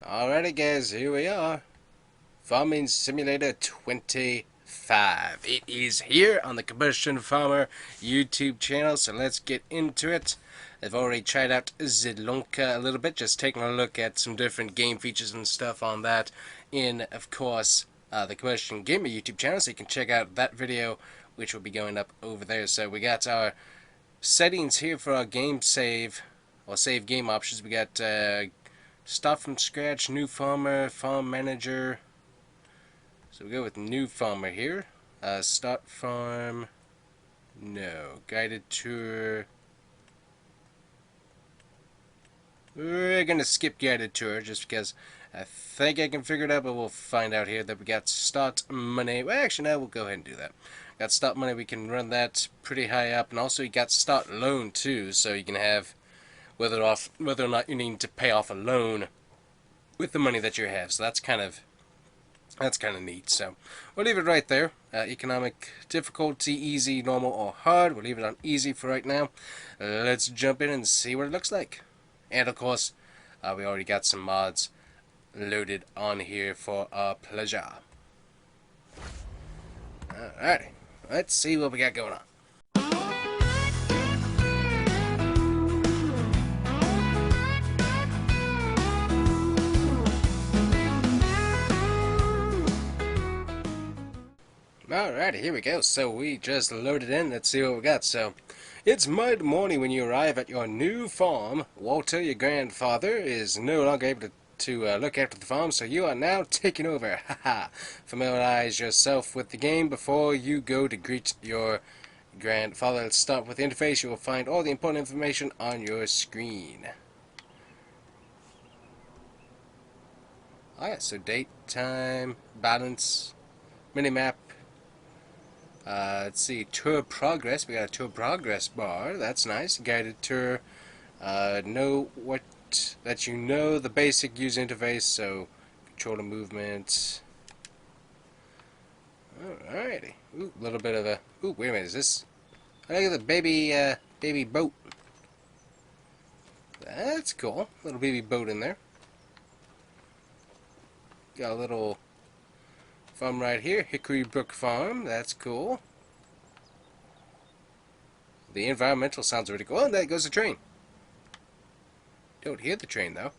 Alrighty guys, here we are. Farming Simulator 25. It is here on the Combustion Farmer YouTube channel, so let's get into it. I've already tried out Zilonka a little bit, just taking a look at some different game features and stuff on that in, of course, the Combustion Gamer YouTube channel, so you can check out that video, which will be going up over there. So we got our settings here for our game save, or save game options. We got start from scratch, new farmer, farm manager. So we go with new farmer here. Start farm, no. Guided tour. We're going to skip guided tour just because I think I can figure it out, but we'll find out here that we got start money. Well, actually, no, we'll go ahead and do that. Got start money, we can run that pretty high up, and also you got start loan too, so you can have whether or not you need to pay off a loan with the money that you have. So that's kind of neat. So we'll leave it right there. Economic difficulty, easy, normal, or hard. We'll leave it on easy for right now. Let's jump in and see what it looks like. And of course, we already got some mods loaded on here for our pleasure. Alrighty, let's see what we got going on. Alrighty, here we go. So we just loaded in. Let's see what we got. So it's mid-morning when you arrive at your new farm. Walter, your grandfather, is no longer able to look after the farm, so you are now taking over. Haha. Familiarize yourself with the game before you go to greet your grandfather. Let's start with the interface. You will find all the important information on your screen. Alright, so date, time, balance, minimap. Let's see, tour progress. We got a tour progress bar. That's nice. Guided tour. Know what that you know the basic user interface. So control the movement. Alrighty. Ooh, a little bit of a. Ooh, wait a minute. Is this? Look at the baby boat. That's cool. Little baby boat in there. Got a little farm right here, Hickory Brook Farm. That's cool. The environmental sounds really cool. Oh, there goes the train. Don't hear the train though.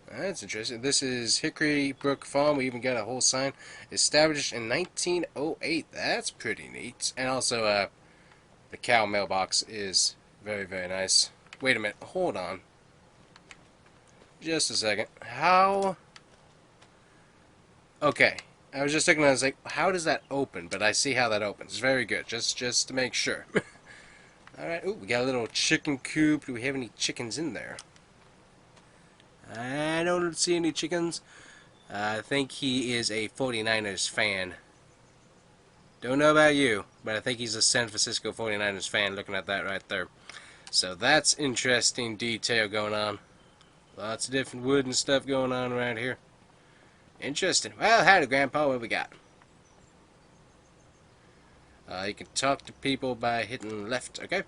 That's interesting. This is Hickory Brook Farm. We even got a whole sign. Established in 1908. That's pretty neat. And also, the cow mailbox is very, very nice. Wait a minute. Hold on. Just a second. How? Okay. I was just thinking, I was like, how does that open? But I see how that opens. Very good. Just to make sure. Alright. Ooh, we got a little chicken coop. Do we have any chickens in there? I don't see any chickens. I think he is a 49ers fan. Don't know about you, but I think he's a San Francisco 49ers fan looking at that right there. So that's interesting detail going on. Lots of different wood and stuff going on around here. Interesting. Well, howdy, Grandpa. What we got? You can talk to people by hitting left. Okay.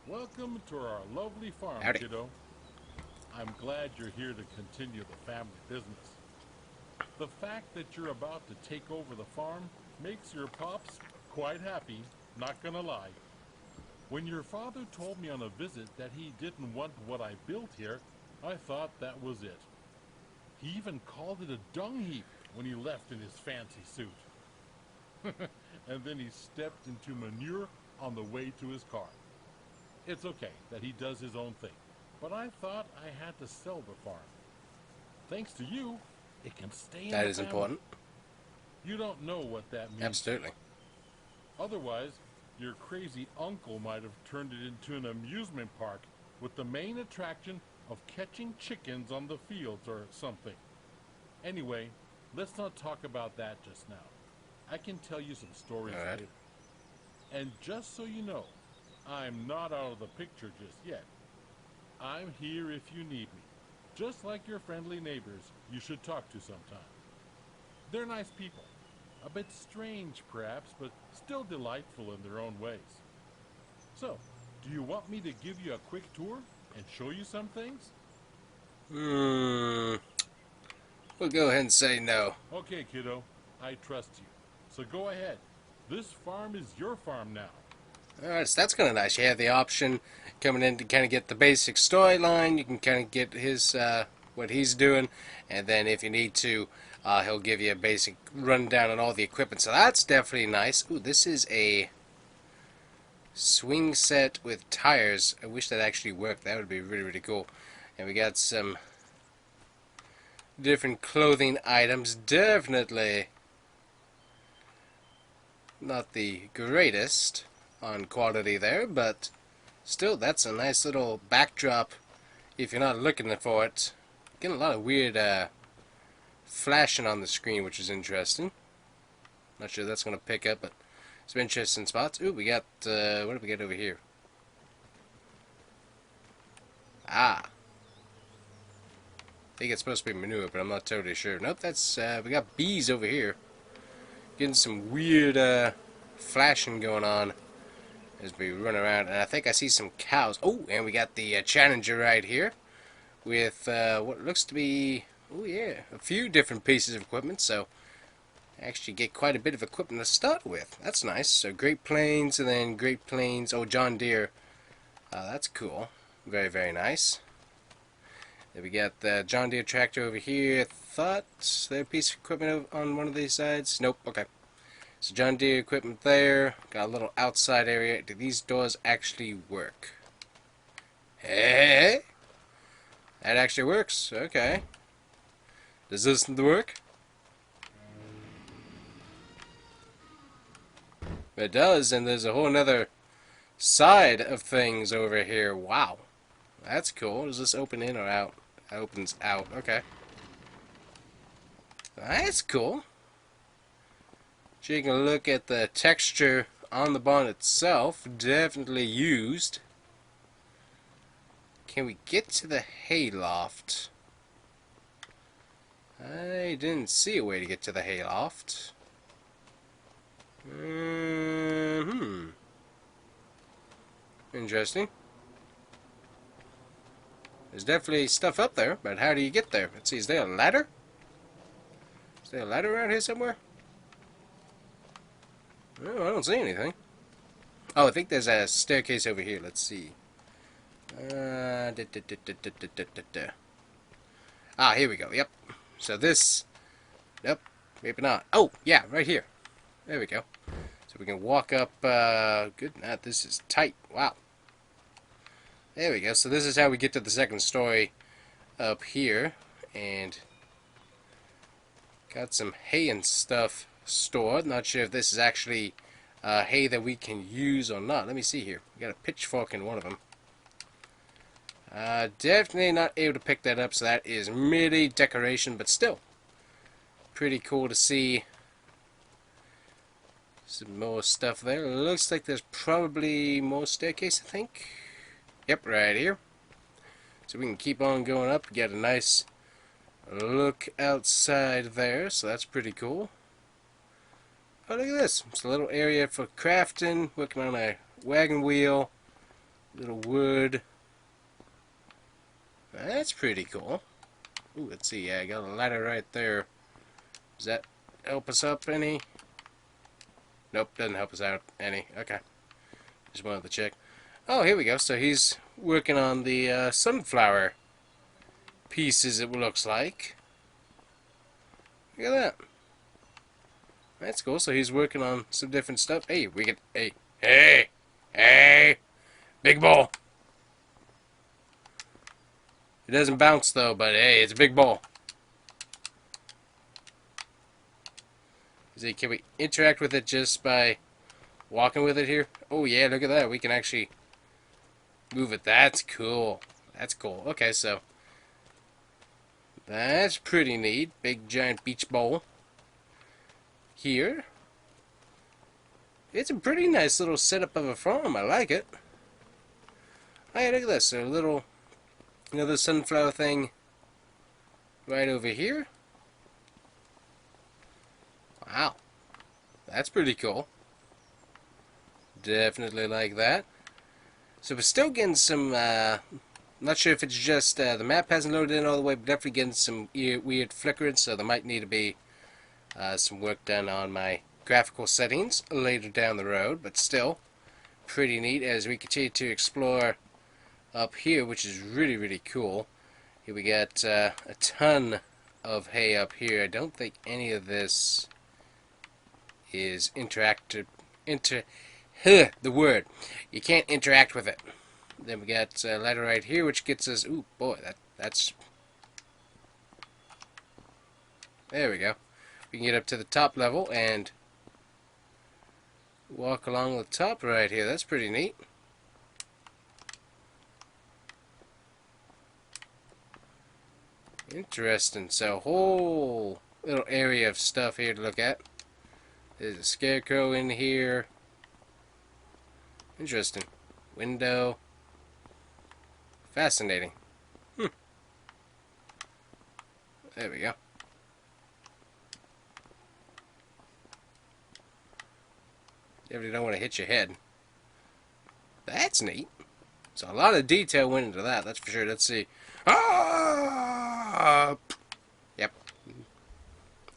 Welcome to our lovely farm, Howdy. kiddo. I'm glad you're here to continue the family business. The fact that you're about to take over the farm makes your pops quite happy, not gonna lie. When your father told me on a visit that he didn't want what I built here, I thought that was it. He even called it a dung heap when he left in his fancy suit. And then he stepped into manure on the way to his car. It's okay that he does his own thing, but I thought I had to sell the farm. Thanks to you, it can stay in the family. That is important. You don't know what that means. Absolutely. Otherwise, your crazy uncle might have turned it into an amusement park with the main attraction of catching chickens on the fields or something. Anyway, let's not talk about that just now. I can tell you some stories later. And just so you know, I'm not out of the picture just yet. I'm here if you need me. Just like your friendly neighbors you should talk to sometime. They're nice people. A bit strange perhaps, but still delightful in their own ways. So, do you want me to give you a quick tour and show you some things? Hmm. We'll go ahead and say no. Okay, kiddo, I trust you. So go ahead. This farm is your farm now. Alright, so that's kind of nice. You have the option coming in to kind of get the basic storyline. You can kind of get his what he's doing, and then if you need to, he'll give you a basic rundown on all the equipment. So that's definitely nice. Ooh, this is a swing set with tires. I wish that actually worked. That would be really, really cool. And we got some different clothing items. Definitely not the greatest on quality there, but still, that's a nice little backdrop if you're not looking for it. Getting a lot of weird flashing on the screen, which is interesting. Not sure that's going to pick up, but some interesting spots. Ooh, we got, what do we get over here? Ah, I think it's supposed to be manure, but I'm not totally sure. Nope, that's, we got bees over here. Getting some weird flashing going on as we run around. And I think I see some cows. Oh, and we got the Challenger right here with what looks to be, oh yeah, a few different pieces of equipment. So actually get quite a bit of equipment to start with. That's nice. So Great Plains and then Great Plains. Oh, John Deere. That's cool. Very, very nice. Then we got the John Deere tractor over here. Thought there a piece of equipment on one of these sides. Nope. Okay. So John Deere equipment there. Got a little outside area. Do these doors actually work? Hey, that actually works. Okay. Does this work? It does, and there's a whole nother side of things over here. Wow. That's cool. Does this open in or out? It opens out. Okay. That's cool. Taking a look at the texture on the barn itself. Definitely used. Can we get to the hayloft? I didn't see a way to get to the hayloft. Interesting. There's definitely stuff up there, but how do you get there? Let's see, is there a ladder? Is there a ladder around here somewhere? No, I don't see anything. Oh, I think there's a staircase over here. Let's see. Ah, here we go. Yep. So this... Nope. Maybe not. Oh, yeah, right here. There we go. So we can walk up... good. This is tight. Wow. There we go. So this is how we get to the second story up here. And... got some hay and stuff stored. Not sure if this is actually hay that we can use or not. Let me see here. We got a pitchfork in one of them. Definitely not able to pick that up, so that is merely decoration, but still pretty cool to see some more stuff there. Looks like there's probably more staircase, I think. Yep, right here. So we can keep on going up, get a nice look outside there, so that's pretty cool. Oh, look at this. It's a little area for crafting, working on a wagon wheel, little wood. That's pretty cool. Ooh, let's see. Yeah, I got a ladder right there. Does that help us up any? Nope, doesn't help us out any. Okay. Just wanted to check. Oh, here we go. So he's working on the sunflower pieces, it looks like. Look at that. That's cool. So he's working on some different stuff. Hey, we get... Hey! Big ball! It doesn't bounce, though, but hey, it's a big ball. Can we interact with it just by walking with it here? Oh, yeah, look at that. We can actually move it. That's cool. That's cool. Okay, so that's pretty neat. Big, giant beach bowl here. It's a pretty nice little setup of a farm. I like it. Hey, look at this. A little, another sunflower thing right over here. Wow. That's pretty cool. Definitely like that. So we're still getting some not sure if it's just the map hasn't loaded in all the way, but definitely getting some weird flickering, so there might need to be some work done on my graphical settings later down the road, but still pretty neat as we continue to explore up here, which is really, really cool. Here we got a ton of hay up here. I don't think any of this is the word. You can't interact with it. Then we got a ladder right here, which gets us. Ooh, boy, that's. There we go. We can get up to the top level and walk along the top right here. That's pretty neat. Interesting. So, whole little area of stuff here to look at. There's a scarecrow in here. Interesting. Window. Fascinating. There we go. Definitely don't want to hit your head. That's neat. So a lot of detail went into that, that's for sure. Let's see. Ah! Yep.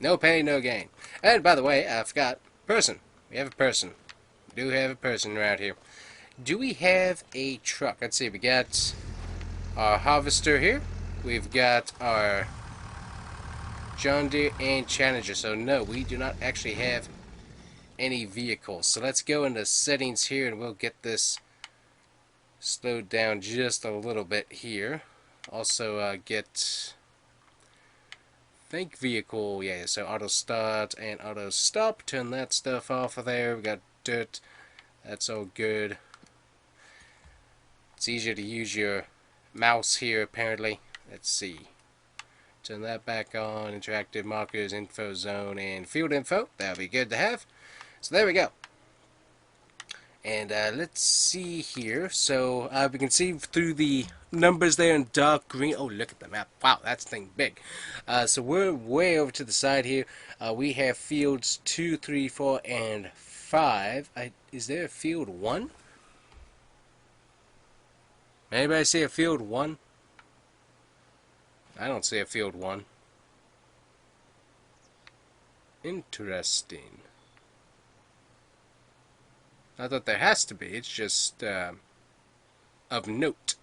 No pain, no gain. And by the way, I forgot. Person. We have a person. We do have a person around here. Do we have a truck? Let's see. We got our harvester here. We've got our John Deere and Challenger. So no, we do not actually have any vehicles. So let's go into settings here and we'll get this slowed down just a little bit here. Also get think vehicle, yeah, so auto start and auto stop. Turn that stuff off of there. We got dirt. That's all good. It's easier to use your mouse here apparently. Let's see. Turn that back on. Interactive markers, info zone, and field info. That'll be good to have. So there we go. And let's see here. So we can see through the numbers there in dark green. Oh, look at the map. Wow, that's thing big. So we're way over to the side here. We have fields 2, 3, 4, and 5. Is there a field 1? Anybody see a field 1? I don't see a field 1. Interesting. I thought there has to be. It's just of note.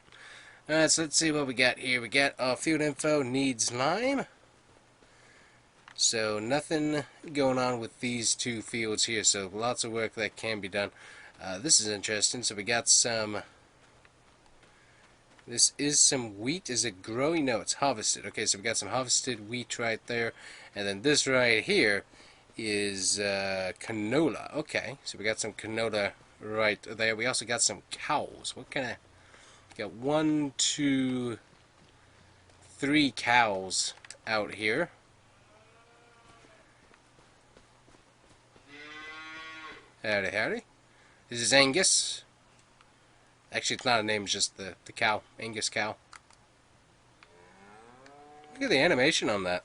So let's see what we got here. We got field info needs lime. So nothing going on with these two fields here. So lots of work that can be done. This is interesting. So we got some. This is some wheat. Is it growing? No, it's harvested. Okay, so we got some harvested wheat right there. And then this right here is canola. Okay, so we got some canola right there. We also got some cows. What kind of... Got 1, 2, 3 cows out here. Howdy, howdy. This is Angus. Actually, it's not a name, it's just the cow. Angus cow. Look at the animation on that.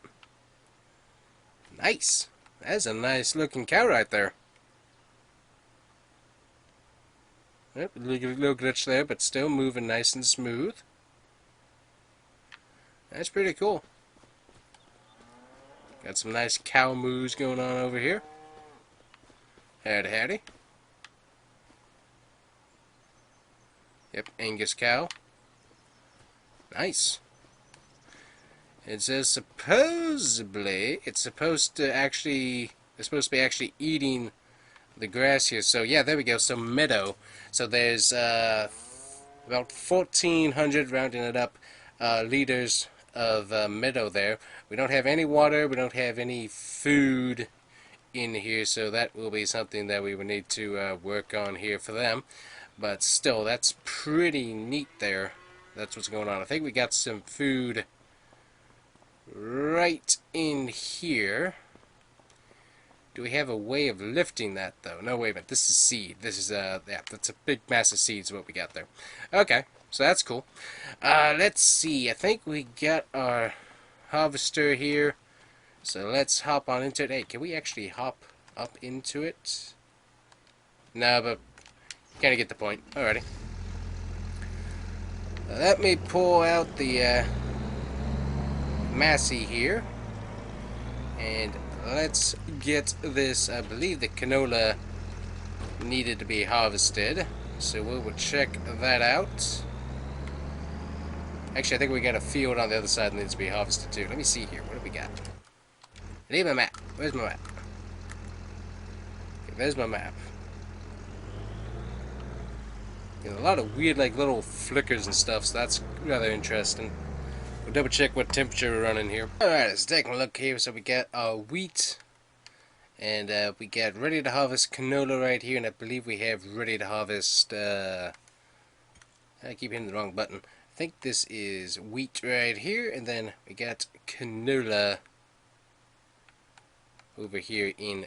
Nice. That's a nice looking cow right there. Yep, a little glitch there, but still moving nice and smooth. That's pretty cool. Got some nice cow moos going on over here. Howdy, howdy. Yep, Angus cow. Nice. It says supposedly it's supposed to be actually eating the grass here. So yeah, there we go. So meadow. So there's about 1,400, rounding it up, liters of meadow there. We don't have any water. We don't have any food in here. So that will be something that we will need to work on here for them. But still, that's pretty neat there. That's what's going on. I think we got some food right in here. Do we have a way of lifting that, though? No, wait a minute. This is seed. This is, yeah, that's a big mass of seeds, what we got there. Okay, so that's cool. Let's see. I think we got our harvester here. So let's hop on into it. Hey, can we actually hop up into it? No, but kind of get the point. Alrighty. Let me pull out the Massey here, and let's get this. I believe the canola needed to be harvested, so we will check that out. Actually, I think we got a field on the other side that needs to be harvested too. Let me see here. What do we got? I need my map. Where's my map? Okay, there's my map. A lot of weird, like, little flickers and stuff, so that's rather interesting. We'll double check what temperature we're running here. Alright, let's take a look here. So we got our wheat, and we got ready to harvest canola right here, and I believe we have ready to harvest, I keep hitting the wrong button. I think this is wheat right here, and then we got canola over here in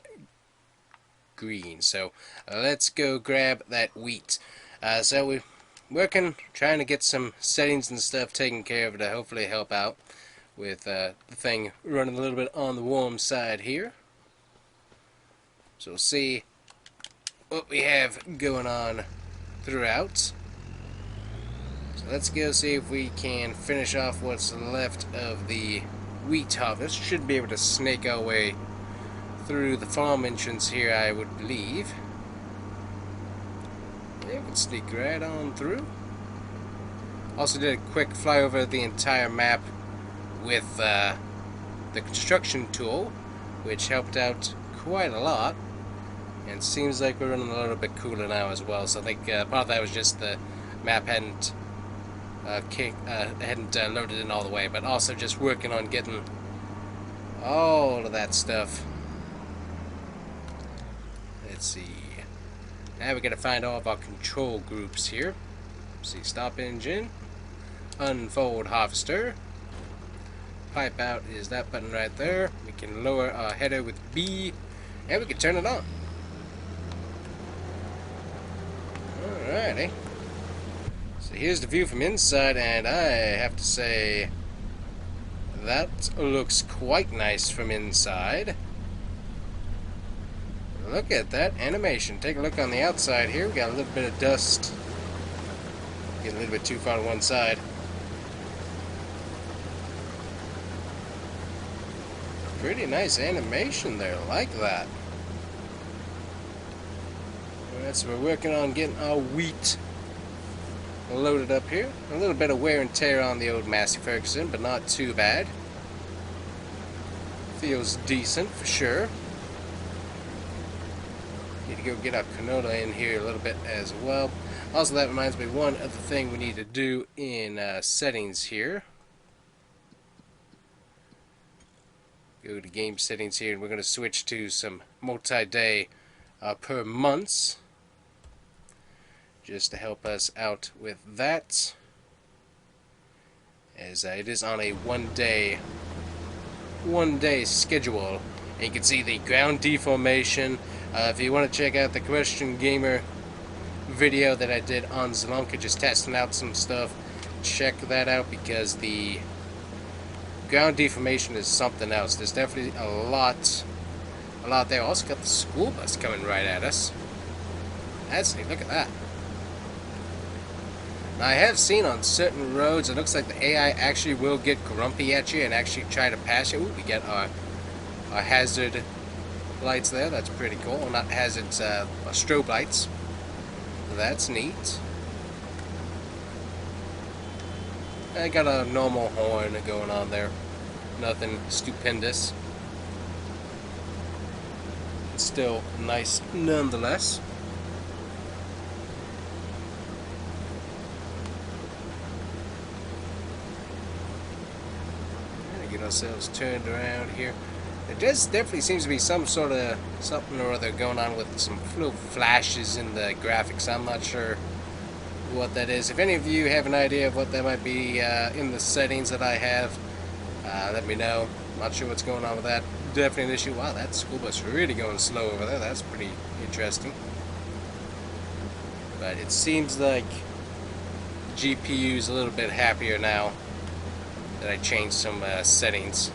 green. So let's go grab that wheat. So we're working, trying to get some settings and stuff taken care of to hopefully help out with the thing running a little bit on the warm side here. So we'll see what we have going on throughout. So let's go see if we can finish off what's left of the wheat harvest. Should be able to snake our way through the farm entrance here, I would believe. Yeah, we can sneak right on through. Also did a quick flyover of the entire map with the construction tool, which helped out quite a lot. And seems like we're running a little bit cooler now as well. So I think part of that was just the map hadn't loaded in all the way, but also just working on getting all of that stuff. Let's see. Now we gotta find all of our control groups here. Let's see, stop engine, unfold harvester, pipe out is that button right there. We can lower our header with B, and we can turn it on. Alrighty. So here's the view from inside, and I have to say that looks quite nice from inside. Look at that animation. Take a look on the outside here. We got a little bit of dust. Getting a little bit too far on one side. Pretty nice animation there. Like that. Alright, so we're working on getting our wheat loaded up here. A little bit of wear and tear on the old Massey Ferguson, but not too bad. Feels decent for sure. Need to go get our canola in here a little bit as well. Also, that reminds me, one other thing we need to do in settings here. Go to game settings here, and we're going to switch to some multi-day per months, just to help us out with that, as it is on a one-day schedule. And you can see the ground deformation. If you want to check out the Combustion Gamer video that I did on Zelonka, just testing out some stuff, check that out, because the ground deformation is something else. There's definitely a lot there. Also got the school bus coming right at us. That's neat. Look at that. Now, I have seen on certain roads, it looks like the AI actually will get grumpy at you and actually try to pass you. Ooh, we get our hazard lights there. That's pretty cool. Well, not hazards, strobe lights. That's neat. I got a normal horn going on there. Nothing stupendous. It's still nice nonetheless. Get ourselves turned around here. There definitely seems to be some sort of something or other going on with some little flashes in the graphics. I'm not sure what that is. If any of you have an idea of what that might be in the settings that I have, let me know. Not sure what's going on with that. Definitely an issue. Wow, that school bus really going slow over there. That's pretty interesting. But it seems like GPU's a little bit happier now that I changed some settings.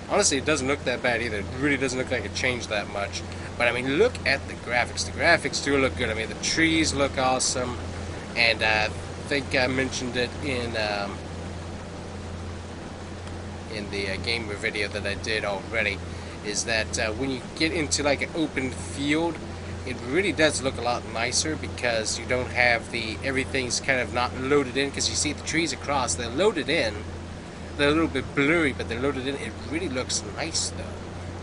Honestly, it doesn't look that bad either. It really doesn't look like it changed that much. But I mean, look at the graphics. The graphics do look good. I mean, the trees look awesome, and think I mentioned it in the gamer video that I did already, is that when you get into like an open field, it really does look a lot nicer because you don't have the everything's kind of not loaded in, because you see the trees across, they're loaded in, they're a little bit blurry, but they're loaded in. It really looks nice though.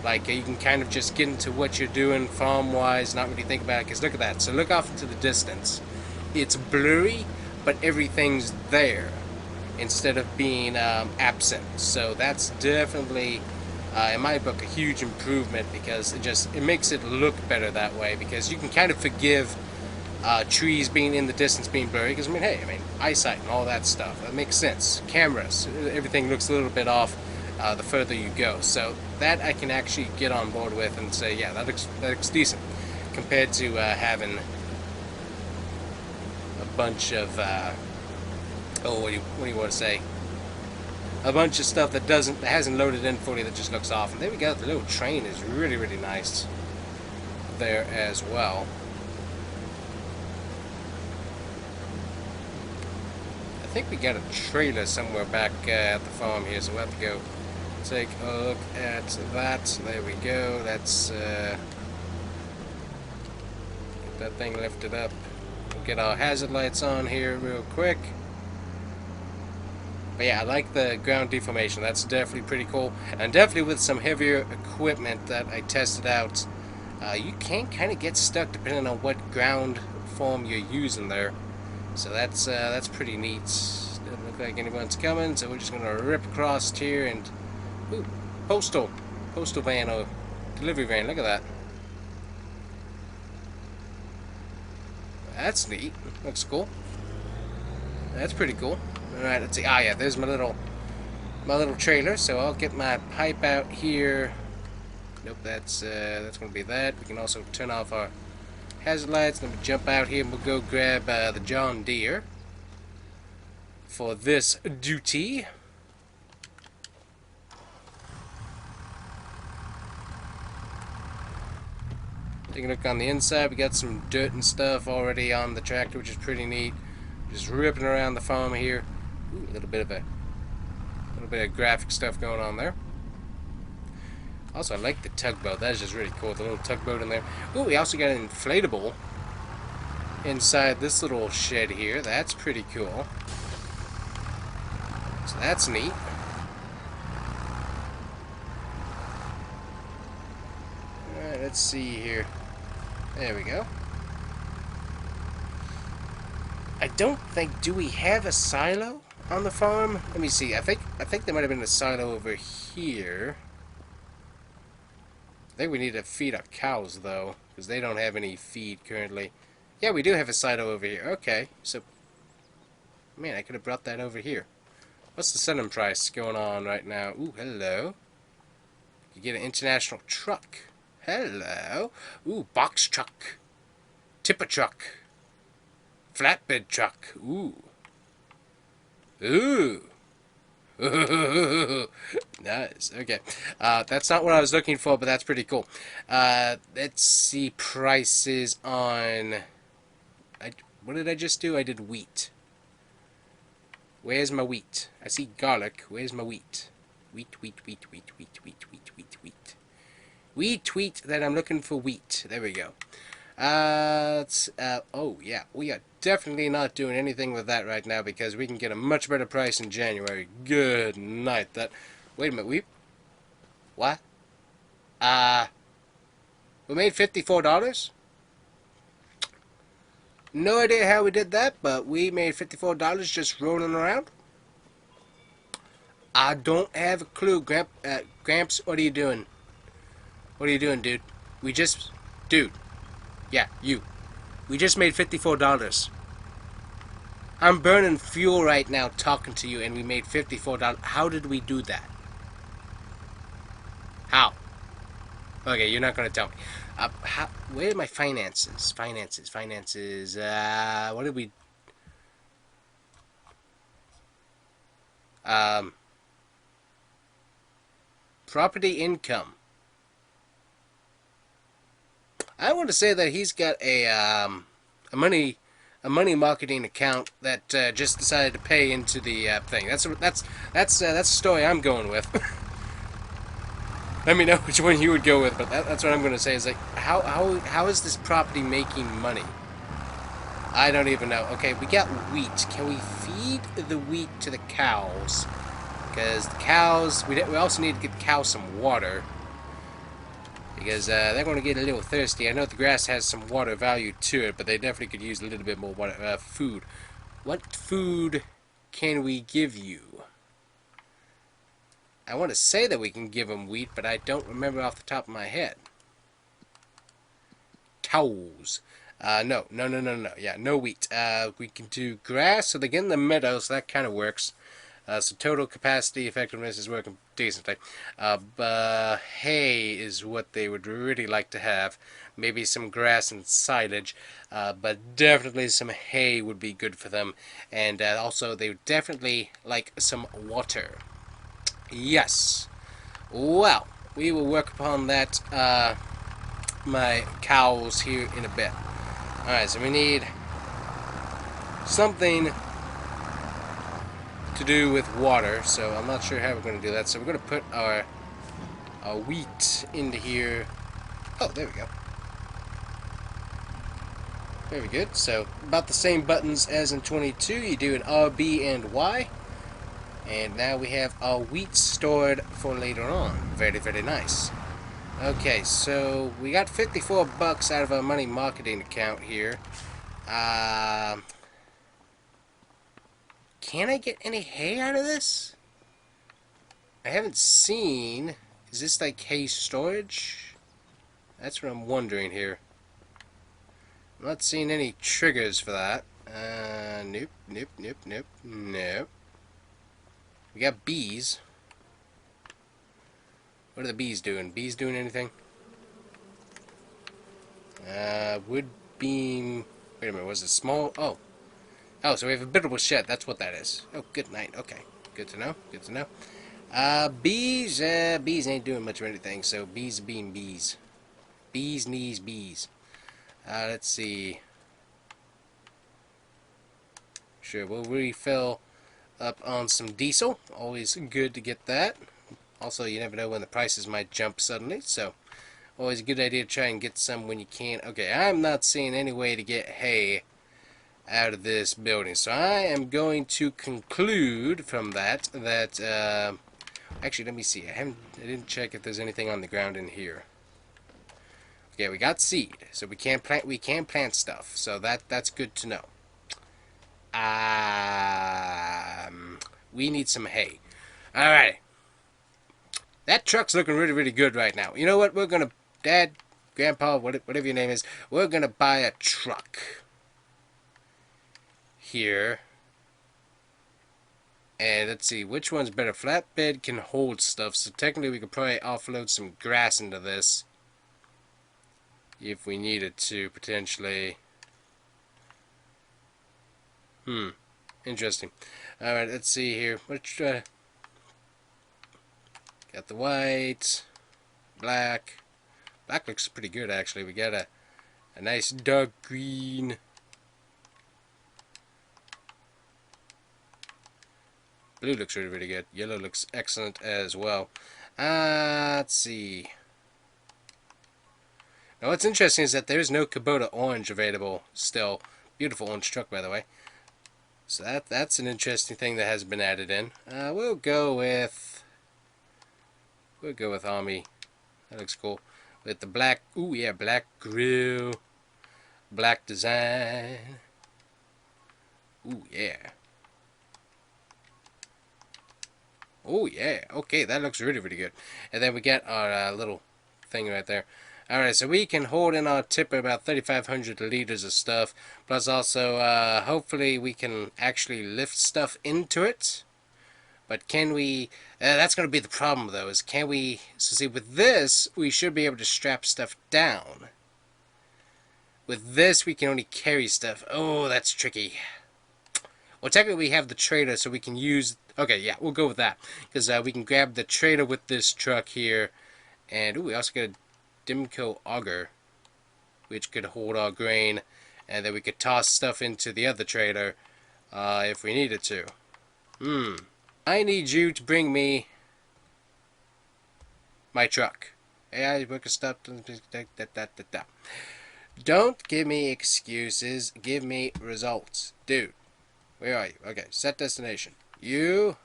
Like you can kind of just get into what you're doing farm wise, not really think about it, because look at that. So look off into the distance, it's blurry, but everything's there instead of being absent. So that's definitely, in my book, a huge improvement, because it makes it look better that way. Because you can kind of forgive trees being in the distance being blurry, because eyesight and all that stuff, that makes sense. Cameras, everything looks a little bit off the further you go. So that I can actually get on board with and say, yeah, that looks decent compared to having a bunch of what do you want to say? A bunch of stuff that hasn't loaded in fully, that just looks off. And there we go. The little train is really, really nice there as well. I think we got a trailer somewhere back at the farm here, so we'll have to go take a look at that. There we go. Let's get that thing lifted up. We'll get our hazard lights on here real quick. But yeah, I like the ground deformation. That's definitely pretty cool. And definitely with some heavier equipment that I tested out, you can kind of get stuck depending on what ground form you're using there. So that's pretty neat. Doesn't look like anyone's coming, so we're just gonna rip across here and ooh, postal van or delivery van. Look at that. That's neat. Looks cool. That's pretty cool. All right, let's see. Ah, yeah, there's my little trailer. So I'll get my pipe out here. Nope, that's gonna be that. We can also turn off our hazard lights. Then we jump out here and we'll go grab the John Deere for this duty. Taking a look on the inside, we got some dirt and stuff already on the tractor, which is pretty neat. Just ripping around the farm here. Ooh, a little bit of graphic stuff going on there. Also, I like the tugboat. That's just really cool. The little tugboat in there. Ooh, we also got an inflatable inside this little shed here. That's pretty cool. So that's neat. Alright, let's see here. There we go. I don't think... Do we have a silo on the farm? Let me see. I think there might have been a silo over here. I think we need to feed our cows, though, because they don't have any feed currently. Yeah, we do have a silo over here. Okay, so... Man, I could have brought that over here. What's the selling price going on right now? Ooh, hello. You get an international truck. Hello. Ooh, box truck. Tipper truck. Flatbed truck. Ooh. Ooh. Nice. Okay. That's not what I was looking for, but that's pretty cool. Let's see prices on... what did I just do? I did wheat. Where's my wheat? I see garlic. Where's my wheat? Wheat. Wheat that I'm looking for wheat. There we go. Oh yeah, we are definitely not doing anything with that right now because we can get a much better price in January. Good night. Wait a minute, what? We made $54? No idea how we did that, but we made $54 just rolling around. I don't have a clue, Gramps, what are you doing? What are you doing, dude? Dude, yeah, you. We just made $54. I'm burning fuel right now talking to you, and we made $54. How did we do that? How? Okay, you're not gonna tell me. Where are my finances? Finances. What did we? Um, property income. I want to say that he's got a money a money marketing account that just decided to pay into the thing. That's the story I'm going with. Let me know which one you would go with, but that's what I'm going to say. Is like how is this property making money? I don't even know. Okay, we got wheat. Can we feed the wheat to the cows? Because the cows, we also need to get the cows some water. Because they're going to get a little thirsty. I know the grass has some water value to it, but they definitely could use a little bit more water, food. What food can we give you? I want to say that we can give them wheat, but I don't remember off the top of my head. Cows. No. Yeah, no wheat. We can do grass, so they get in the meadow, so that kind of works. So total capacity effectiveness is working decently. Hay is what they would really like to have. Maybe some grass and silage, but definitely some hay would be good for them. And also, they would definitely like some water. Yes. Well, we will work upon that, my cows here in a bit. Alright, so we need something to do with water, so I'm not sure how we're going to do that. So we're going to put our wheat into here. Oh, there we go. Very good. So about the same buttons as in 22. You do an R, B, and Y. And now we have our wheat stored for later on. Very, very nice. Okay, so we got 54 bucks out of our money marketing account here. Can I get any hay out of this? I haven't seen. Is this like hay storage? That's what I'm wondering here. I'm not seeing any triggers for that. Nope. We got bees. What are the bees doing? Bees doing anything? Wood beam. Wait a minute, was it small? Oh, so we have a biddable shed. That's what that is. Oh, good night. Okay, good to know. Good to know. Bees ain't doing much of anything. So bees being bees. Bees knees bees. Let's see. Sure, we'll refill up on some diesel. Always good to get that. Also, you never know when the prices might jump suddenly, so always a good idea to try and get some when you can. Okay, I'm not seeing any way to get hay out of this building, so I am going to conclude from that actually, let me see. I didn't check if there's anything on the ground in here. Okay, we got seed, so we can plant stuff, so that's good to know. We need some hay. Alright. That truck's looking really, really good right now. You know what? We're gonna, Dad, Grandpa, whatever your name is, we're gonna buy a truck. Here. And let's see, which one's better? Flatbed can hold stuff, so technically we could probably offload some grass into this. If we needed to, potentially. Interesting. Alright, let's see here. Which, got the white, black. Black looks pretty good, actually. We got a nice dark green. Blue looks really, really good. Yellow looks excellent as well. Let's see. Now, what's interesting is that there's no Kubota orange available still. Beautiful orange truck, by the way. So that's an interesting thing that has been added in. We'll go with Army. That looks cool. With the black, ooh yeah, black grill, black design. Ooh yeah. Oh yeah. Okay, that looks really, really good. And then we get our little thing right there. Alright, so we can hold in our tipper about 3,500 liters of stuff. Plus also, hopefully we can actually lift stuff into it. But can we... that's going to be the problem, though, is can we... So see, with this, we should be able to strap stuff down. With this, we can only carry stuff. Oh, that's tricky. Well, technically, we have the trailer, so we can use... Okay, yeah, we'll go with that. Because we can grab the trailer with this truck here. And, ooh, we also got a Dimco auger, which could hold our grain. and then we could toss stuff into the other trailer if we needed to. I need you to bring me my truck. AI book of stuff. Don't give me excuses. Give me results. Dude, where are you? Okay, set destination. You.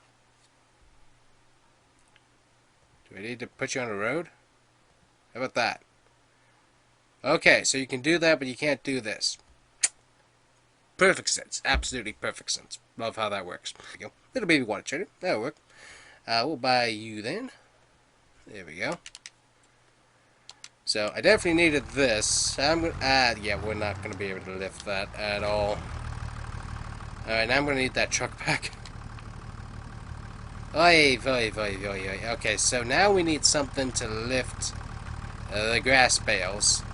Do I need to put you on the road? How about that? Okay, so you can do that, but you can't do this. Perfect sense. Absolutely perfect sense. Love how that works. There we go. Little baby water trader. That'll work. We'll buy you then. There we go. So I definitely needed this. I'm gonna. Yeah, we're not gonna be able to lift that at all. All right, now I'm gonna need that truck back. Oy, oy, oy, oy, oy. Okay, so now we need something to lift the grass bales.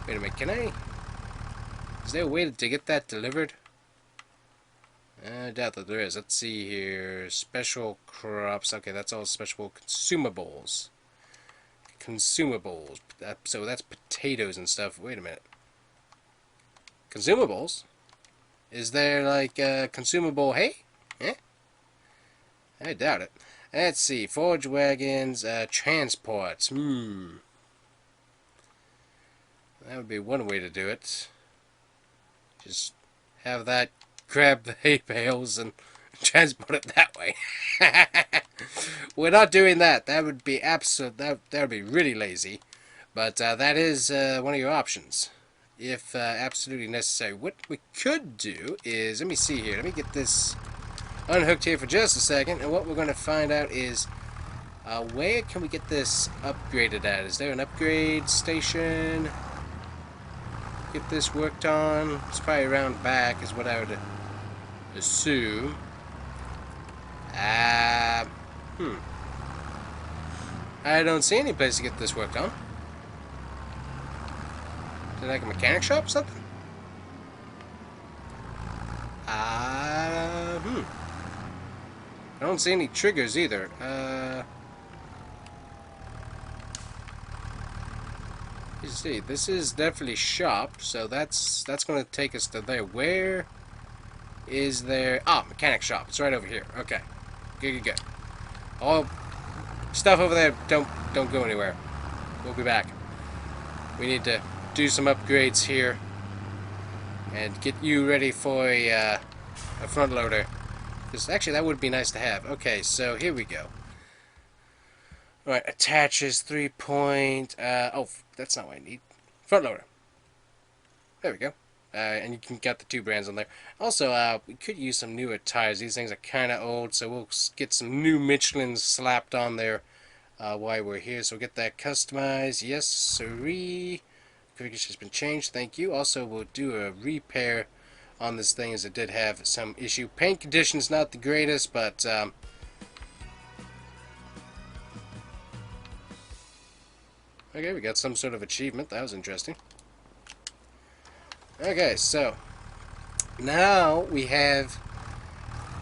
Wait a minute, can I? Is there a way to get that delivered? I doubt that there is. Let's see here. Special crops. Okay, that's all special consumables. Consumables. So that's potatoes and stuff. Wait a minute. Consumables? Is there like consumable hay? Eh? I doubt it. Let's see. Forge wagons, transports. That would be one way to do it. Just have that grab the hay bales and transport it that way. We're not doing that. That would be absolute. That would be really lazy. But that is one of your options, if absolutely necessary. What we could do is, let me see here. Let me get this unhooked here for just a second. And what we're going to find out is, where can we get this upgraded at? Is there an upgrade station? Get this worked on. It's probably around back, is what I would assume. I don't see any place to get this worked on. Is it like a mechanic shop or something? I don't see any triggers either. You see, this is definitely shop, so that's going to take us to there. Where is there? Ah, mechanic shop. It's right over here. Okay, good. All stuff over there. Don't go anywhere. We'll be back. We need to do some upgrades here and get you ready for a front loader. Because actually, that would be nice to have. Okay, so here we go. Alright, attaches 3 point. Oh, that's not what I need. Front loader. There we go. And you can get the 2 brands on there. Also, we could use some newer tires. These things are kind of old, so we'll get some new Michelin slapped on there while we're here. So we'll get that customized. Yes, sirree. Configuration has been changed. Thank you. Also, we'll do a repair on this thing as it did have some issue. Paint condition's not the greatest, but okay, we got some sort of achievement. That was interesting. Okay, so now we have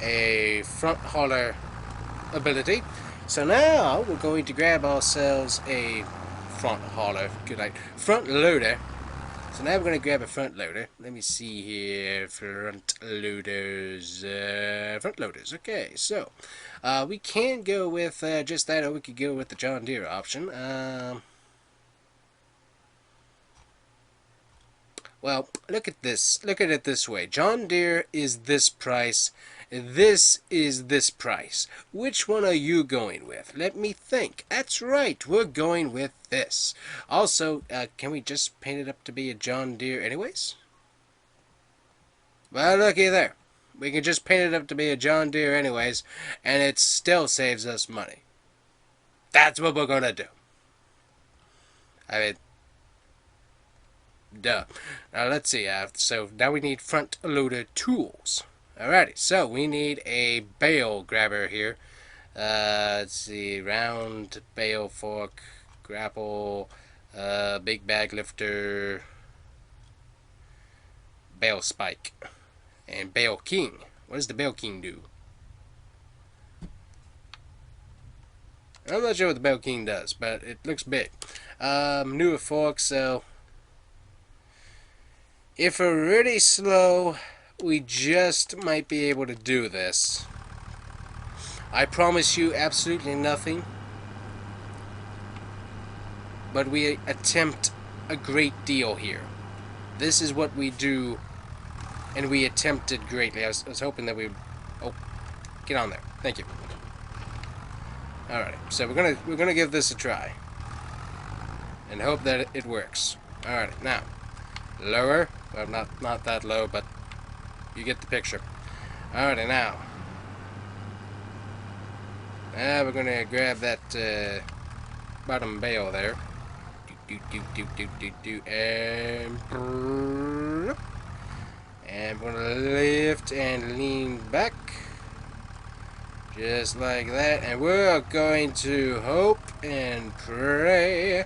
a front hauler ability. So now we're going to grab ourselves a front hauler. Good night. Front loader. So now we're going to grab a front loader. Let me see here. Front loaders. Front loaders. Okay, so we can go with just that, or we could go with the John Deere option. Well, look at this. Look at it this way. John Deere is this price. This is this price. Which one are you going with? Let me think. That's right. We're going with this. Also, can we just paint it up to be a John Deere anyways? Well, looky there. We can just paint it up to be a John Deere anyways, and it still saves us money. That's what we're going to do. I mean, duh. Now let's see. So now we need front loader tools. Alrighty. So we need a bale grabber here. Let's see. Round bale fork, grapple, big bag lifter, bale spike, and bale king. What does the bale king do? I'm not sure what the bale king does, but it looks big. Newer fork, so If we're really slow, we just might be able to do this. I promise you absolutely nothing, but we attempt a great deal here. This is what we do, and we attempted greatly. I was hoping that we would... Oh, get on there. Thank you. Alright, so we're gonna give this a try. And hope that it works. Alright, now. Lower. Well, not that low, but you get the picture. Alrighty, now. Now we're gonna grab that bottom bale there. And we're gonna lift and lean back. Just like that. And we're going to hope and pray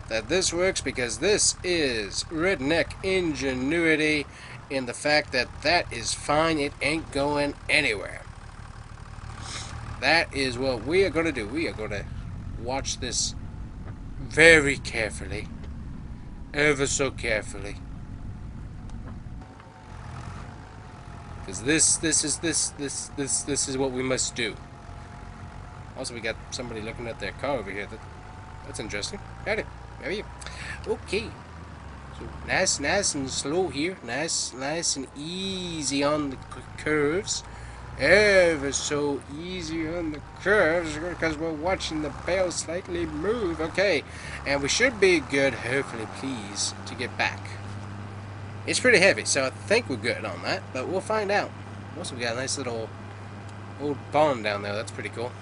that this works, because this is redneck ingenuity in the fact that that is fine. It ain't going anywhere. That is what we are going to do. We are going to watch this very carefully. Ever so carefully. Because this is what we must do. Also, we got somebody looking at their car over here. That's interesting. Howdy. How are you? Okay. So nice and slow here. Nice and easy on the curves. Ever so easy on the curves, because we're watching the bale slightly move. Okay, and we should be good, hopefully, please, to get back. It's pretty heavy, so I think we're good on that, but we'll find out. Also, we got a nice little old barn down there. That's pretty cool.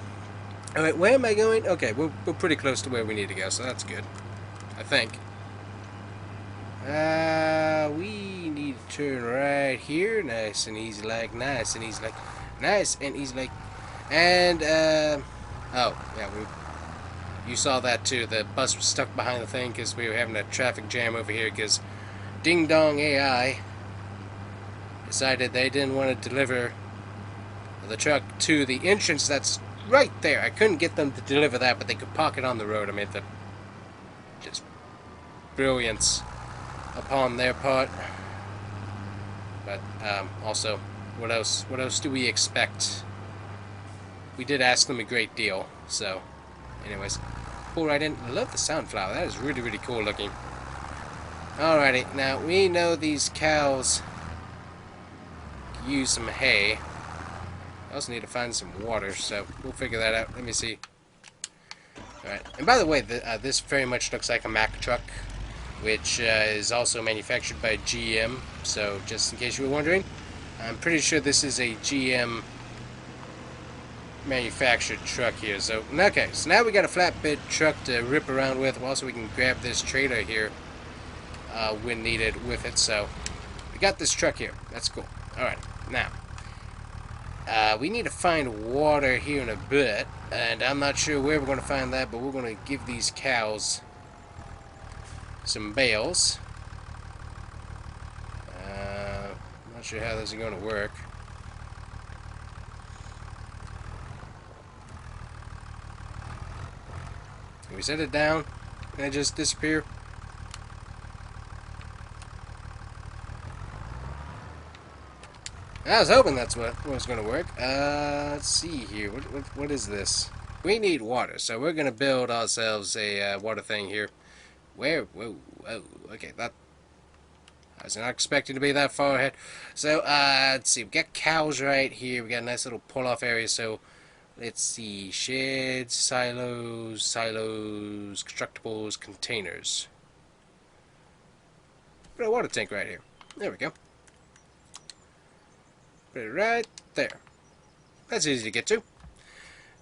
Alright, where am I going? Okay, we're pretty close to where we need to go, so that's good. I think. We need to turn right here. Nice and easy like. Nice and easy like. Nice and easy like. And, oh, yeah, you saw that too. The bus was stuck behind the thing because we were having a traffic jam over here because Ding Dong AI decided they didn't want to deliver the truck to the entrance that's right there. I couldn't get them to deliver that, but they could park it on the road. I mean, just brilliance upon their part. But also, what else do we expect? We did ask them a great deal. So, anyways, pull right in. I love the sunflower. That is really cool looking. Alrighty, now we know these cows use some hay. I also need to find some water, so we'll figure that out. Let me see. Alright, and by the way, this very much looks like a Mack truck, which is also manufactured by GM. So, just in case you were wondering, I'm pretty sure this is a GM manufactured truck here. So, okay, so now we got a flatbed truck to rip around with. Also, we can grab this trailer here when needed with it. So, we got this truck here. That's cool. Alright, now, we need to find water here in a bit, and I'm not sure where we're going to find that, but we're going to give these cows some bales. Not sure how this is going to work. Can we set it down and it just disappear? I was hoping that's what was going to work. Let's see here. What is this? We need water, so we're going to build ourselves a water thing here. Where? Whoa. Okay, that... I was not expecting to be that far ahead. So, let's see. We got cows right here. We got a nice little pull-off area, so... Let's see. Sheds, silos, constructibles, containers. Put a water tank right here. There we go. Put it right there. That's easy to get to.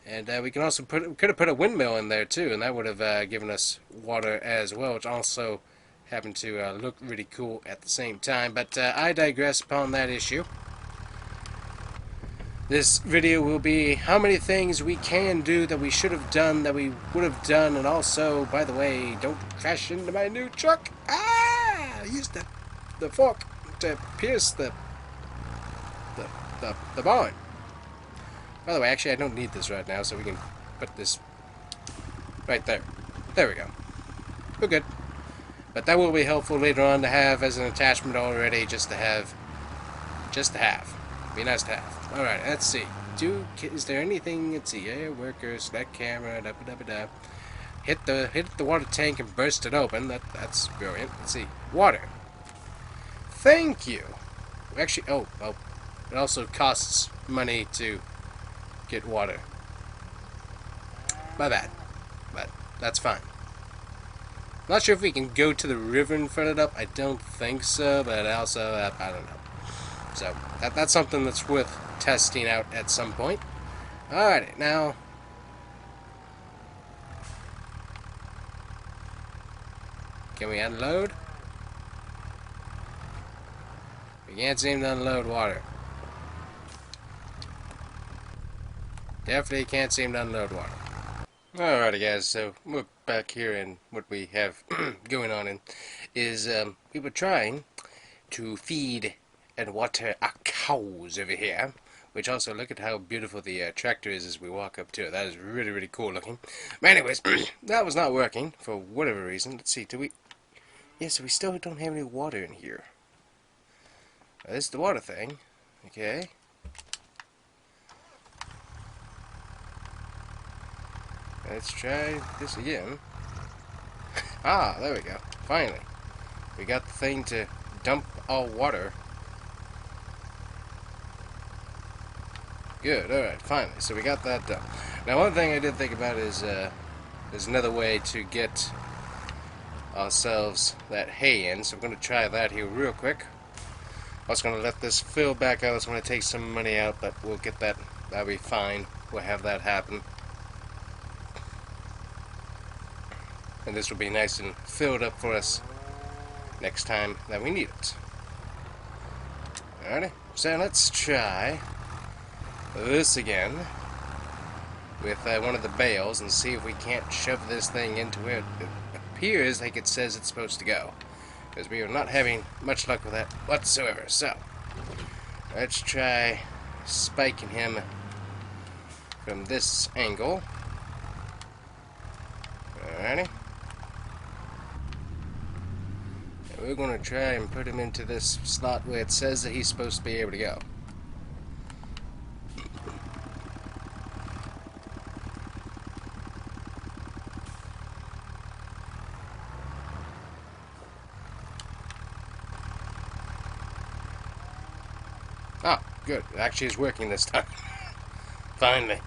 And we can also we could have put a windmill in there too, and that would have given us water as well, which also happened to look really cool at the same time. But I digress upon that issue. This video will be how many things we can do that we should have done, that we would have done, and also, by the way, don't crash into my new truck. Ah! I used the fork to pierce the barn. By the way, actually, I don't need this right now, so we can put this right there. There we go. We're good. But that will be helpful later on to have as an attachment already, just to have. Be nice to have. Alright, let's see. Is there anything, let's see, air workers, that camera, da da da da. Hit the water tank and burst it open. That's brilliant. Let's see. Water. Thank you. Actually, oh, it also costs money to get water. My bad. But that's fine. Not sure if we can go to the river and fill it up. I don't think so, but also, I don't know. So, that's something that's worth testing out at some point. Alrighty, now... Can we unload? We can't seem to unload water. Definitely can't seem to unload water. Alrighty guys, so we're back here and what we have going on is we were trying to feed and water our cows over here. Which also, look at how beautiful the tractor is as we walk up to it. That is really, really cool looking. But anyways, that was not working for whatever reason. Let's see, do we... Yeah, so we still don't have any water in here. This is the water thing. Okay. Let's try this again. Ah, there we go. Finally. We got the thing to dump all water. Good, alright, finally. So we got that done. Now one thing I did think about is there's another way to get ourselves that hay in. So I'm going to try that here real quick. I was going to let this fill back out. I was going to take some money out, but we'll get that. That'll be fine. We'll have that happen. And this will be nice and filled up for us next time that we need it. Alrighty, so let's try this again with one of the bales and see if we can't shove this thing into where it appears like it says it's supposed to go. Because we are not having much luck with that whatsoever. So, let's try spiking him from this angle. Alrighty. And we're going to try and put him into this slot where it says that he's supposed to be able to go. Oh, good. It actually is working this time. Finally.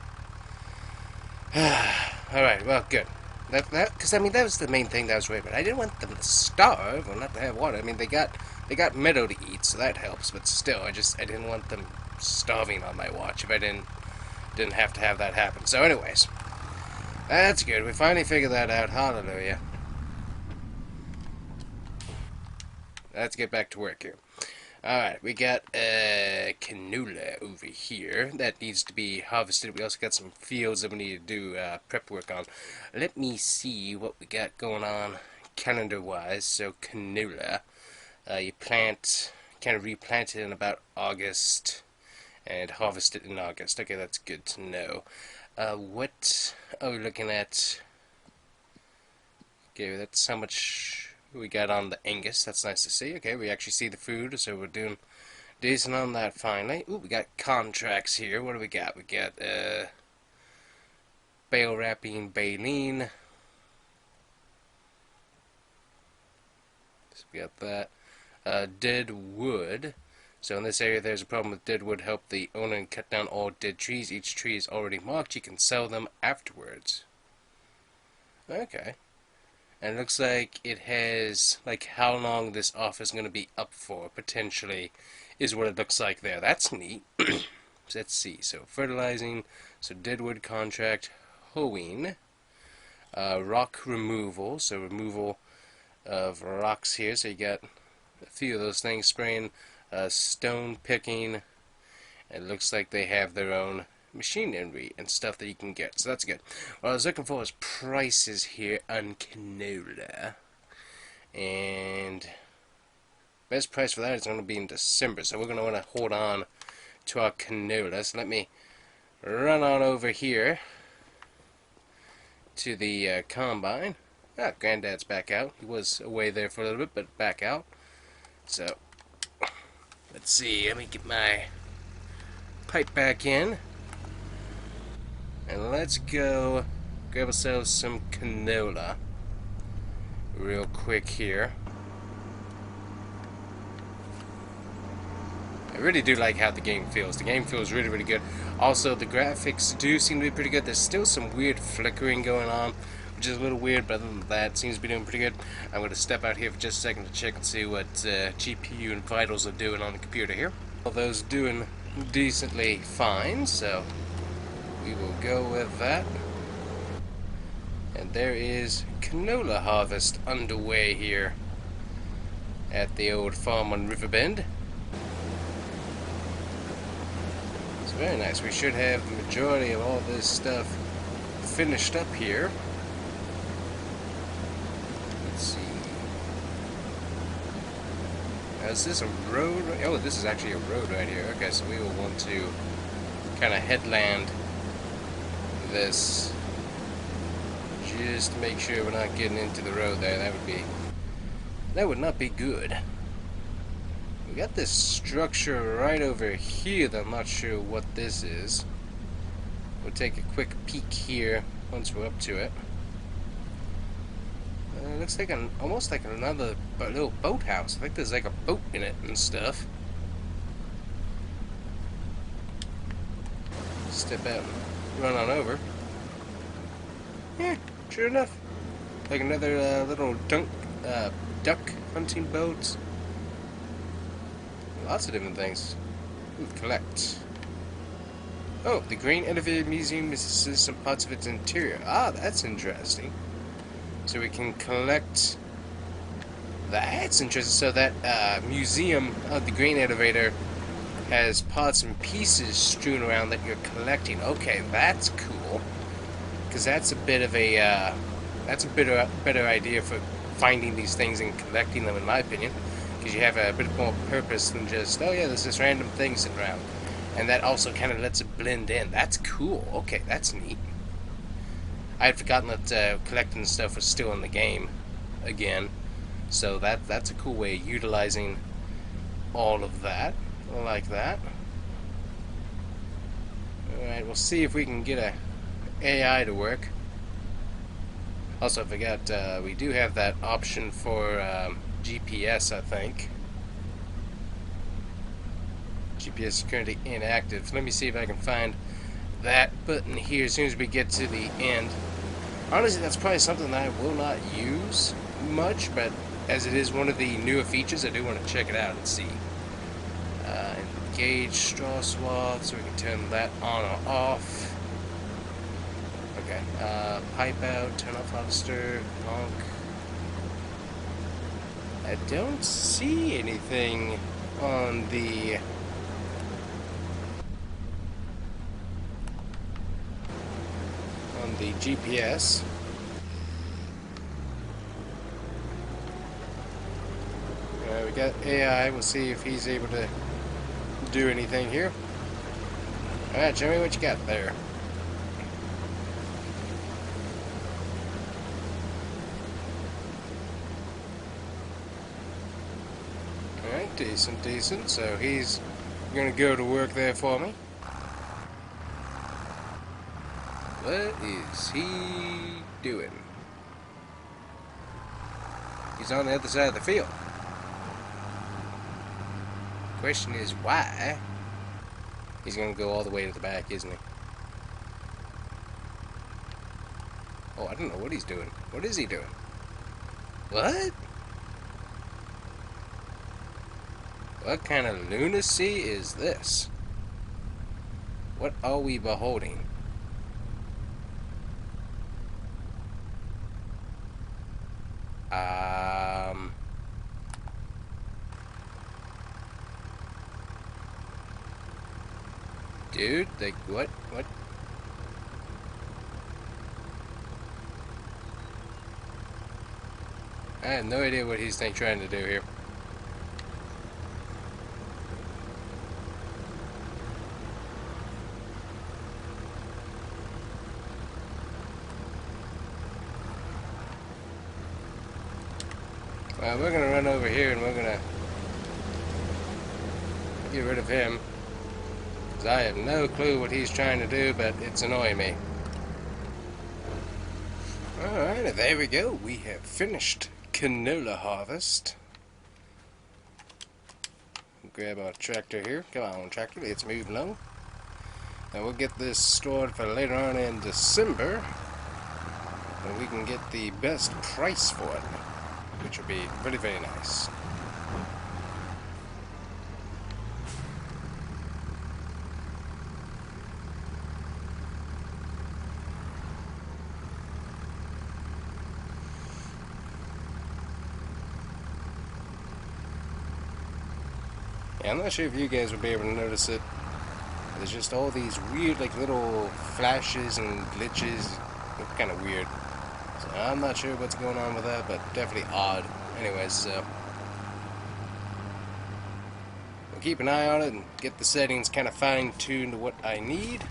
Alright, well, good. Because I mean, that was the main thing that I was worried about. I didn't want them to starve or not to have water. I mean, they got meadow to eat, so that helps. But still, I didn't want them starving on my watch if I didn't have to have that happen. So, anyways, that's good. We finally figured that out. Hallelujah. Let's get back to work here. Alright, we got canola over here that needs to be harvested. We also got some fields that we need to do prep work on. Let me see what we got going on calendar-wise. So, canola, you plant, kind of replant it in about August and harvest it in August. Okay, that's good to know. What are we looking at? Okay, that's how much we got on the Angus. That's nice to see. Okay, we actually see the food, so we're doing decent on that finally. Ooh, we got contracts here. What do we got? We got bale wrapping, baleen. So we got that. Dead wood. So in this area there's a problem with dead wood. Help the owner cut down all dead trees. Each tree is already marked. You can sell them afterwards. Okay. And it looks like it has, like, how long this offer is going to be up for, potentially, is what it looks like there. That's neat. So let's see. So, fertilizing, so deadwood contract, hoeing, rock removal, so removal of rocks here. So you got a few of those things, spraying, stone picking. It looks like they have their own machinery and stuff that you can get, so that's good. What I was looking for is prices here on canola, and best price for that is going to be in December, so we're going to want to hold on to our canola. So let me run on over here to the combine. Ah, Granddad's back out. He was away there for a little bit, but back out. So, let's see. Let me get my pipe back in. And let's go grab ourselves some canola real quick here. I really do like how the game feels. The game feels really, really good. Also, the graphics do seem to be pretty good. There's still some weird flickering going on, which is a little weird, but other than that, it seems to be doing pretty good. I'm going to step out here for just a second to check and see what GPU and vitals are doing on the computer here. All those doing decently fine, so we will go with that. And there is canola harvest underway here at the old farm on Riverbend. It's very nice. We should have the majority of all this stuff finished up here. Let's see. Now, is this a road? Oh, this is actually a road right here. Okay, so we will want to kind of headland this just to make sure we're not getting into the road there. That would not be good. We got this structure right over here that I'm not sure what this is. We'll take a quick peek here once we're up to it. It looks like almost like another little boathouse. I think there's like a boat in it and stuff. Step out and run on over. Yeah, sure enough. Like another little duck hunting boat. Lots of different things. Ooh, collect. Oh, the Green Elevated Museum misses some parts of its interior. Ah, that's interesting. So we can collect. That's interesting. So that museum of the Green Elevator has parts and pieces strewn around that you're collecting. Okay, that's cool. Because that's a bit of a better idea for finding these things and collecting them, in my opinion. Because you have a bit more purpose than just, oh yeah, there's this random thing sitting around. And that also kind of lets it blend in. That's cool. Okay, that's neat. I had forgotten that collecting stuff was still in the game again. So that's a cool way of utilizing all of that. I like that. Alright, we'll see if we can get a AI to work. Also, I forgot, we do have that option for GPS, I think. GPS is currently inactive. Let me see if I can find that button here as soon as we get to the end. Honestly, that's probably something that I will not use much, but as it is one of the newer features, I do want to check it out and see. Engage straw swath, so we can turn that on or off. Okay, pipe out, turn off harvester, honk. I don't see anything on the GPS. We got AI. We'll see if he's able to do anything here. Alright, show me what you got there. Alright, decent, decent. So he's gonna go to work there for me. What is he doing? He's on the other side of the field. Question is why? He's gonna go all the way to the back, isn't he? Oh, I don't know what he's doing. What is he doing? What? What kind of lunacy is this? What are we beholding? Dude, like, what? What? I have no idea what he's trying to do here. We're gonna run over here and we're gonna get rid of him. Because I have no clue what he's trying to do, but it's annoying me. Alright, there we go. We have finished canola harvest. Grab our tractor here. Come on, tractor, let's move along. And we'll get this stored for later on in December. And we can get the best price for it, which will be very, very nice. Yeah, I'm not sure if you guys will be able to notice it. There's just all these weird, like, little flashes and glitches. Look kind of weird. So I'm not sure what's going on with that, but definitely odd. Anyways, so we'll keep an eye on it and get the settings kind of fine-tuned to what I need.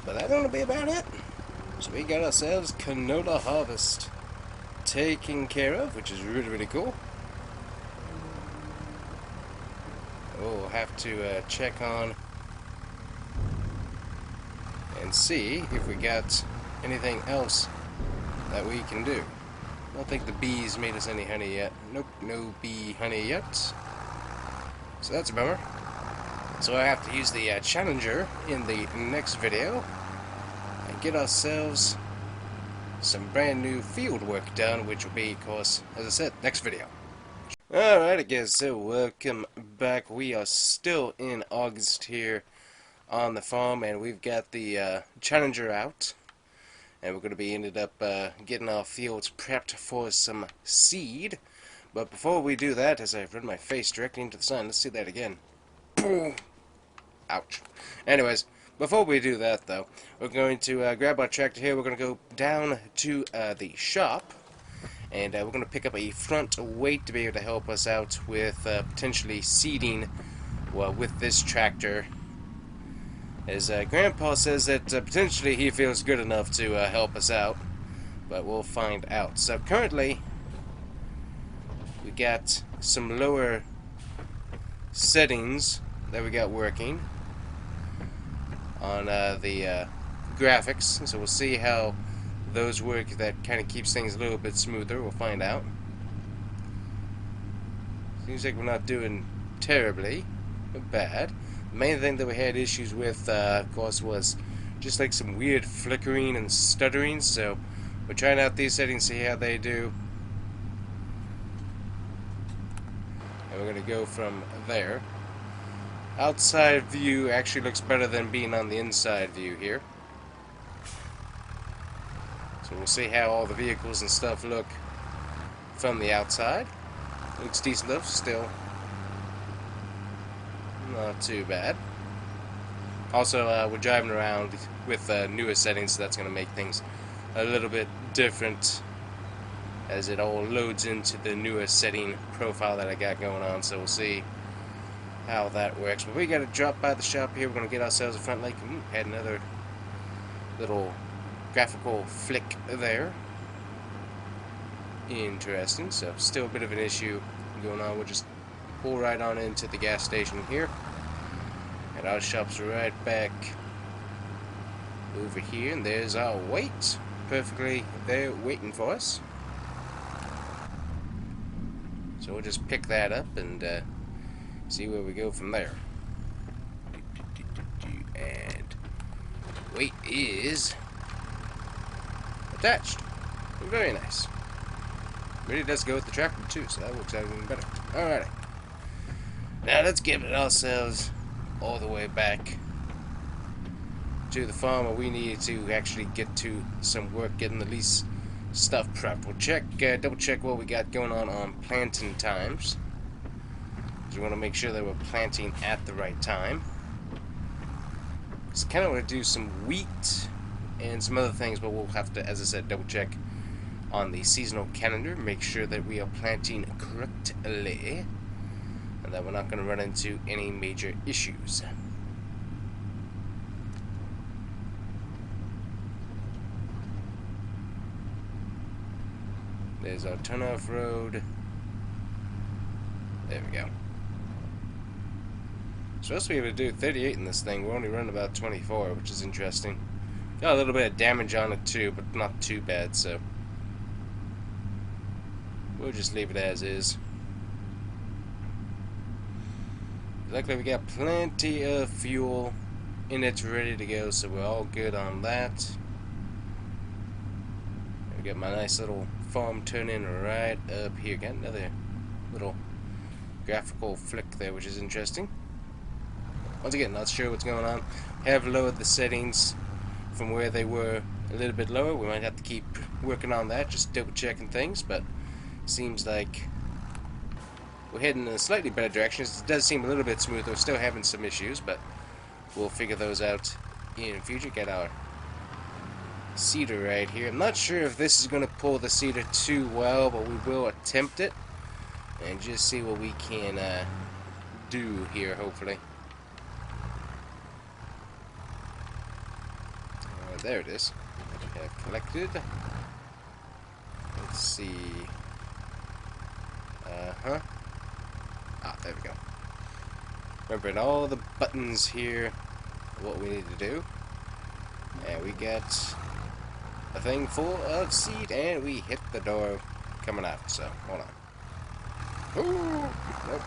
But that's gonna be about it. So we got ourselves canola harvest taken care of, which is really, really cool. We'll have to check on and see if we got anything else that we can do. I don't think the bees made us any honey yet. Nope, no bee honey yet. So that's a bummer. So I have to use the Challenger in the next video and get ourselves some brand new field work done, which will be, of course, as I said, next video. Alright, I guess so. Welcome back. We are still in August here on the farm, and we've got the Challenger out. And we're going to be ended up getting our fields prepped for some seed. But before we do that, as I've run my face directly into the sun, let's do that again. Boom! Ouch. Anyways, before we do that, though, we're going to grab our tractor here. We're going to go down to the shop, and we're going to pick up a front weight to be able to help us out with potentially seeding, well, with this tractor. As Grandpa says that potentially he feels good enough to help us out, but we'll find out. So currently, we got some lower settings that we got working on the graphics, so we'll see how those work. That kind of keeps things a little bit smoother. We'll find out. Seems like we're not doing terribly bad. The main thing that we had issues with, of course, was just like some weird flickering and stuttering, so we're trying out these settings, see how they do. And we're going to go from there. Outside view actually looks better than being on the inside view here. So we'll see how all the vehicles and stuff look from the outside. Looks decent enough, still not too bad. Also, we're driving around with newer settings, so that's going to make things a little bit different as it all loads into the newer setting profile that I got going on. So we'll see how that works. But we got to drop by the shop here. We're going to get ourselves a front light. Had another little graphical flick there. Interesting. So still a bit of an issue going on. We'll just pull right on into the gas station here, and our shop's right back over here, and there's our weight perfectly there waiting for us. So we'll just pick that up and see where we go from there. And weight is attached. Very nice. Really does go with the tractor too, so that works out even better. Alrighty. Now let's get ourselves all the way back to the farm where we need to actually get to some work getting the least stuff prepped. We'll check, double check what we got going on planting times. Because we want to make sure that we're planting at the right time. Just kind of want to do some wheat and some other things, but we'll have to, as I said, double check on the seasonal calendar, make sure that we are planting correctly, and that we're not going to run into any major issues. There's our turnoff road. There we go. Supposed to be able to do 38 in this thing. We're only running about 24, which is interesting. Got a little bit of damage on it too, but not too bad, so we'll just leave it as is. Luckily we got plenty of fuel in it ready to go, so we're all good on that. We got my nice little farm turning right up here. Got another little graphical flick there, which is interesting. Once again, not sure what's going on. Have lowered the settings from where they were a little bit lower. We might have to keep working on that, just double checking things, but seems like we're heading in a slightly better direction. It does seem a little bit smoother. We're still having some issues, but we'll figure those out in the future. Get our seeder right here. I'm not sure if this is going to pull the seeder too well, but we will attempt it and just see what we can do here, hopefully. There it is. Have collected. Let's see. Ah, there we go. Remembering all the buttons here, what we need to do. And we got a thing full of seed, and we hit the door coming out, so hold on. Ooh, nope.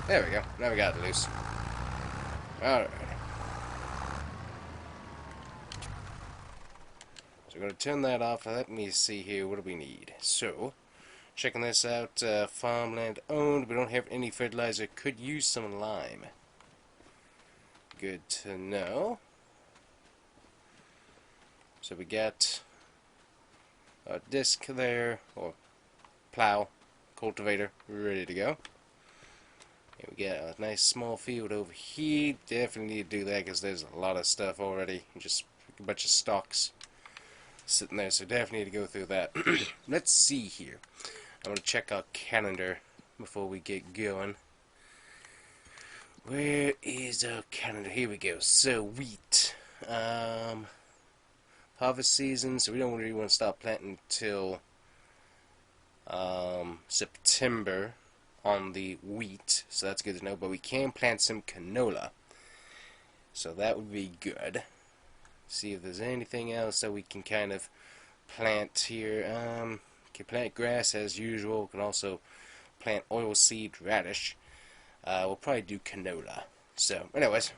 There we go. Now we got it loose. Alright. So we're going to turn that off. Let me see here. What do we need? So, checking this out. Farmland owned. We don't have any fertilizer. Could use some lime. Good to know. So we got a disc there, or plow, cultivator, ready to go. And we got a nice small field over here. Definitely need to do that because there's a lot of stuff already. Just a bunch of stalks sitting there, so definitely need to go through that. Let's see here. I'm going to check our calendar before we get going. Where is our calendar? Here we go. So, wheat. Harvest season, so we don't really want to start planting until September on the wheat, so that's good to know, but we can plant some canola, so that would be good. See if there's anything else that we can kind of plant here. Can plant grass as usual, can also plant oilseed radish. We'll probably do canola. So anyways,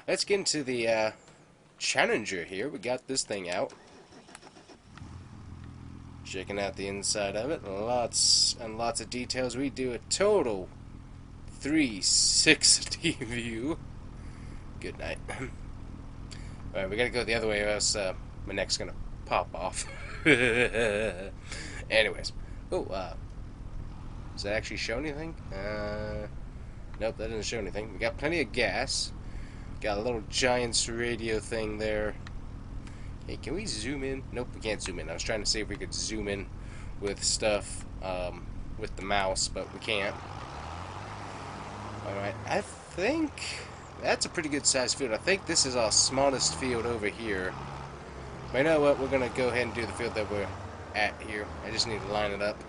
let's get into the Challenger here. We got this thing out. Checking out the inside of it. Lots and lots of details. We do a total 360 view. Good night. Alright, we gotta go the other way or else my neck's gonna pop off. Anyways. Oh, does that actually show anything? Nope, that doesn't show anything. We got plenty of gas. Got a little Giants radio thing there. Hey, can we zoom in? Nope, we can't zoom in. I was trying to see if we could zoom in with stuff with the mouse, but we can't. Alright, I think that's a pretty good sized field. I think this is our smallest field over here. But you know what? We're going to go ahead and do the field that we're at here. I just need to line it up.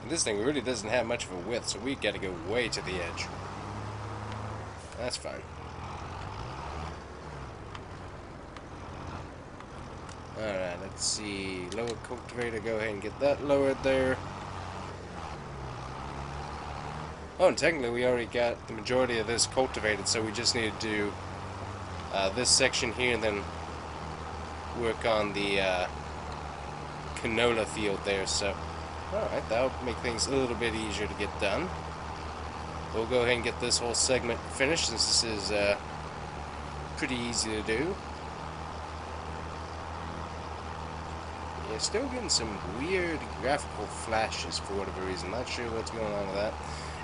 This thing really doesn't have much of a width, so we got to go way to the edge. That's fine. Alright, let's see. Lower cultivator, go ahead and get that lowered there. Oh, and technically we already got the majority of this cultivated, so we just need to do this section here and then work on the canola field there, so alright, that'll make things a little bit easier to get done. We'll go ahead and get this whole segment finished since this is pretty easy to do. Yeah, still getting some weird graphical flashes for whatever reason. Not sure what's going on with that.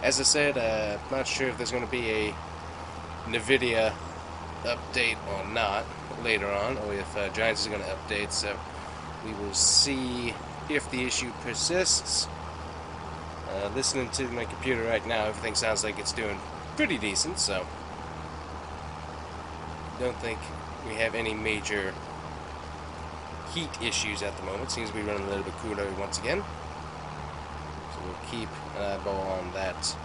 As I said, not sure if there's going to be a NVIDIA update or not later on, or if Giants is going to update, so we will see if the issue persists. Listening to my computer right now, everything sounds like it's doing pretty decent, so don't think we have any major heat issues at the moment. Seems to be running a little bit cooler once again. So we'll keep an eyeball on that. So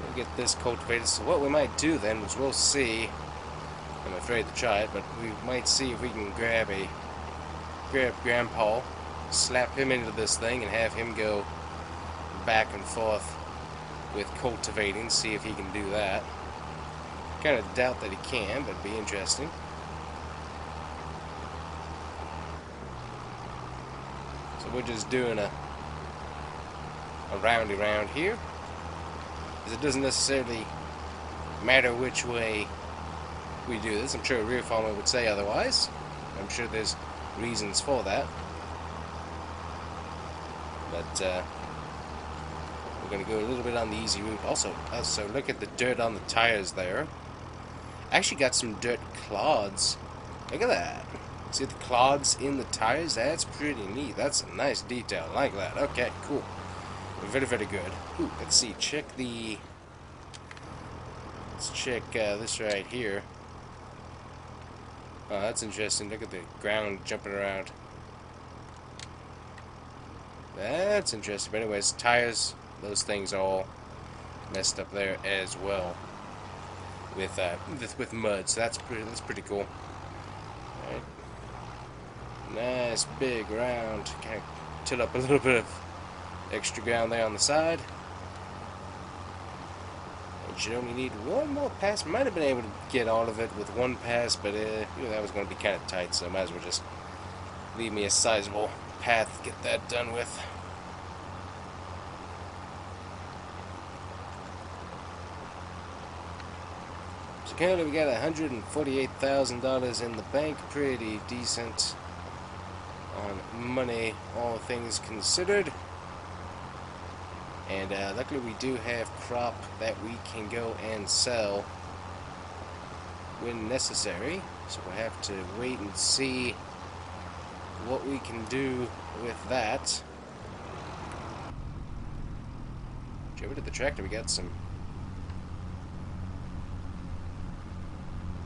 we'll get this cultivated. So what we might do then is we'll see. I'm afraid to try it, but we might see if we can grab Grandpa, slap him into this thing, and have him go back and forth with cultivating, see if he can do that. Kind of doubt that he can, but it'd be interesting. So we're just doing a roundy round here, because it doesn't necessarily matter which way we do this. I'm sure a rear farmer would say otherwise. I'm sure there's reasons for that. But we're going to go a little bit on the easy route. Also, look at the dirt on the tires there. Actually got some dirt clods. Look at that. See the clods in the tires? That's pretty neat. That's a nice detail. I like that. Okay, cool. Very, very good. Ooh, let's see. Let's check this right here. Oh, that's interesting. Look at the ground jumping around. That's interesting. But anyways, tires, those things are all messed up there as well with mud. So that's pretty cool. All right. Nice big round. Kind of till up a little bit of extra ground there on the side. And should only need one more pass. Might have been able to get all of it with one pass, but that was going to be kind of tight. So might as well just leave me a sizable path to get that done with. So currently we got $148,000 in the bank. Pretty decent on money, all things considered. And luckily we do have crop that we can go and sell when necessary. So we'll have to wait and see what we can do with that. Over to the tractor, we got some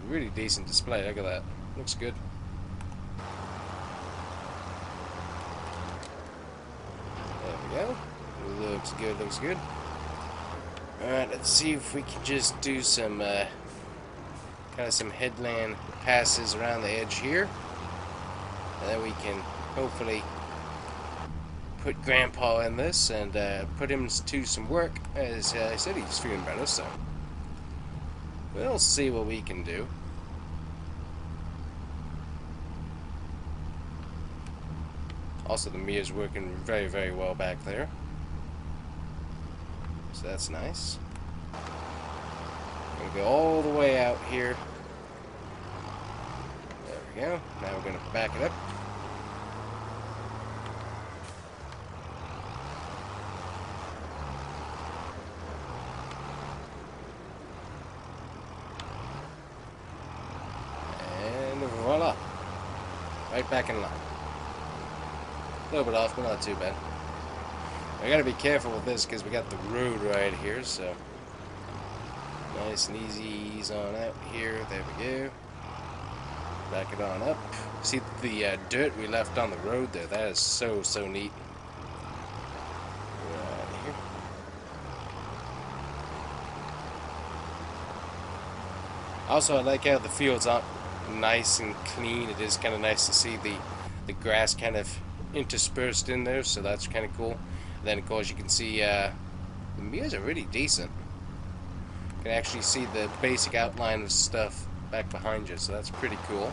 really decent display. Look at that. Looks good. There we go. Looks good, looks good. Alright, let's see if we can just do some kind of some headland passes around the edge here. And then we can hopefully put Grandpa in this and put him to some work. As I said, he's feeling better, so we'll see what we can do. Also, the mirror's working very, very well back there. So that's nice. Gonna go all the way out here. There we go. Now we're gonna back it up. And voila. Right back in line. A little bit off, but not too bad. I gotta be careful with this because we got the road right here, so nice and easy, ease on out here. There we go. Back it on up. See the dirt we left on the road there? That is so neat. Right here. Also, I like how the fields aren't nice and clean. It is kind of nice to see the grass kind of interspersed in there, so that's kind of cool. And then, of course, you can see the mirrors are really decent. You can actually see the basic outline of stuff back behind you, so that's pretty cool.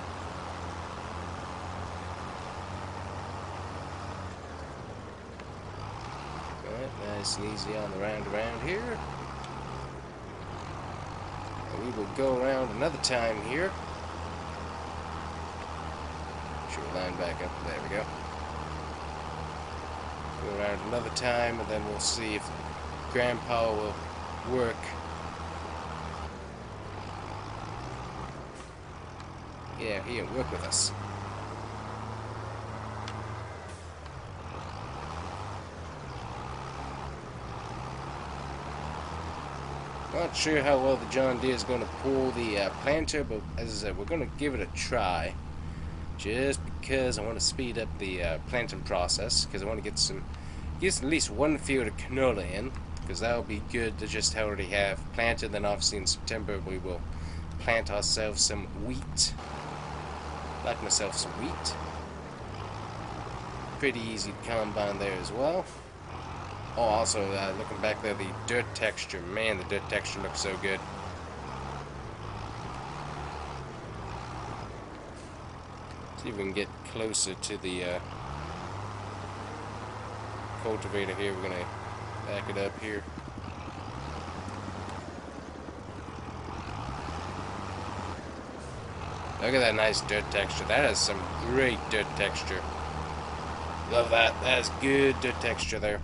Alright, nice and easy on the round around here. And we will go around another time here. Sure, line back up. There we go. Go around another time, and then we'll see if Grandpa will work. Yeah, he'll work with us. Not sure how well the John Deere is going to pull the planter, but as I said, we're going to give it a try. Just because I want to speed up the planting process, because I want to get at least one field of canola in, because that'll be good to just already have planted. Then obviously in September we will plant ourselves some wheat. Like myself some wheat. Pretty easy to combine there as well. Oh, also, looking back there, the dirt texture. Man, the dirt texture looks so good. See if we can get closer to the cultivator here. We're going to back it up here. Look at that nice dirt texture. That is some great dirt texture. Love that. That is good dirt texture there.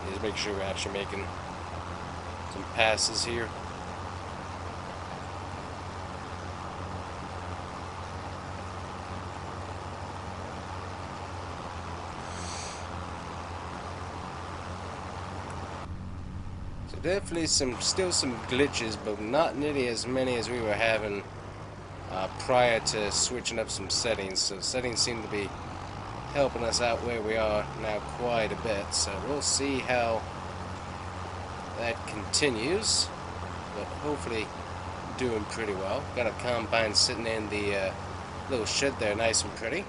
Just make sure we're actually making some passes here. So definitely still some glitches, but not nearly as many as we were having prior to switching up some settings. So settings seem to be helping us out where we are now quite a bit. So we'll see how that continues, but hopefully doing pretty well. Got a combine sitting in the little shed there, nice and pretty.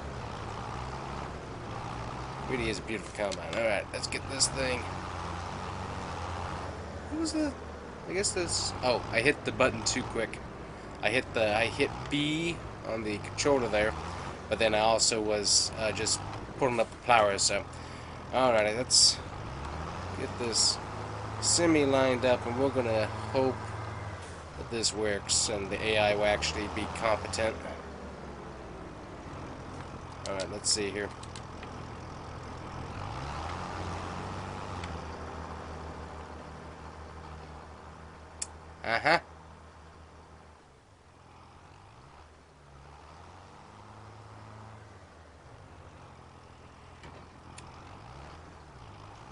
Really is a beautiful combine. Alright, let's get this thing. What was the... I guess this... Oh, I hit the button too quick. I hit B on the controller there, but then I also was just pulling up the plower, so... Alrighty, let's get this semi-lined up, and we're gonna hope that this works and the AI will actually be competent. Alright, let's see here. Uh-huh.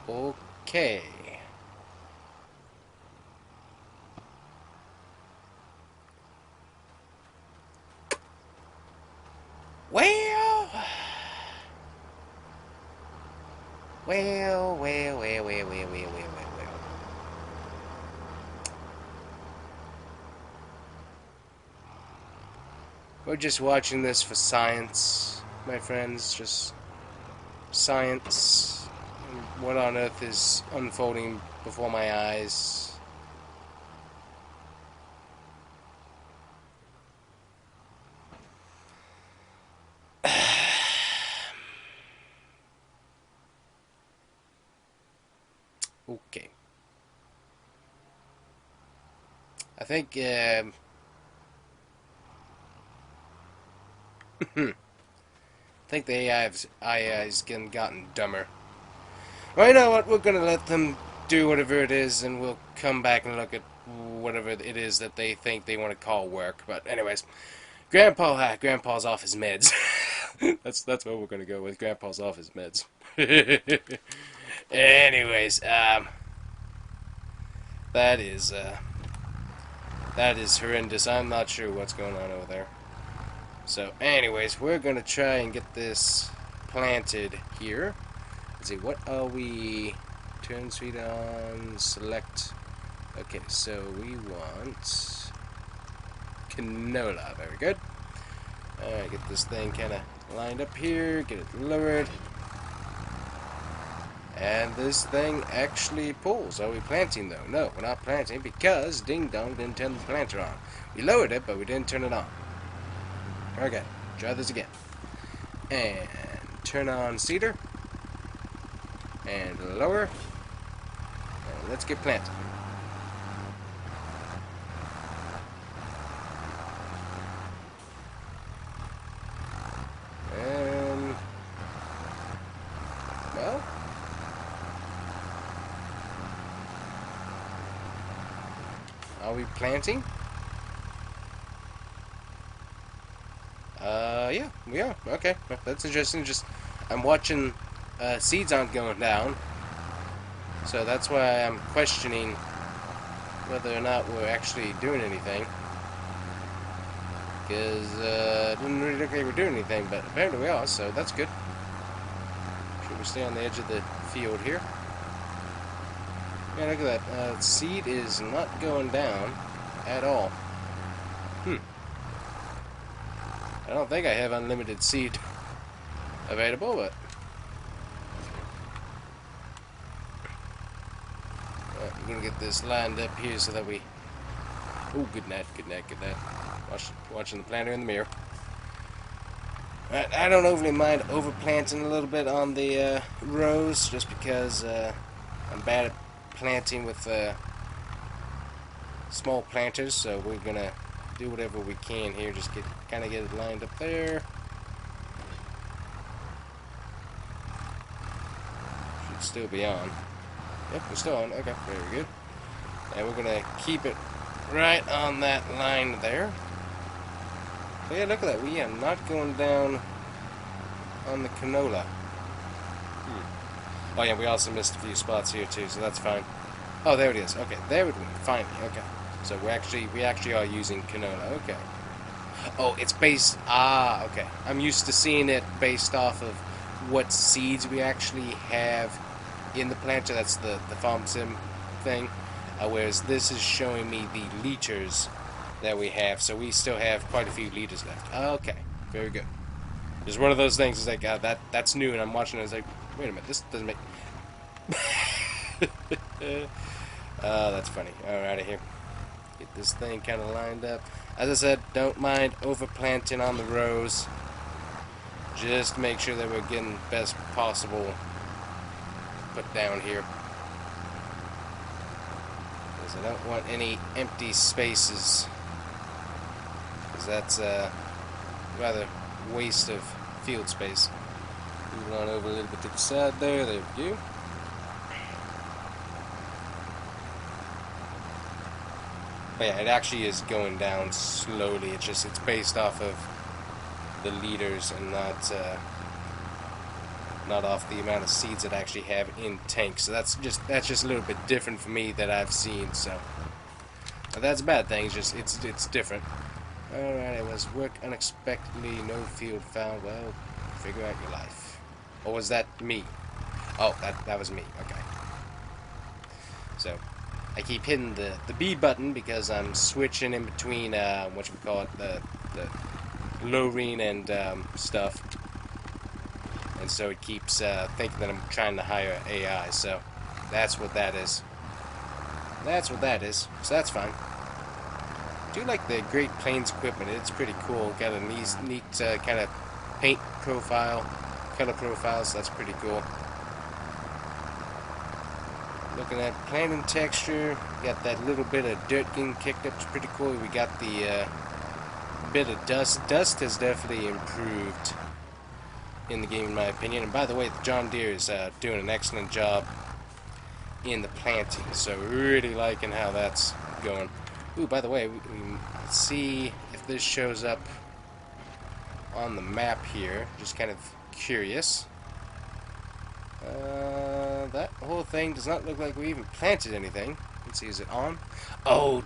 Okay. Well, well. We're just watching this for science, my friends. Just science. And what on earth is unfolding before my eyes? Okay. I think, I think the AI's gotten dumber. Well, you know what? We're gonna let them do whatever it is, and we'll come back and look at whatever it is that they think they want to call work. But anyways, Grandpa's off his meds. That's what we're gonna go with. Grandpa's off his meds. Anyways, that is horrendous. I'm not sure what's going on over there. So, anyways, we're gonna try and get this planted here. Let's see, what are we? Turn speed on, select. Okay, so we want canola. Very good. Alright, get this thing kind of lined up here, get it lowered. And this thing actually pulls. Are we planting though? No, we're not planting because Ding Dong didn't turn the planter on. We lowered it, but we didn't turn it on. Okay, try this again. And turn on seeder. And lower. And let's get planted. And well, are we planting? Yeah, we are. Okay, well, that's interesting. Just, I'm watching seeds aren't going down. So that's why I'm questioning whether or not we're actually doing anything. Because it didn't really look like we're doing anything, but apparently we are, so that's good. Should we stay on the edge of the field here? Yeah, look at that. Seed is not going down at all. I don't think I have unlimited seed available, but we're going to get this lined up here so that we... Oh, good night, good night, good night. Watching the planter in the mirror. I don't overly mind overplanting a little bit on the rows, just because I'm bad at planting with small planters, so we're gonna do whatever we can here. Just kind of get it lined up there. Should still be on. Yep, we're still on. Okay, very good. And we're gonna keep it right on that line there. So yeah, look at that. We are not going down on the canola. Oh yeah, we also missed a few spots here too, so that's fine. Oh, there it is. Okay, there it went. Finally. Okay. So we actually are using canola. Okay. Oh, it's based. Ah, okay. I'm used to seeing it based off of what seeds we actually have in the planter. That's the farm sim thing. Whereas this is showing me the liters that we have. So we still have quite a few liters left. Okay, very good. Just one of those things. Is like that's new, and I'm watching it. It's like, wait a minute, this doesn't make. That's funny. Alrighty here. Get this thing kind of lined up. As I said, don't mind overplanting on the rows. Just make sure that we're getting the best possible put down here. Because I don't want any empty spaces. Because that's rather waste of field space. Moving on over a little bit to the side there. There we go. But yeah, it actually is going down slowly. It's based off of the liters and not off the amount of seeds that I actually have in tanks. So that's just a little bit different for me that I've seen. So that's a bad thing. It's different. All right, it was work unexpectedly, no field found. Well, figure out your life. Or was that me? Oh, that was me. Okay. So I keep hitting the B button because I'm switching in between what you call it, the lowering and stuff, and so it keeps thinking that I'm trying to hire AI. So that's what that is. That's what that is. So that's fine. I do like the Great Plains equipment. It's pretty cool. Got a neat kind of paint profile, color profile. So that's pretty cool. Looking at planting texture, got that little bit of dirt getting kicked up. It's pretty cool. We got the bit of dust. Dust has definitely improved in the game, in my opinion. And by the way, the John Deere is doing an excellent job in the planting. So really liking how that's going. Ooh, by the way, let's see if this shows up on the map here. Just kind of curious. That whole thing does not look like we even planted anything. Let's see, is it on? Oh,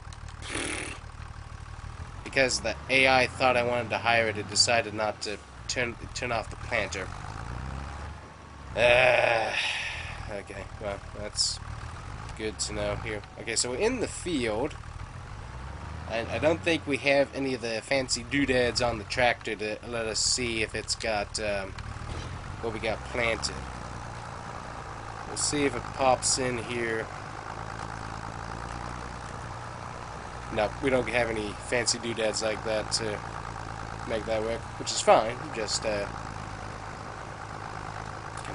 because the AI thought I wanted to hire it, it decided not to turn off the planter. Okay, well, that's good to know here. Okay, so we're in the field. And I don't think we have any of the fancy doodads on the tractor to let us see if it's got what we got planted. We'll see if it pops in here. No, we don't have any fancy doodads like that to make that work, which is fine. Just kind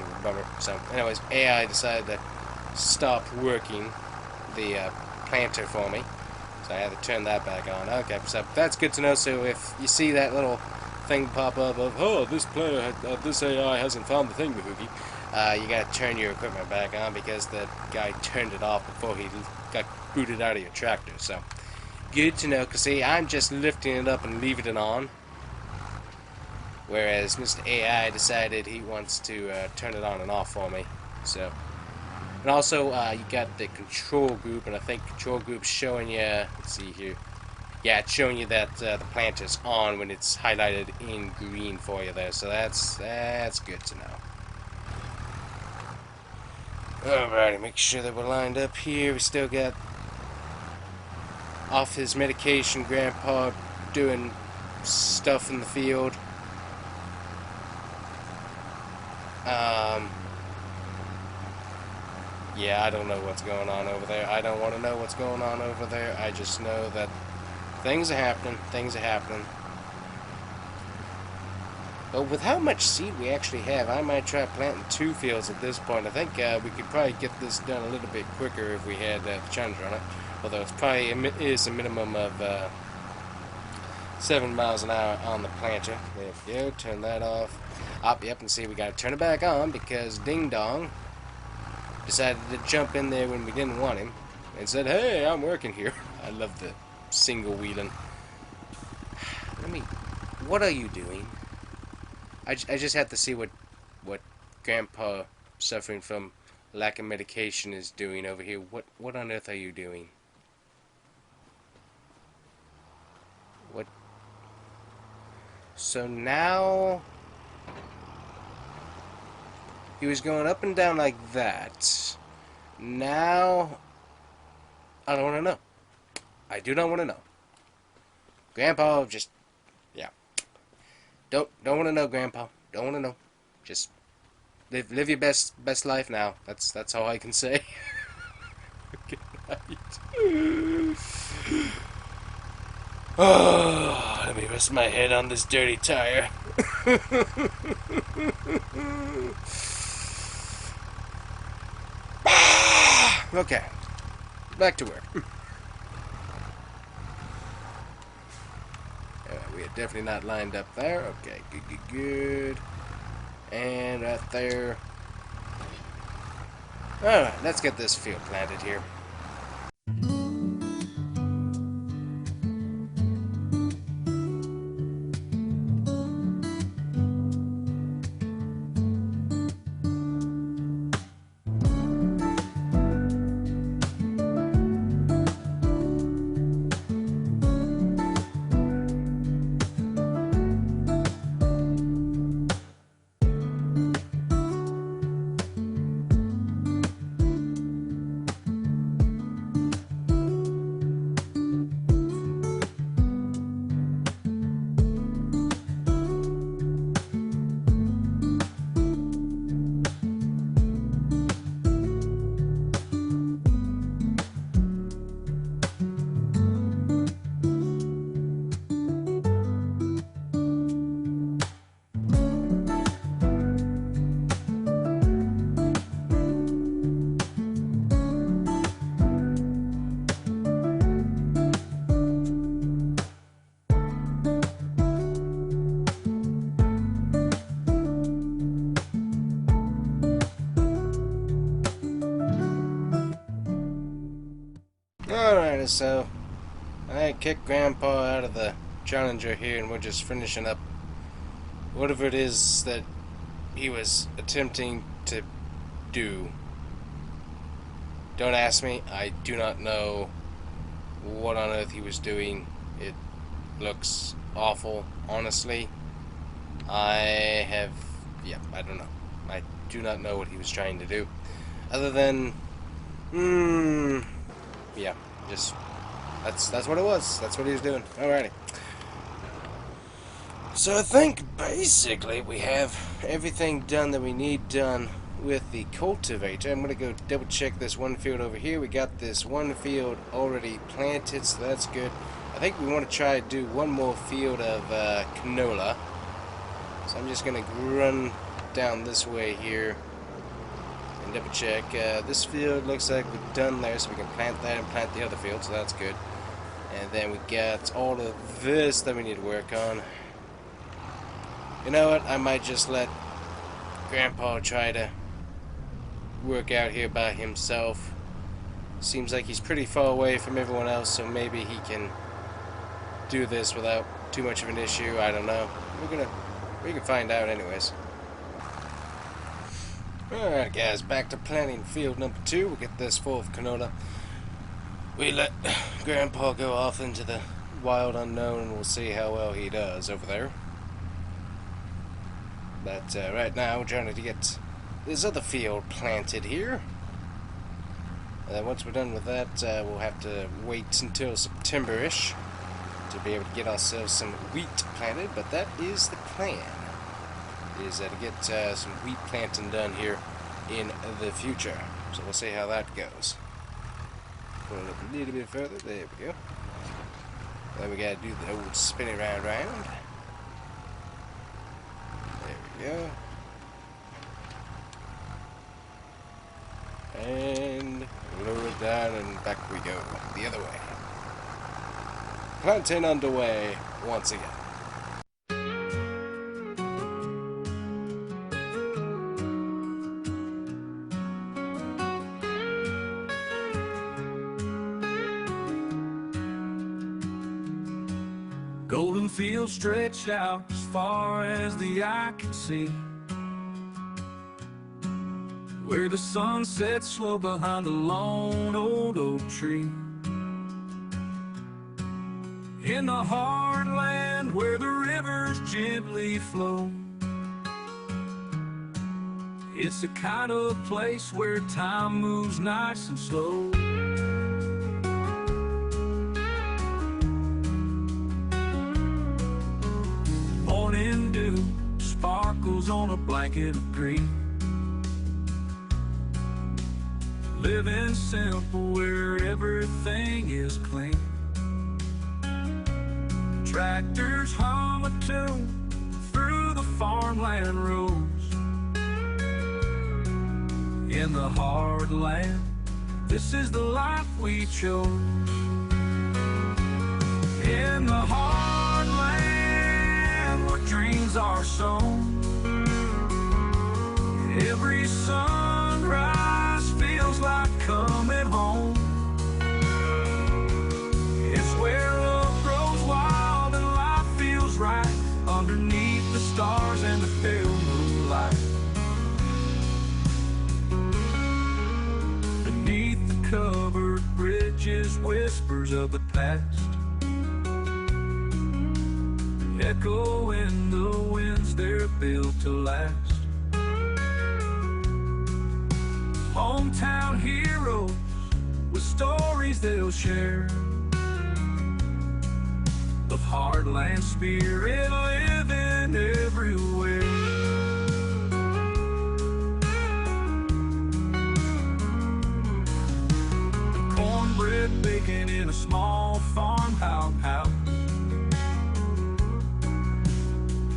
of a bummer. So, anyways, AI decided to stop working the planter for me, so I had to turn that back on. Okay, so that's good to know. So if you see that little thing pop up of, oh, this AI hasn't found the thing, you gotta turn your equipment back on because the guy turned it off before he got booted out of your tractor. So good to know, because see, I'm just lifting it up and leaving it on whereas Mr. AI decided he wants to turn it on and off for me. So, and also you got the control group, and I think control group's showing you. Let's see here. Yeah, it's showing you that the plant is on when it's highlighted in green for you there. So that's good to know. Alrighty, make sure that we're lined up here. We still got off his medication, Grandpa doing stuff in the field. Yeah, I don't know what's going on over there. I don't want to know what's going on over there. I just know that things are happening. Things are happening. But with how much seed we actually have, I might try planting 2 fields at this point. I think we could probably get this done a little bit quicker if we had the challenge on it. Although it's probably is a minimum of 7 miles an hour on the planter. There we go. Turn that off. Yep, and see we gotta turn it back on because Ding Dong decided to jump in there when we didn't want him and said, "Hey, I'm working here." I love the single wheeling. What are you doing? I just have to see what Grandpa suffering from lack of medication is doing over here. What on earth are you doing? What? So now he was going up and down like that. Now I don't want to know. I do not want to know. Grandpa, just yeah. Don't want to know, Grandpa. Don't want to know. Just live your best life now. That's all I can say. Good night. Oh, let me rest my head on this dirty tire. Okay, back to work. We are definitely not lined up there. Okay, good. And right there. Alright, let's get this field planted here. Alright, so I kicked Grandpa out of the Challenger here, and we're just finishing up whatever it is that he was attempting to do. Don't ask me. I do not know what on earth he was doing. It looks awful, honestly. I don't know. I do not know what he was trying to do. Other than, yeah, just, that's what it was. That's what he was doing. Alrighty. So I think basically we have everything done that we need done with the cultivator. I'm going to go double check this one field over here. We got this one field already planted, so that's good. I think we want to try to do one more field of canola. So I'm just going to run down this way here and double check. This field looks like we're done there, so we can plant that and plant the other field, so that's good. And then we got all of this that we need to work on. You know what? I might just let Grandpa try to work out here by himself. Seems like he's pretty far away from everyone else, so maybe he can do this without too much of an issue. I don't know. We can find out anyways. Alright guys, back to planting field number 2. We'll get this full of canola. We let Grandpa go off into the wild unknown and we'll see how well he does over there. But right now we're trying to get this other field planted here. Once we're done with that, we'll have to wait until September-ish to be able to get ourselves some wheat planted, but that is the plan, is to get some wheat planting done here in the future. So we'll see how that goes. Pull it up a little bit further, there we go. Then we gotta do the old spinning round. There we go. And lower it down and back we go, the other way. Planting underway once again. Golden fields stretch out as far as the eye can see, where the sun sets slow behind the lone old oak tree. In the hard land where the rivers gently flow, it's the kind of place where time moves nice and slow. Morning dew sparkles on a blanket of green, living simple where everything is clean. Tractors hum a tune through the farmland roads. In the hard land, this is the life we chose. In the hard land where dreams are sown, every sunrise feels like coming home. It's where love grows wild and life feels right, underneath the stars and the pale moonlight. Beneath the covered bridges, whispers of the past echo in the winds, they're built to last. Hometown heroes with stories they'll share, of heartland spirit living everywhere. Cornbread baking in a small farmhouse.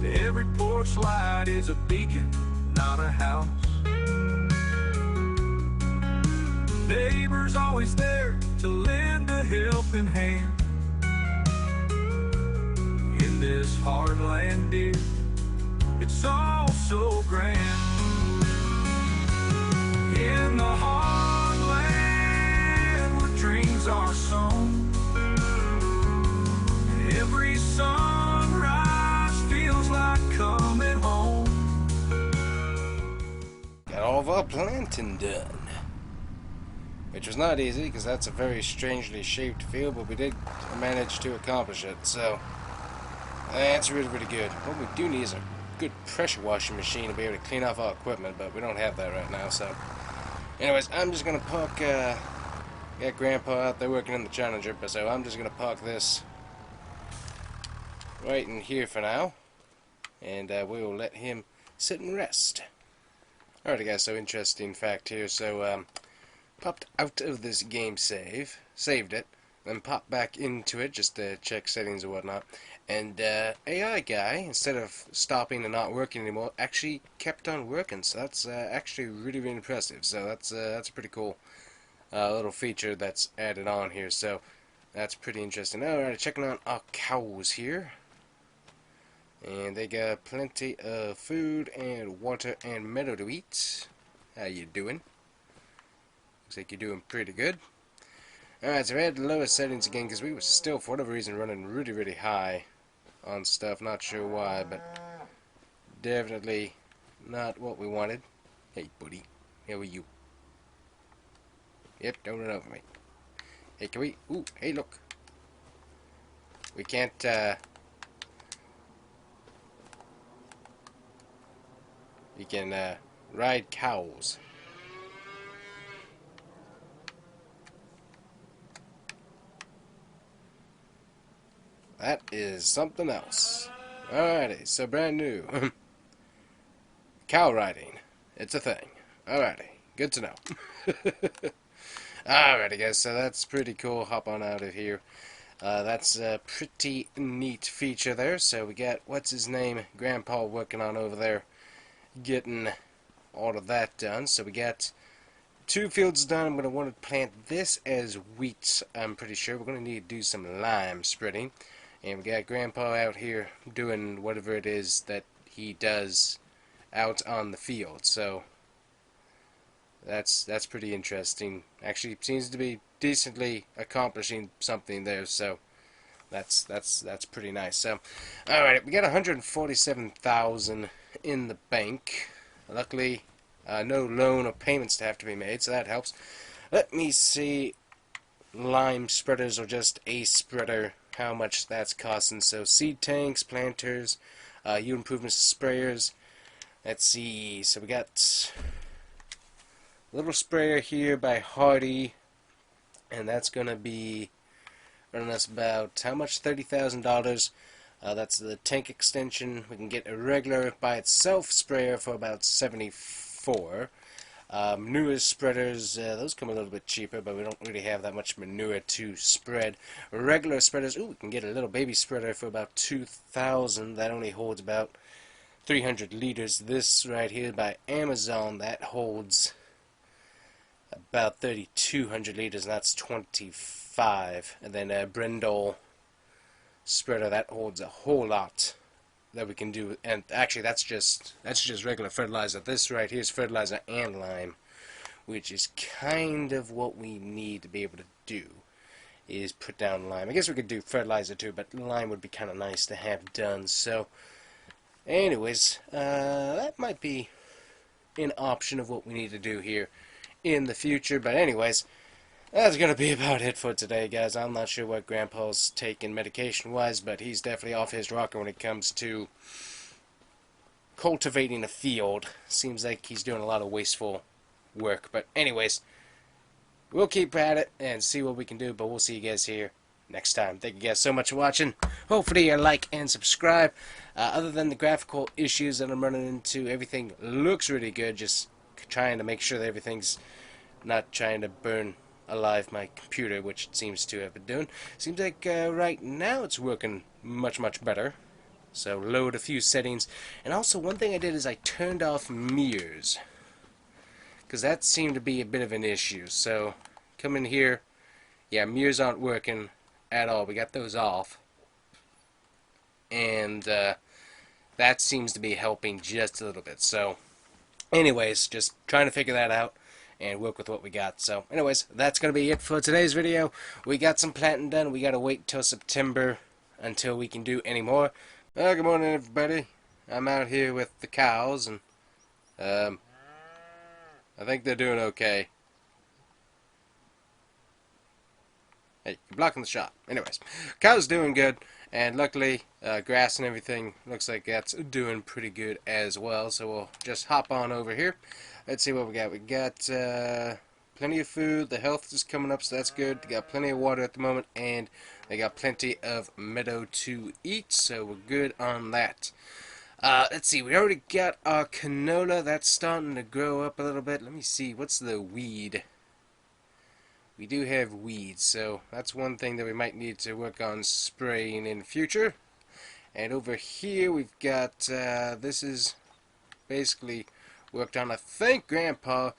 Every porch light is a beacon, not a house. Neighbors always there to lend a helping hand. In this hard land, dear, it's all so grand. In the hard land where dreams are sown, every sunrise feels like coming home. Got all of our planting done, which was not easy because that's a very strangely shaped field, but we did manage to accomplish it, so that's really, really good. What we do need is a good pressure washing machine to be able to clean off our equipment, but we don't have that right now, so anyways, I'm just gonna park got Grandpa out there working in the Challenger, so I'm just gonna park this right in here for now, and we will let him sit and rest. Alright guys, so interesting fact here. So popped out of this game saved it, then popped back into it just to check settings and whatnot, and AI guy, instead of stopping and not working anymore, actually kept on working. So that's actually really, really impressive. So that's a pretty cool little feature that's added on here. So that's pretty interesting. Alright, checking on our cows here. And they got plenty of food and water and meadow to eat. How you doing? Looks like you're doing pretty good. Alright, so we had the lowest settings again because we were still, for whatever reason, running really, really high on stuff. Not sure why, but definitely not what we wanted. Hey, buddy. How are you? Yep, don't run over me. Hey, can we... Ooh, hey, look. We can't, we can, ride cows. That is something else. Alrighty, so brand new. Cow riding. It's a thing. Alrighty, good to know. Alrighty, guys, so that's pretty cool. Hop on out of here. That's a pretty neat feature there. So we got, what's his name, Grandpa working on over there, getting all of that done. So we got 2 fields done. I'm going to want to plant this as wheat, I'm pretty sure. We're going to need to do some lime spreading. And we got Grandpa out here doing whatever it is that he does out on the field. So that's pretty interesting. Actually, seems to be decently accomplishing something there. So that's pretty nice. So, all right, we got 147,000 in the bank. Luckily, no loan or payments to have to be made, so that helps. Let me see. Lime spreaders or just a spreader, how much that's costing. So seed tanks, planters, yield improvement sprayers. Let's see. So we got a little sprayer here by Hardy, and that's gonna be running us about how much? $30,000. That's the tank extension. We can get a regular by itself sprayer for about 74. Newest spreaders, those come a little bit cheaper, but we don't really have that much manure to spread. Regular spreaders, ooh, we can get a little baby spreader for about 2,000. That only holds about 300 liters. This right here by Amazon, that holds about 3,200 liters, and that's 25. And then a Brindle spreader, that holds a whole lot that we can do. And actually, that's just regular fertilizer. This right here is fertilizer and lime, which is kind of what we need to be able to do, is put down lime. I guess we could do fertilizer too, but lime would be kind of nice to have done. So anyways, that might be an option of what we need to do here in the future. But anyways, that's going to be about it for today, guys. I'm not sure what Grandpa's taking medication-wise, but he's definitely off his rocker when it comes to cultivating a field. Seems like he's doing a lot of wasteful work. But anyways, we'll keep at it and see what we can do, but we'll see you guys here next time. Thank you guys so much for watching. Hopefully you like and subscribe. Other than the graphical issues that I'm running into, everything looks really good. Just trying to make sure that everything's not trying to burn alive my computer, which it seems to have been doing. Seems like right now it's working much better. So load a few settings. And also one thing I did is I turned off mirrors, because that seemed to be a bit of an issue. So come in here. Yeah, mirrors aren't working at all. We got those off. And that seems to be helping just a little bit. So anyways, just trying to figure that out and work with what we got. So anyways, that's going to be it for today's video. We got some planting done. We got to wait till September until we can do any more. Well, good morning, everybody. I'm out here with the cows, and I think they're doing okay. Hey, you're blocking the shot. Anyways, cows doing good, and luckily grass and everything looks like that's doing pretty good as well. So we'll just hop on over here. Let's see what we got. We got plenty of food. The health is coming up, so that's good. They got plenty of water at the moment, and they got plenty of meadow to eat, so we're good on that. Let's see. We already got our canola. That's starting to grow up a little bit. Let me see. What's the weed? We do have weeds, so that's one thing that we might need to work on spraying in the future. And over here we've got, this is basically worked on. I think Grandpa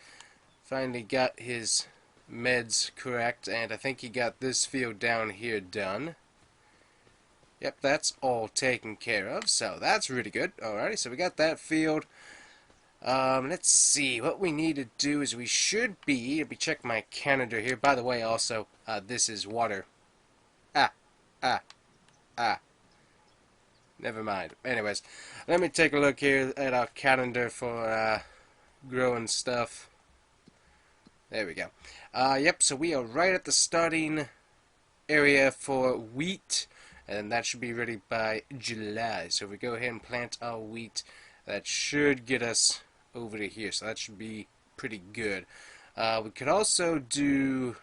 finally got his meds correct, and I think he got this field down here done. Yep, that's all taken care of, so that's really good. Alrighty, so we got that field. Let's see, what we need to do is we should be, let me check my calendar here. By the way, also, this is water. Never mind. Anyways, let me take a look here at our calendar for growing stuff. There we go. Yep, so we are right at the starting area for wheat, and that should be ready by July. So if we go ahead and plant our wheat, that should get us over to here. So that should be pretty good. We could also do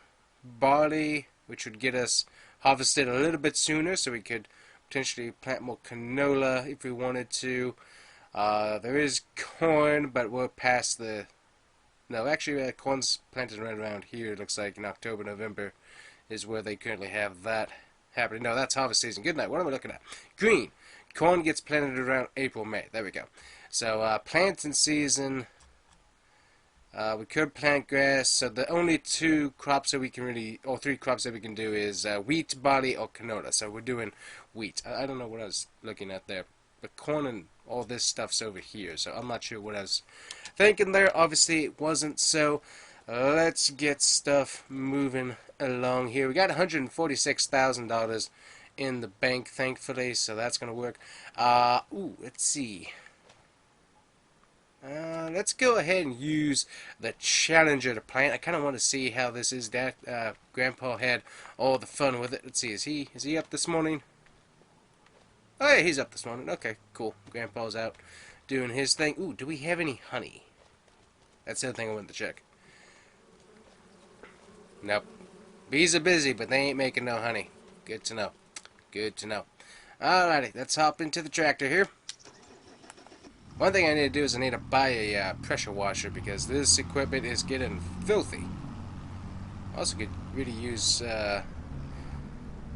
barley, which would get us harvested a little bit sooner, so we could potentially plant more canola if we wanted to. There is corn, but we're past the... No, actually, corn's planted right around here. It looks like in October, November is where they currently have that happening. No, that's harvest season. Good night. What am I looking at? Green. Corn gets planted around April, May. There we go. So, planting season... we could plant grass, so the only two crops that we can really, or three crops that we can do is wheat, barley, or canola. So we're doing wheat. I don't know what I was looking at there, but corn and all this stuff's over here, so I'm not sure what I was thinking there. Obviously it wasn't, so let's get stuff moving along here. We got $146,000 in the bank, thankfully, so that's going to work. Let's see. Let's go ahead and use the Challenger to plant. I kind of want to see how this is. That Grandpa had all the fun with it. Let's see, is he up this morning? Oh yeah, he's up this morning. Okay, cool. Grandpa's out doing his thing. Ooh, do we have any honey? That's the other thing I wanted to check. Nope. Bees are busy, but they ain't making no honey. Good to know. Good to know. Alrighty, let's hop into the tractor here. One thing I need to do is I need to buy a pressure washer because this equipment is getting filthy. Also could really use...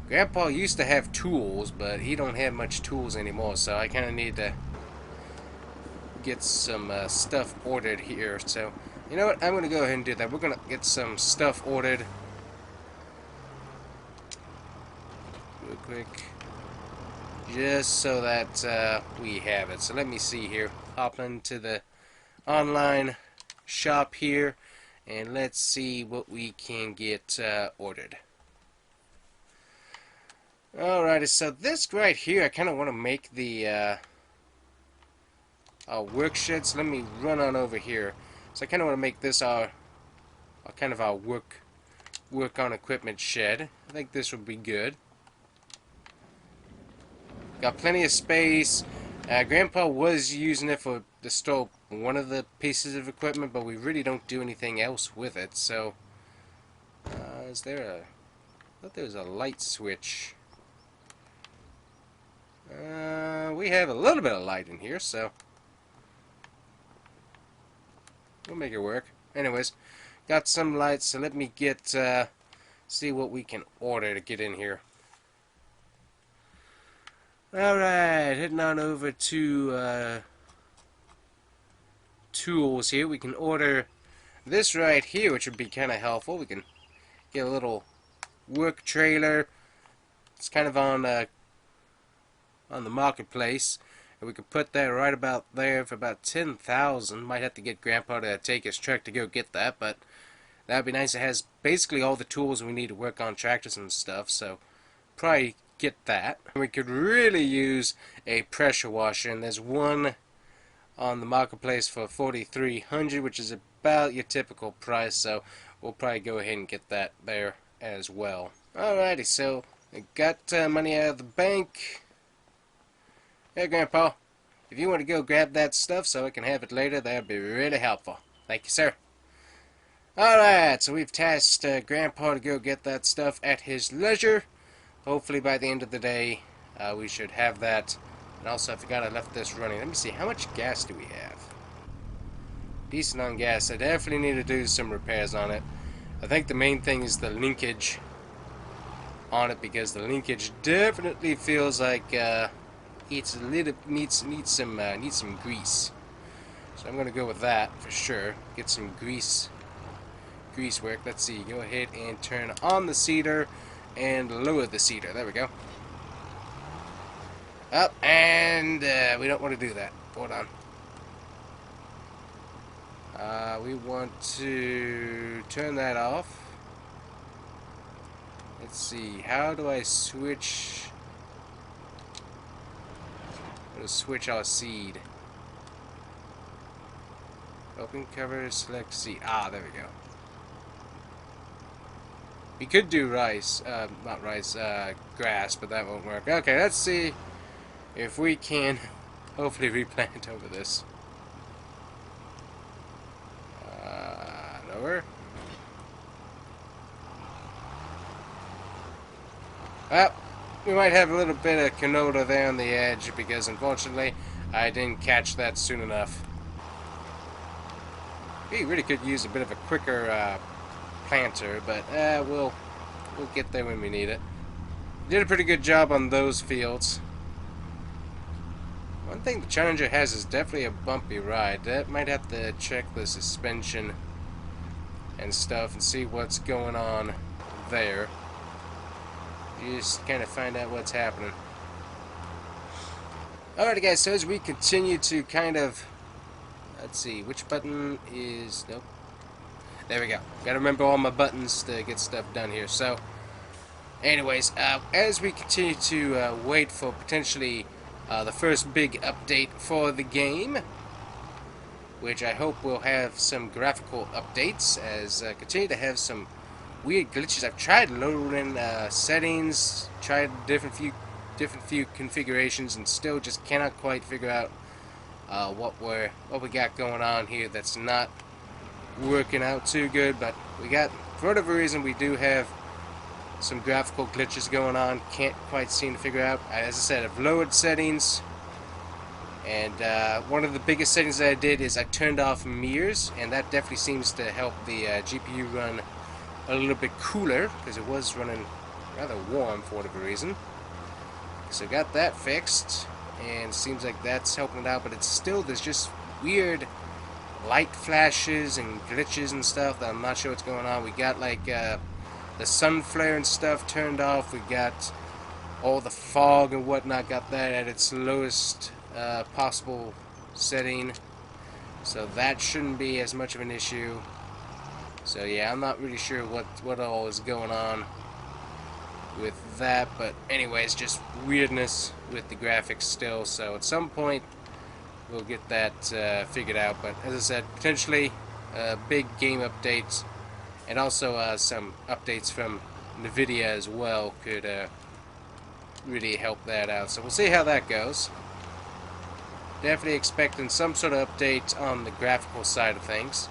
Grandpa used to have tools, but he don't have much tools anymore, so I kind of need to get some stuff ordered here. So, you know what? I'm going to go ahead and do that. We're going to get some stuff ordered. Real quick. Just so that we have it. So let me see here. Hop into the online shop here and let's see what we can get ordered. Alrighty, so this right here, I kind of want to make the work shed. So let me run on over here. So I kind of want to make this our kind of our work on equipment shed. I think this would be good. Got plenty of space. Grandpa was using it to store one of the pieces of equipment, but we really don't do anything else with it. So, is there a... I thought there was a light switch. We have a little bit of light in here, so we'll make it work. Anyways, got some lights, so let me get see what we can order to get in here. Alright, heading on over to tools here. We can order this right here, which would be kind of helpful. We can get a little work trailer. It's kind of on the marketplace, and we could put that right about there for about 10,000. Might have to get Grandpa to take his truck to go get that, but that'd be nice. It has basically all the tools we need to work on tractors and stuff, so probably get that. We could really use a pressure washer, and there's one on the marketplace for $4,300, which is about your typical price, so we'll probably go ahead and get that there as well. Alrighty, so I got money out of the bank. Hey Grandpa, if you want to go grab that stuff so I can have it later, that would be really helpful. Thank you, sir. Alright, so we've tasked Grandpa to go get that stuff at his leisure. Hopefully by the end of the day, we should have that. And also, I forgot I left this running. Let me see, how much gas do we have? Decent on gas. I definitely need to do some repairs on it. I think the main thing is the linkage on it, because the linkage definitely feels like it's a little needs some grease. So I'm gonna go with that for sure. Get some grease work. Let's see. Go ahead and turn on the seeder and lower the seeder. There we go. Up, and we don't want to do that. Hold on. We want to turn that off. Let's see. How do I switch We'll switch our seed. Open cover, select seed. Ah, there we go. We could do rice, not rice, grass, but that won't work. Okay, let's see if we can hopefully replant over this. Nowhere. Well, we might have a little bit of canola there on the edge because unfortunately I didn't catch that soon enough. We really could use a bit of a quicker planter, but we'll get there when we need it. Did a pretty good job on those fields. One thing the Challenger has is definitely a bumpy ride. That might have to check the suspension and stuff and see what's going on there. Just kind of find out what's happening. Alrighty guys, so as we continue to kind of, let's see, which button is, nope. There we go. Gotta remember all my buttons to get stuff done here. So, anyways, as we continue to wait for potentially the first big update for the game, which I hope will have some graphical updates, as continue to have some weird glitches. I've tried loading settings, tried different few configurations, and still just cannot quite figure out what we got going on here. That's not working out too good. But we got, for whatever reason, we do have some graphical glitches going on. Can't quite seem to figure out. As I said, I've lowered settings. And one of the biggest settings that I did is I turned off mirrors, and that definitely seems to help the GPU run a little bit cooler, because it was running rather warm for whatever reason. So got that fixed, and seems like that's helping it out, but it's still, there's just weird light flashes and glitches and stuff that I'm not sure what's going on. We got like the sun flare and stuff turned off. We got all the fog and whatnot, got that at its lowest possible setting, so that shouldn't be as much of an issue. So yeah, I'm not really sure what all is going on with that, but anyways, just weirdness with the graphics still. So at some point we'll get that figured out, but as I said, potentially big game updates, and also some updates from NVIDIA as well could really help that out. So we'll see how that goes. Definitely expecting some sort of update on the graphical side of things.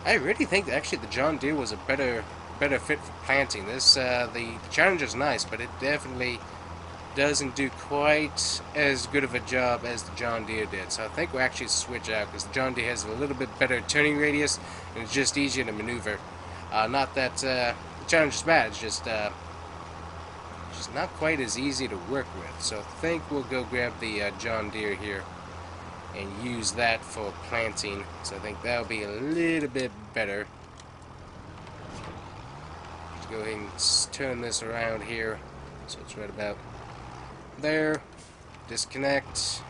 I really think that actually the John Deere was a better fit for planting. This the Challenger's nice, but it definitely doesn't do quite as good of a job as the John Deere did. So I think we'll actually switch out, because the John Deere has a little bit better turning radius and it's just easier to maneuver. Not that the Challenger's bad, it's just not quite as easy to work with. So I think we'll go grab the John Deere here and use that for planting. So I think that'll be a little bit better. Let's go ahead and turn this around here so it's right about there. Disconnect.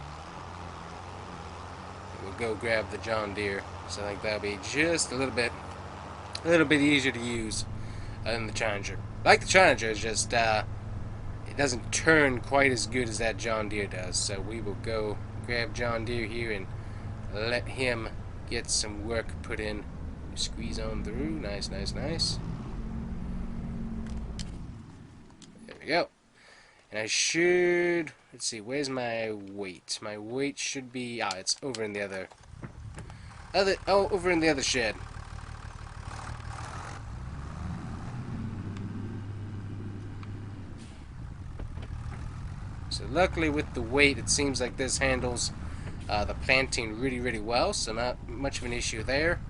We'll go grab the John Deere. So I think that'll be just a little bit easier to use than the Challenger. Like the Challenger, it's just it doesn't turn quite as good as that John Deere does. So we will go grab John Deere here and let him get some work put in. Squeeze on through. Nice, nice, nice. There we go. And I should, let's see, where's my weight? My weight should be, it's over in the over in the other shed. So luckily with the weight, it seems like this handles the planting really, really well, so not much of an issue there.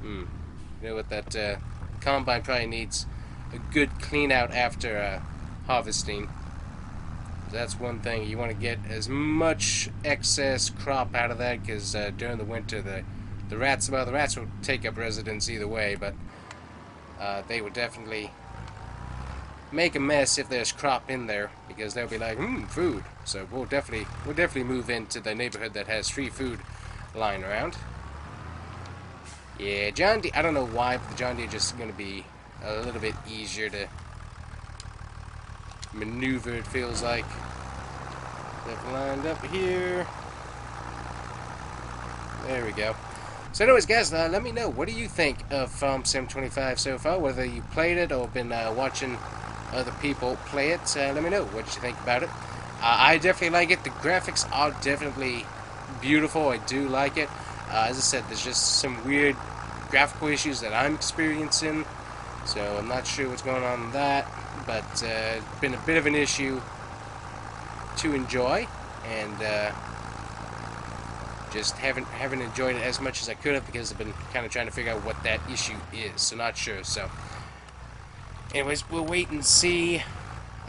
You know what, that combine probably needs a good clean out after harvesting. That's one thing, you want to get as much excess crop out of that, because during the winter the rats will take up residence either way, but they will definitely make a mess if there's crop in there, because they'll be like, food. So we'll definitely move into the neighborhood that has free food lying around. Yeah, John Deere, I don't know why, but the John Deere just going to be a little bit easier to maneuver, it feels like. They've lined up here. There we go. So anyways, guys, let me know, what do you think of Farm Sim 25 so far? Whether you played it or been watching other people play it, let me know what you think about it. I definitely like it. The graphics are definitely beautiful. I do like it. As I said, there's just some weird graphical issues that I'm experiencing, so I'm not sure what's going on with that, but it's been a bit of an issue to enjoy, and just haven't enjoyed it as much as I could have, because I've been kind of trying to figure out what that issue is, so not sure. So anyways, we'll wait and see.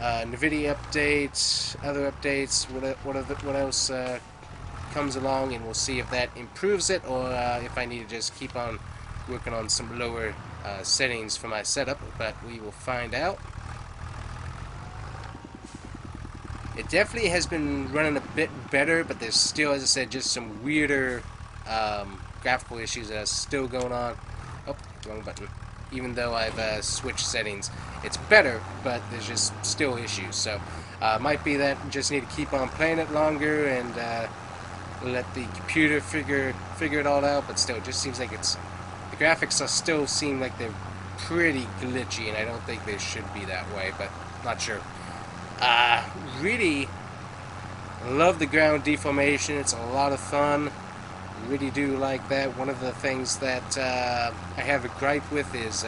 NVIDIA updates, other updates, what else comes along, and we'll see if that improves it, or if I need to just keep on working on some lower settings for my setup, but we will find out. It definitely has been running a bit better, but there's still, as I said, just some weirder graphical issues that are still going on. Oh, wrong button. Even though I've switched settings, it's better, but there's just still issues. So might be that just need to keep on playing it longer and let the computer figure it all out. But still, it just seems like the graphics are still seem like they're pretty glitchy, and I don't think they should be that way, but not sure. Really love the ground deformation. It's a lot of fun. Really do like that. One of the things that I have a gripe with is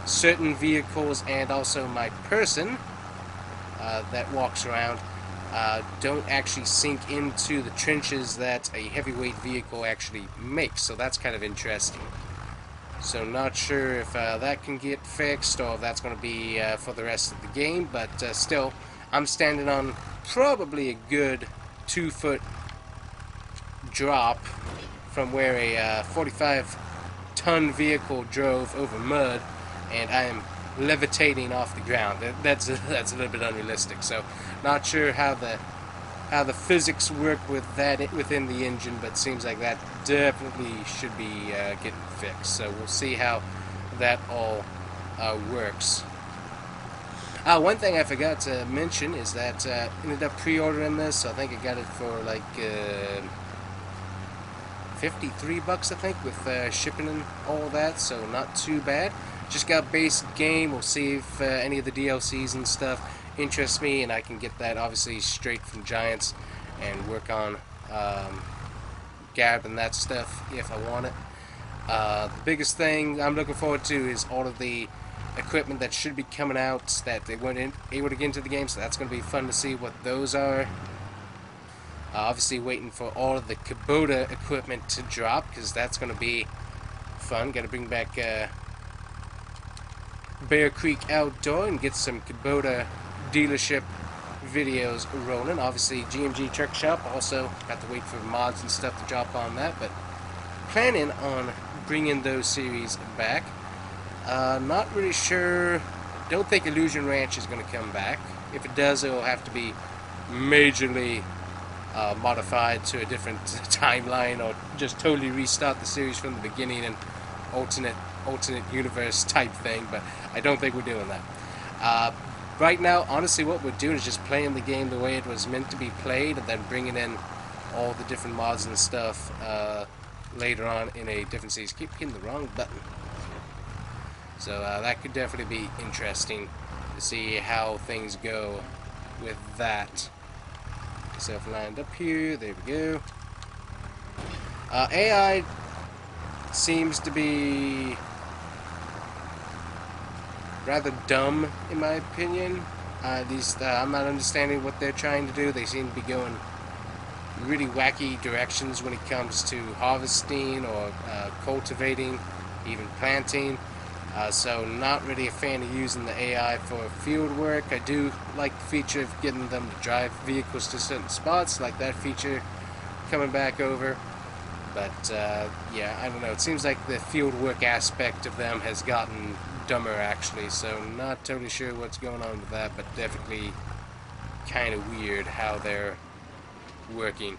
certain vehicles, and also my person that walks around, don't actually sink into the trenches that a heavyweight vehicle actually makes. So that's kind of interesting. So not sure if that can get fixed, or if that's going to be for the rest of the game, but still, I'm standing on probably a good 2-foot drop from where a 45-ton vehicle drove over mud, and I am levitating off the ground. That's a little bit unrealistic. So not sure how the physics work with that within the engine, but seems like that definitely should be getting fixed. So we'll see how that all works. One thing I forgot to mention is that ended up pre-ordering this. I think I got it for like $53, I think, with shipping and all that. So not too bad. Just got base game. We'll see if any of the DLCs and stuff interest me, and I can get that obviously straight from Giants and work on Gab and that stuff if I want it. The biggest thing I'm looking forward to is all of the equipment that should be coming out that they weren't able to get into the game, so that's going to be fun to see what those are. Obviously waiting for all of the Kubota equipment to drop, because that's going to be fun. Got to bring back Bear Creek Outdoor and get some Kubota dealership videos rolling. Obviously GMG Truck Shop, also got to wait for mods and stuff to drop on that, but planning on bringing those series back. Not really sure. Don't think Illusion Ranch is going to come back. If it does, it will have to be majorly modified to a different timeline, or just totally restart the series from the beginning and alternate universe type thing, but I don't think we're doing that. Right now, honestly, what we're doing is just playing the game the way it was meant to be played, and then bringing in all the different mods and stuff later on in a different series. Keep hitting the wrong button. So that could definitely be interesting to see how things go with that. Self lined up here. There we go. AI seems to be rather dumb, in my opinion. At least I'm not understanding what they're trying to do. They seem to be going really wacky directions when it comes to harvesting or cultivating, even planting. So not really a fan of using the AI for field work. I do like the feature of getting them to drive vehicles to certain spots, like that feature coming back over. But yeah, I don't know. It seems like the field work aspect of them has gotten dumber, actually. So not totally sure what's going on with that, but definitely kind of weird how they're working.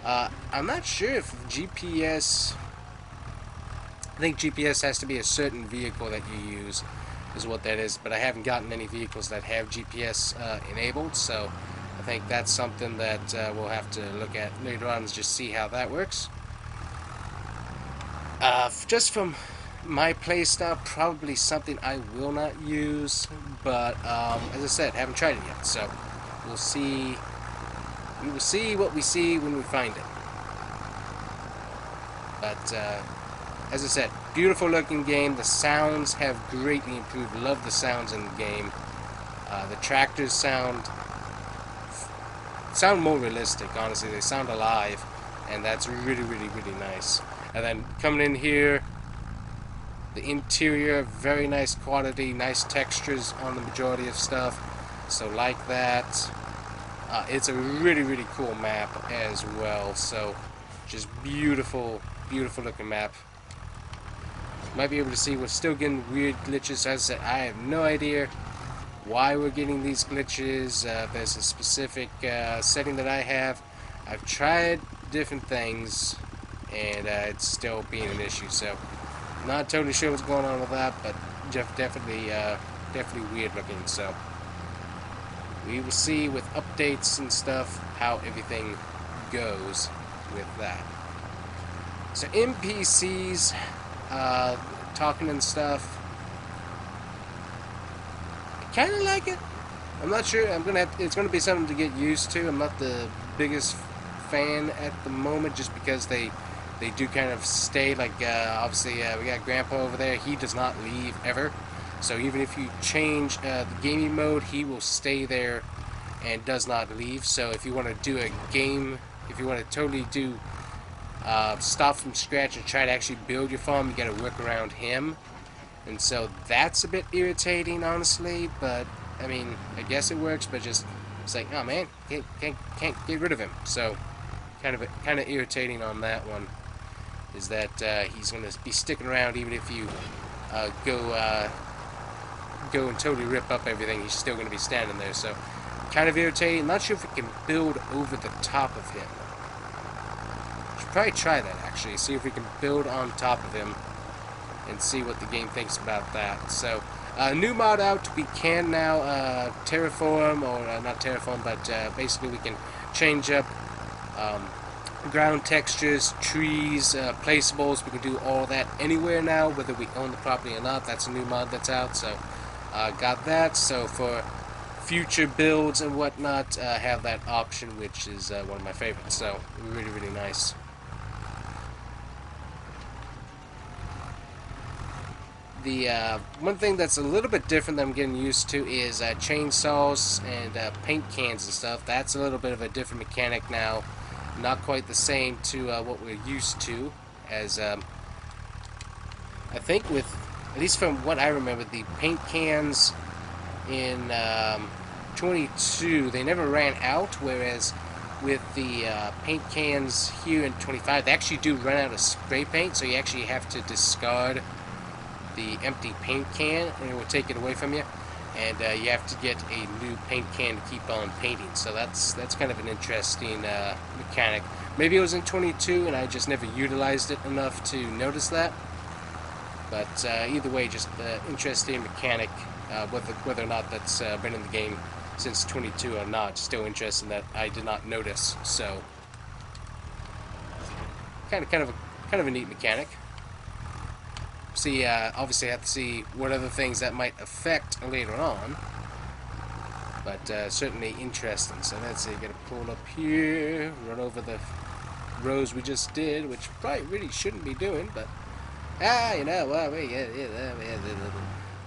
I'm not sure if GPS... I think GPS has to be a certain vehicle that you use, is what that is, but I haven't gotten any vehicles that have GPS enabled, so I think that's something that we'll have to look at later on, is just see how that works. Just from my playstyle, probably something I will not use, but as I said, haven't tried it yet, so we'll see. We will see what we see when we find it. But as I said, beautiful looking game. The sounds have greatly improved. Love the sounds in the game. The tractors sound more realistic. Honestly, they sound alive, and that's really, really, really nice. And then coming in here, the interior, very nice quality, nice textures on the majority of stuff. So like that. It's a really, really cool map as well. So just beautiful, beautiful looking map. Might be able to see we're still getting weird glitches. As I said, I have no idea why we're getting these glitches. There's a specific setting that I have. I've tried different things, and it's still being an issue. So not totally sure what's going on with that, but definitely weird looking. So we will see with updates and stuff how everything goes with that. So NPCs, talking and stuff, I kind of like it. I'm not sure. It's gonna be something to get used to. I'm not the biggest fan at the moment, just because they do kind of stay. Like obviously we got Grandpa over there. He does not leave ever. So even if you change the gaming mode, he will stay there and does not leave. So if you want to do a game, if you want to totally do stop from scratch and try to actually build your farm, you got to work around him. And so that's a bit irritating, honestly. But I mean, I guess it works. But just it's like, oh man, can't get rid of him. So kind of irritating on that one. Is that he's going to be sticking around even if you go and totally rip up everything. He's still going to be standing there. So kind of irritating. Not sure if we can build over the top of him. Should probably try that actually. See if we can build on top of him and see what the game thinks about that. So new mod out. We can now terraform, or not terraform, but basically we can change up ground textures, trees, placeables. We can do all that anywhere now, whether we own the property or not. That's a new mod that's out. So got that. So for future builds and whatnot, have that option, which is one of my favorites. So really, really nice. The one thing that's a little bit different that I'm getting used to is chainsaws and paint cans and stuff. That's a little bit of a different mechanic now. Not quite the same to what we're used to, as I think with, at least from what I remember, the paint cans in 22, they never ran out, whereas with the paint cans here in 25, they actually do run out of spray paint, so you actually have to discard the empty paint can, and it will take it away from you, and you have to get a new paint can to keep on painting. So that's kind of an interesting mechanic. Maybe it was in 22 and I just never utilized it enough to notice that, but either way, just interesting mechanic. Whether or not that's been in the game since 22 or not, still interesting that I did not notice. So kind of a neat mechanic. See, obviously I have to see what other things that might affect later on, but certainly interesting. So let's see, gotta pull up here, run over the rows we just did, which probably really shouldn't be doing, but you know, well,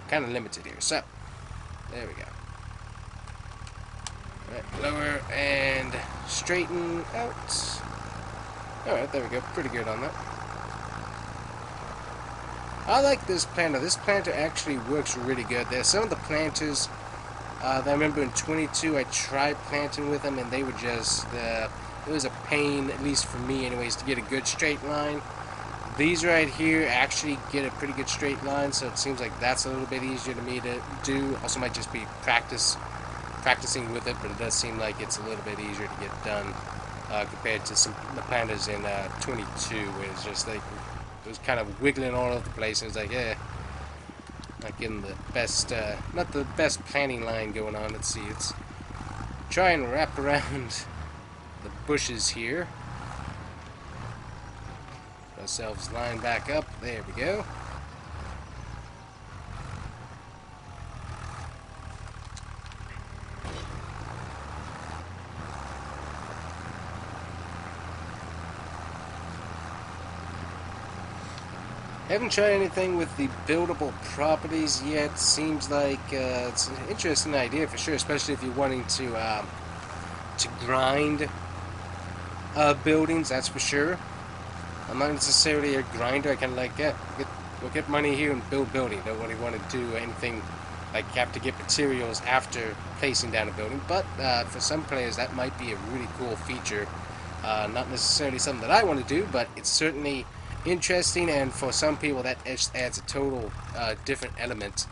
kind of limited here. So there we go. Right, lower and straighten out. Alright, there we go. Pretty good on that. I like this planter. This planter actually works really good. There's some of the planters that I remember in 22 I tried planting with them, and they were just, it was a pain, at least for me anyways, to get a good straight line. These right here actually get a pretty good straight line, so it seems like that's a little bit easier to me to do. Also might just be practicing with it, but it does seem like it's a little bit easier to get done compared to some the planters in 22, where it's just like it was kind of wiggling all over the place, and it's like, not getting the best, not the best planting line going on. Let's see, it's try and wrap around the bushes here. Get ourselves lined back up. There we go. Haven't tried anything with the buildable properties yet. Seems like it's an interesting idea for sure, especially if you're wanting to grind buildings. That's for sure. I'm not necessarily a grinder. I kind of like, yeah, we'll get money here and build building. Don't really want to do anything like have to get materials after placing down a building. But for some players, that might be a really cool feature. Not necessarily something that I want to do, but it's certainly interesting, and for some people that adds a total different element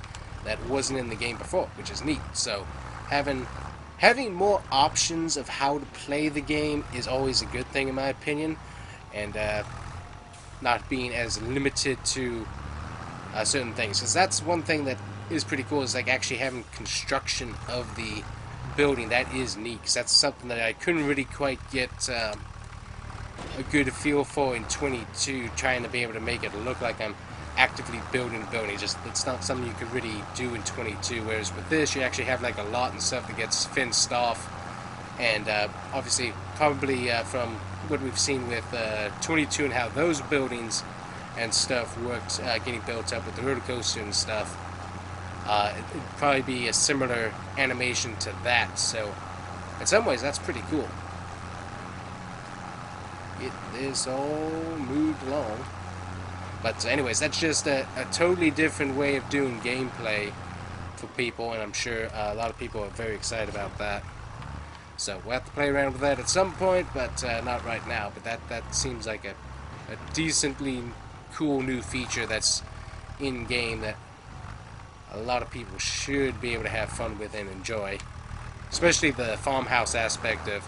that wasn't in the game before, which is neat. So having more options of how to play the game is always a good thing in my opinion, and not being as limited to certain things, because that's one thing that is pretty cool, is like actually having construction of the building. That is neat, because that's something that I couldn't really quite get a good feel for in 22, trying to be able to make it look like I'm actively building a building. Just, it's not something you could really do in 22, whereas with this you actually have like a lot and stuff that gets fenced off, and obviously probably from what we've seen with 22 and how those buildings and stuff worked, getting built up with the roller coaster and stuff, it'd probably be a similar animation to that. So in some ways that's pretty cool. It is all moved along. But anyways, that's just a totally different way of doing gameplay for people, and I'm sure a lot of people are very excited about that. So we'll have to play around with that at some point, but not right now. But that seems like a decently cool new feature that's in-game that a lot of people should be able to have fun with and enjoy. Especially the farmhouse aspect of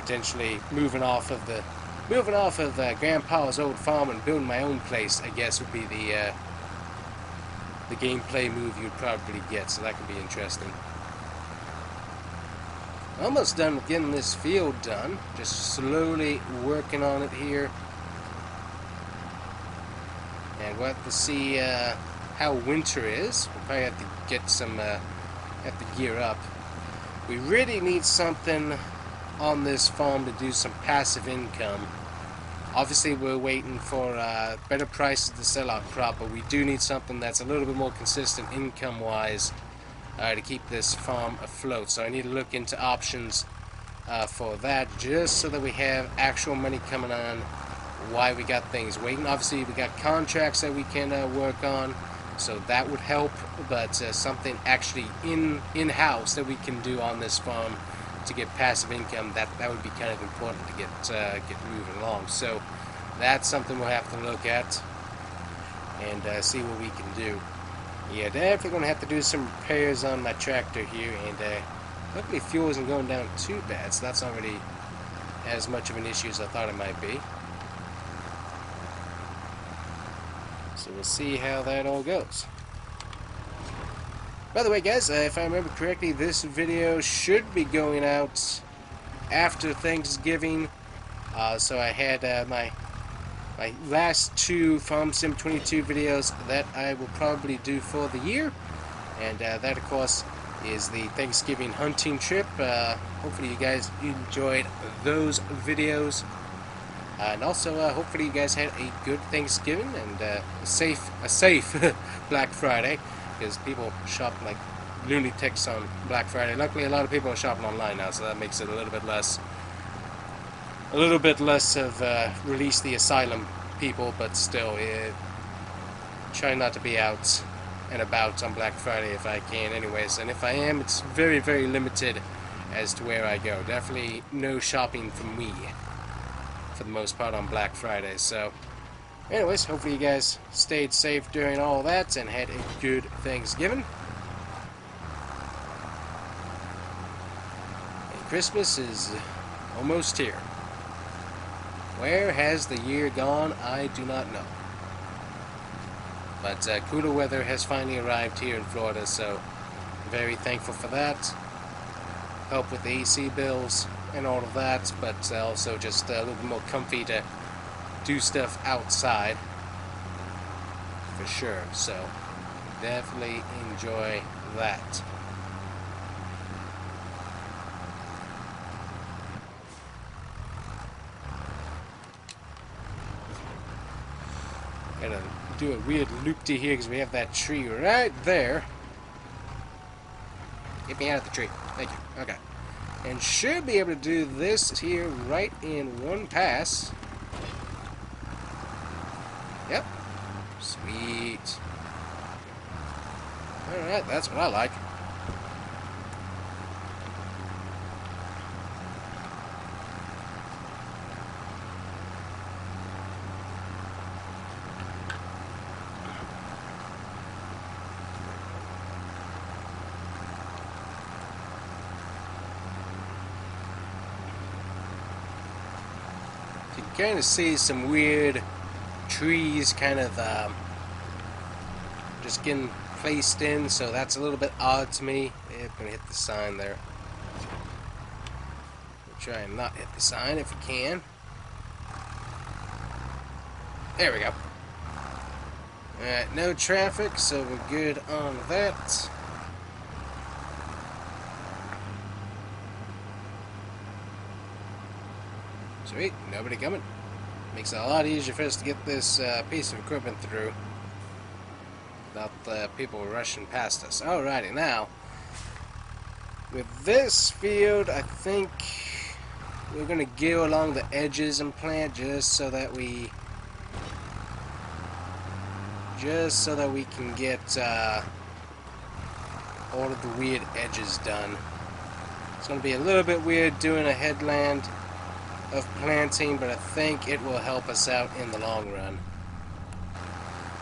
potentially moving off of Grandpa's old farm and building my own place, I guess, would be the gameplay move you'd probably get. So that could be interesting. Almost done with getting this field done. Just slowly working on it here, and we'll have to see how winter is. We'll probably have to get some, have to gear up. We really need something on this farm to do some passive income. Obviously we're waiting for better prices to sell our crop, but we do need something that's a little bit more consistent income wise to keep this farm afloat. So I need to look into options for that, just so that we have actual money coming on while we got things waiting. Obviously we got contracts that we can work on, so that would help, but something actually in-house that we can do on this farm to get passive income, that would be kind of important to get moving along. So that's something we'll have to look at and see what we can do. Yeah, definitely going to have to do some repairs on my tractor here, and luckily fuel isn't going down too bad, so that's not really as much of an issue as I thought it might be. So we'll see how that all goes. By the way, guys, if I remember correctly, this video should be going out after Thanksgiving. So I had my last two Farm Sim 22 videos that I will probably do for the year, and that, of course, is the Thanksgiving hunting trip. Hopefully you guys enjoyed those videos, and also hopefully you guys had a good Thanksgiving and a safe Black Friday, because people shop like lunatics on Black Friday. Luckily, a lot of people are shopping online now, so that makes it a little bit less of release the asylum people, but still, try not to be out and about on Black Friday if I can anyways, and if I am, it's very, very limited as to where I go. Definitely no shopping from me for the most part on Black Friday. So anyways, hopefully you guys stayed safe during all that and had a good Thanksgiving. And Christmas is almost here. Where has the year gone? I do not know. But cooler weather has finally arrived here in Florida, so very thankful for that. help with the AC bills and all of that, but also just a little bit more comfy to do stuff outside for sure. So definitely enjoy that. Gotta do a weird loop-de here because we have that tree right there. Get me out of the tree. Thank you. Okay. And should be able to do this here right in one pass. Yep. Sweet. Alright, that's what I like. You can kind of see some weird trees kind of just getting placed in, so that's a little bit odd to me. Yeah, I'm gonna hit the sign there. We'll try and not hit the sign if we can. There we go. Alright, no traffic, so we're good on that. Sweet, nobody coming. Makes it a lot easier for us to get this piece of equipment through without people rushing past us. Alrighty, now with this field, I think we're gonna go along the edges and plant just so that we can get all of the weird edges done. It's gonna be a little bit weird doing a headland of planting, but I think it will help us out in the long run.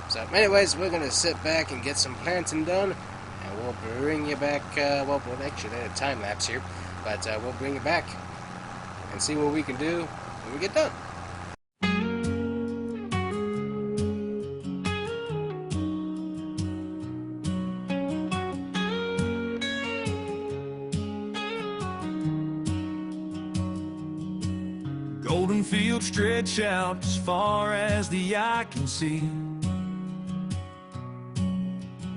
So anyways, we're going to sit back and get some planting done, and we'll bring you back, well, we'll actually do a time lapse here, but we'll bring you back and see what we can do when we get done. Golden fields stretch out as far as the eye can see,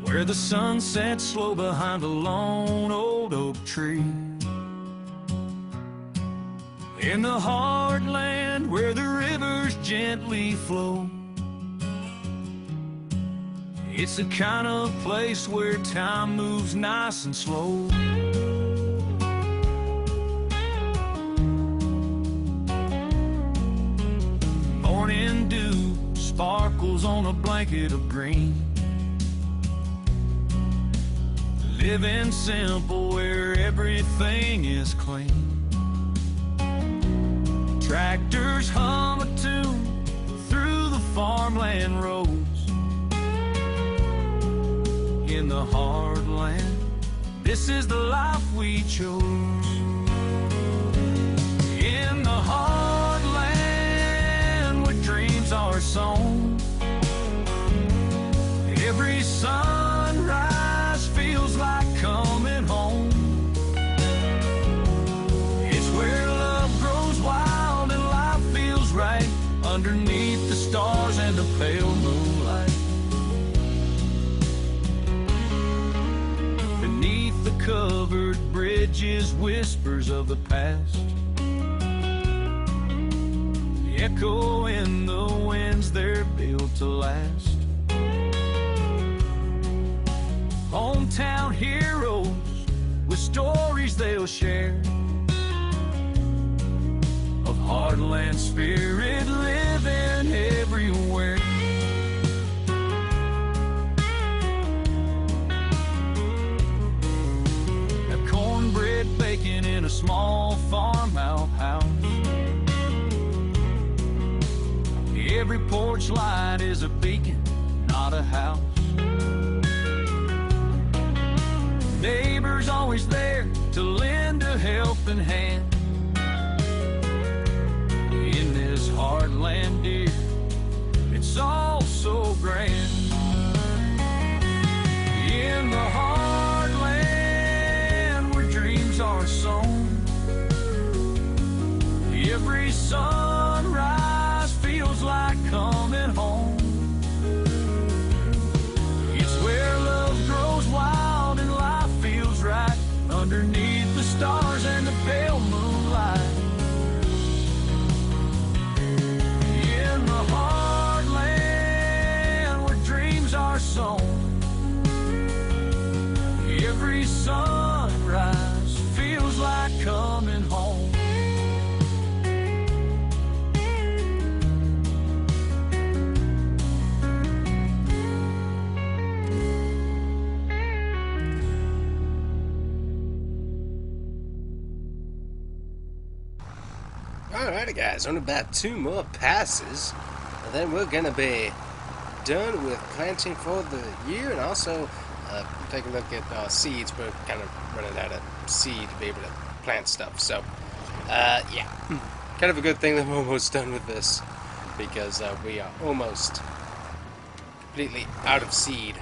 where the sun sets slow behind a lone old oak tree. In the hard land where the rivers gently flow, it's the kind of place where time moves nice and slow. Morning dew sparkles on a blanket of green. Living simple where everything is clean. Tractors hum a tune through the farmland roads. In the hard land, this is the life we chose. In the hard land where dreams are sown, every sunrise feels like coming home. It's where love grows wild and life feels right, underneath the stars and the pale moonlight. Beneath the covered bridges, whispers of the past echo in the winds, they're built to last. Hometown heroes with stories they'll share, of heartland spirit living everywhere. Now cornbread baking in a small farm outhouse. Every porch light is a beacon, not a house. Neighbors always there to lend a helping hand. In this hard land, dear, it's all so grand. In the hard land where dreams are sown, Every sunrise feels like coming home. It's where love grows wild and life feels right underneath the stars and the pale moonlight. In the heartland where dreams are sown, every sunrise feels like coming home. Alrighty guys, only about 2 more passes, and then we're gonna be done with planting for the year, and also take a look at seeds. We're kind of running out of seed to be able to plant stuff, so yeah, kind of a good thing that we're almost done with this, because we are almost completely out of seed.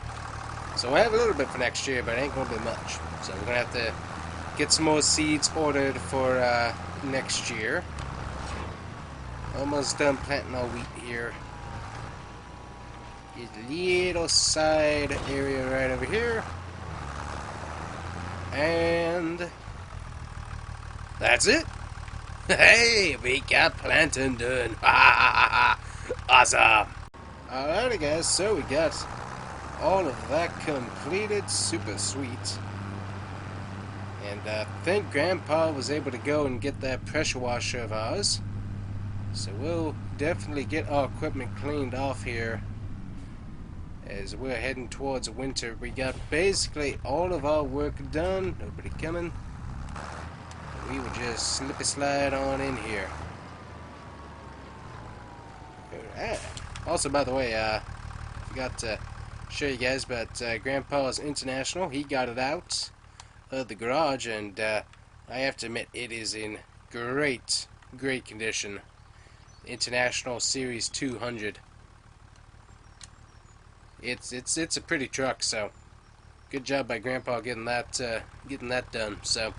So I have a little bit for next year, but it ain't gonna be much, so we're gonna have to get some more seeds ordered for next year. Almost done planting our wheat here. Get a little side area right over here. And that's it. Hey, we got planting done. Awesome. Alrighty guys, so we got all of that completed. Super sweet. And I think Grandpa was able to go and get that pressure washer of ours. So we'll definitely get our equipment cleaned off here as we're heading towards winter. We got basically all of our work done. Nobody coming. We will just slip a slide on in here. Alright. Also, by the way, forgot to show you guys, but Grandpa's International, he got it out of the garage, and I have to admit, it is in great condition. International Series 200. It's a pretty truck, so good job by Grandpa getting that done. So,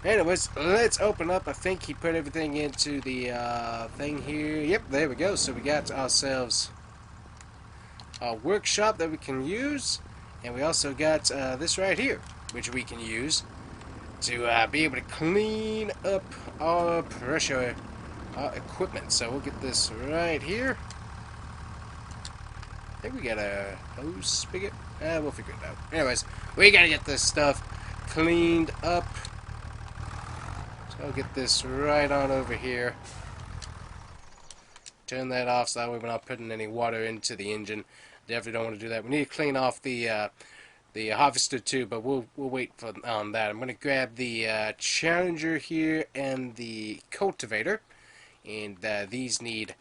anyways, let's open up. I think he put everything into the thing here. Yep, there we go. So we got ourselves a workshop that we can use, and we also got this right here, which we can use to be able to clean up our pressure equipment. So we'll get this right here. I think we got a hose spigot. We'll figure it out. Anyways, we gotta get this stuff cleaned up. So I'll get this right on over here. Turn that off so that way we're not putting any water into the engine. Definitely don't want to do that. We need to clean off the harvester too, but we'll wait on that. I'm gonna grab the Challenger here and the cultivator, and these need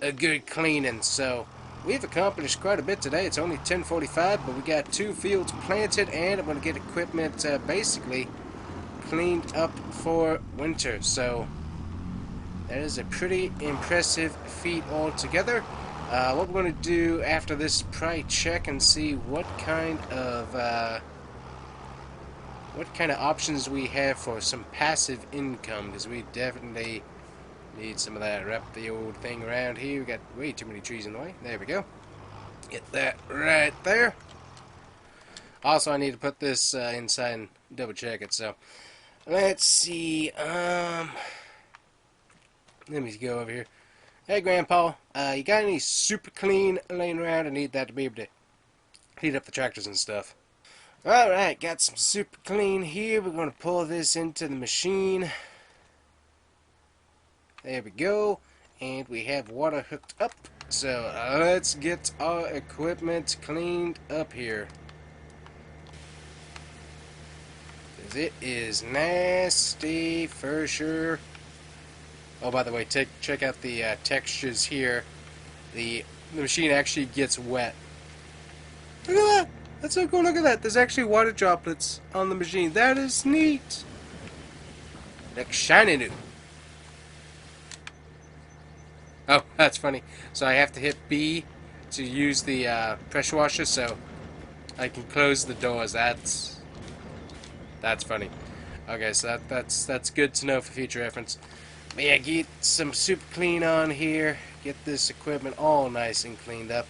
a good cleaning. So we've accomplished quite a bit today. It's only 10:45, but we got 2 fields planted, and I'm gonna get equipment basically cleaned up for winter. So that is a pretty impressive feat altogether. What we're going to do after this, probably check and see what kind of options we have for some passive income, because we definitely need some of that. Wrap the old thing around here. We got way too many trees in the way. There we go. Get that right there. Also, I need to put this inside and double check it. So let's see. Let me go over here. Hey, Grandpa, you got any super clean laying around? I need that to be able to heat up the tractors and stuff. Alright, got some super clean here. We're going to pull this into the machine. There we go. And we have water hooked up. So let's get our equipment cleaned up here. Because it is nasty for sure. Oh, by the way, check out the textures here. The machine actually gets wet. Look at that! That's so cool. Look at that. There's actually water droplets on the machine. That is neat. Like shiny new. Oh, that's funny. So I have to hit B to use the pressure washer, so I can close the doors. That's funny. Okay, so that's good to know for future reference. But yeah, get some super clean on here. Get this equipment all nice and cleaned up.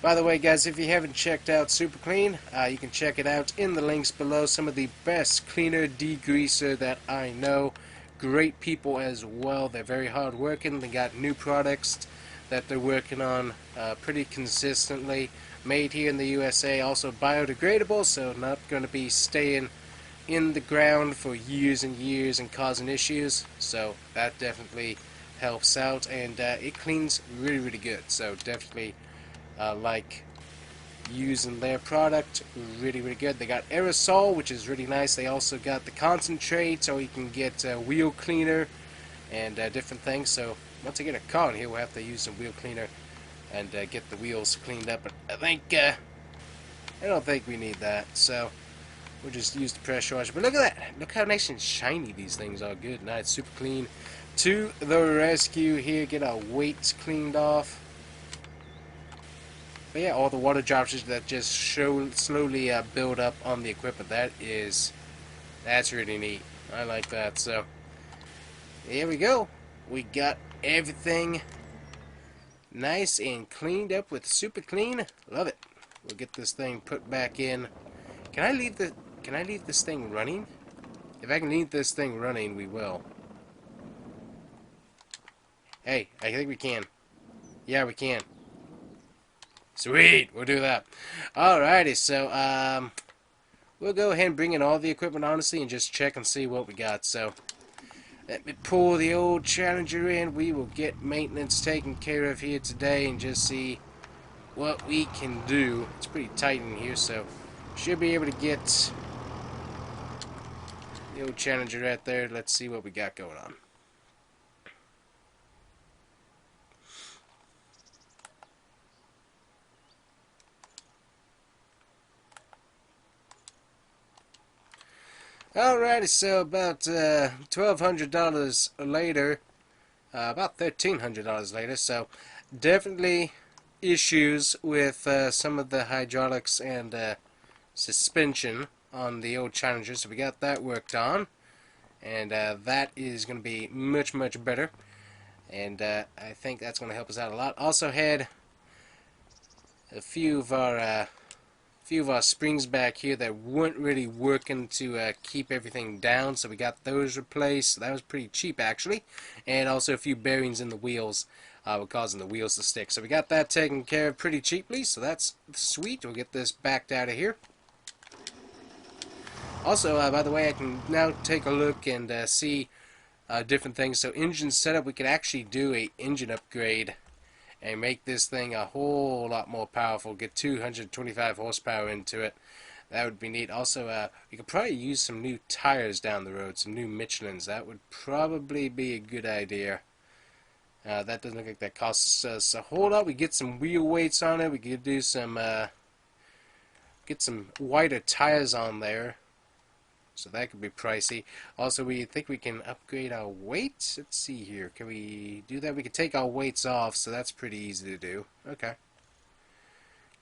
By the way, guys, if you haven't checked out Super Clean, you can check it out in the links below. Some of the best cleaner degreaser that I know. Great people as well. They're very hard working. They got new products that they're working on pretty consistently. Made here in the USA. Also biodegradable, so not going to be staying in the ground for years and years and causing issues. So that definitely helps out, and it cleans really, really good. So definitely like using their product, really, really good. They got aerosol, which is really nice. They also got the concentrate, so you can get wheel cleaner and different things. So once I get a car in here, we'll have to use some wheel cleaner and get the wheels cleaned up. But I don't think we need that. So we'll just use the pressure washer. But look at that! Look how nice and shiny these things are. Good, nice, super clean. To the rescue here. Get our weights cleaned off. But yeah, all the water drops that just slowly build up on the equipment. That's really neat. I like that. So here we go. We got everything nice and cleaned up with super clean. Love it. We'll get this thing put back in. Can I leave this thing running? If I can leave this thing running, we will. Hey, I think we can. Yeah, we can. Sweet, we'll do that. Alrighty, so we'll go ahead and bring in all the equipment, honestly, and just check and see what we got. So, let me pull the old Challenger in. We will get maintenance taken care of here today and just see what we can do. It's pretty tight in here, so should be able to get the old Challenger right there. Let's see what we got going on. Alrighty, so about $1,200 later, about $1,300 later, so definitely issues with some of the hydraulics and suspension on the old Challenger, so we got that worked on, and that is going to be much, much better, and I think that's going to help us out a lot. Also had a few of our springs back here that weren't really working to keep everything down, so we got those replaced. That was pretty cheap, actually. And also a few bearings in the wheels were causing the wheels to stick. So we got that taken care of pretty cheaply, so that's sweet. We'll get this backed out of here. Also, by the way, I can now take a look and see different things. So engine setup, we could actually do a engine upgrade and make this thing a whole lot more powerful. Get 225 horsepower into it. That would be neat. Also, we could probably use some new tires down the road, some new Michelins. That would probably be a good idea. That doesn't look like that costs us a whole lot. We get some wheel weights on it. We could do some, get some wider tires on there. So that could be pricey. Also, we think we can upgrade our weights. Let's see here. Can we do that? We can take our weights off, so that's pretty easy to do. Okay.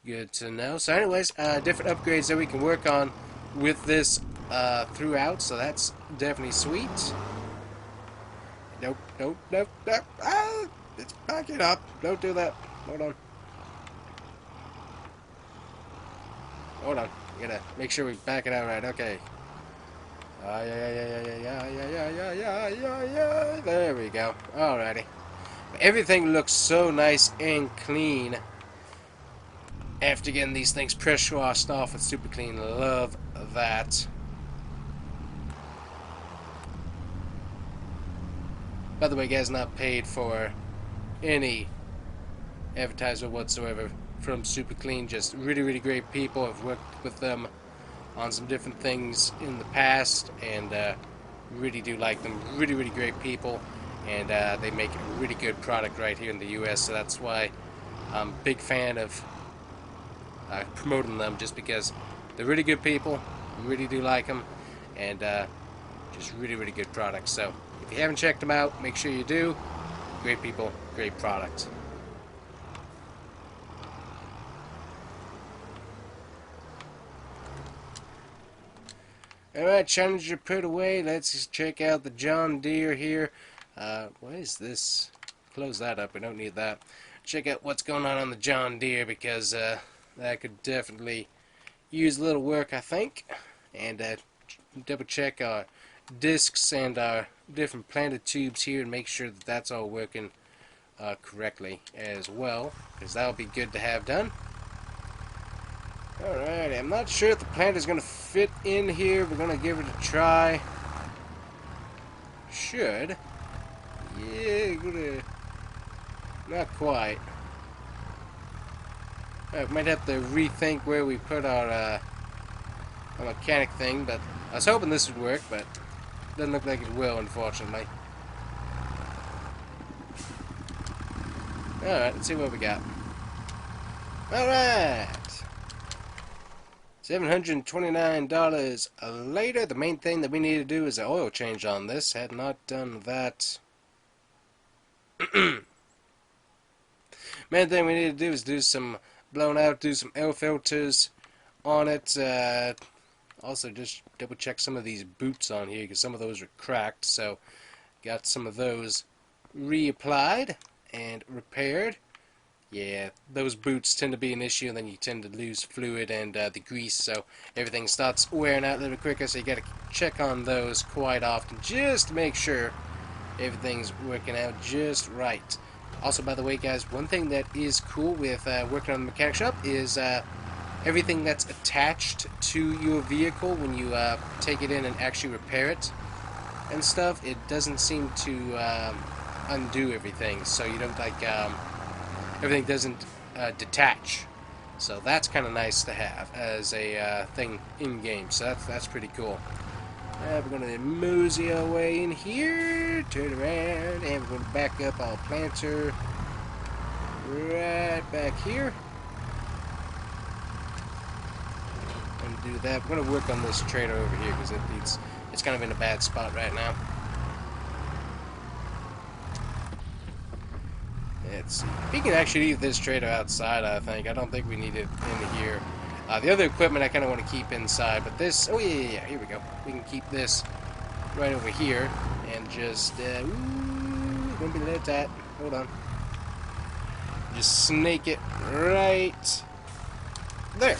Good to know. So anyways, different upgrades that we can work on with this throughout, so that's definitely sweet. Nope, nope, nope, nope. Ah! It's backing up. Don't do that. Hold on. Hold on. We gotta make sure we back it out right. Okay. Yeah. There we go. Alrighty. Everything looks so nice and clean after getting these things pressure washed off with super clean. Love that. By the way, guys, not paid for any advertisement whatsoever from Super Clean. Just really, really great people. I've worked with them on some different things in the past, and really do like them. Really, really great people, and they make a really good product right here in the U.S. So that's why I'm a big fan of promoting them, just because they're really good people. Really do like them, and just really, really good products. So if you haven't checked them out, make sure you do. Great people, great product. Alright, Challenger put away. Let's check out the John Deere here. What is this? Close that up. We don't need that. Check out what's going on the John Deere, because that could definitely use a little work, I think. And double check our discs and our different planted tubes here and make sure that that's all working correctly as well, because that'll be good to have done. Alright, I'm not sure if the plant is going to fit in here. We're going to give it a try. Should. Yeah, not quite. I might have to rethink where we put our mechanic thing, but I was hoping this would work, but doesn't look like it will, unfortunately. Alright, let's see what we got. Alright! $729 later. The main thing that we need to do is an oil change on this. Had not done that. Main thing we need to do is do some blown out, do some air filters on it. Also, just double check some of these boots on here, because some of those are cracked. So, got some of those reapplied and repaired. Yeah, those boots tend to be an issue, and then you tend to lose fluid and the grease, so everything starts wearing out a little quicker, so you got to check on those quite often just to make sure everything's working out just right. Also, by the way, guys, one thing that is cool with working on the mechanic shop is everything that's attached to your vehicle when you take it in and actually repair it and stuff, it doesn't seem to undo everything, so you don't like everything doesn't detach. So that's kind of nice to have as a thing in game. So that's pretty cool. We're going to mosey our way in here, turn around, and we're going to back up our planter right back here. And do that. We're going to work on this trailer over here because it's kind of in a bad spot right now. Let's see. We can actually leave this trailer outside, I think. I don't think we need it in here. The other equipment I kind of want to keep inside, but this... Oh, yeah, here we go. We can keep this right over here and just... ooh, don't be let that. Hold on. Just snake it right there.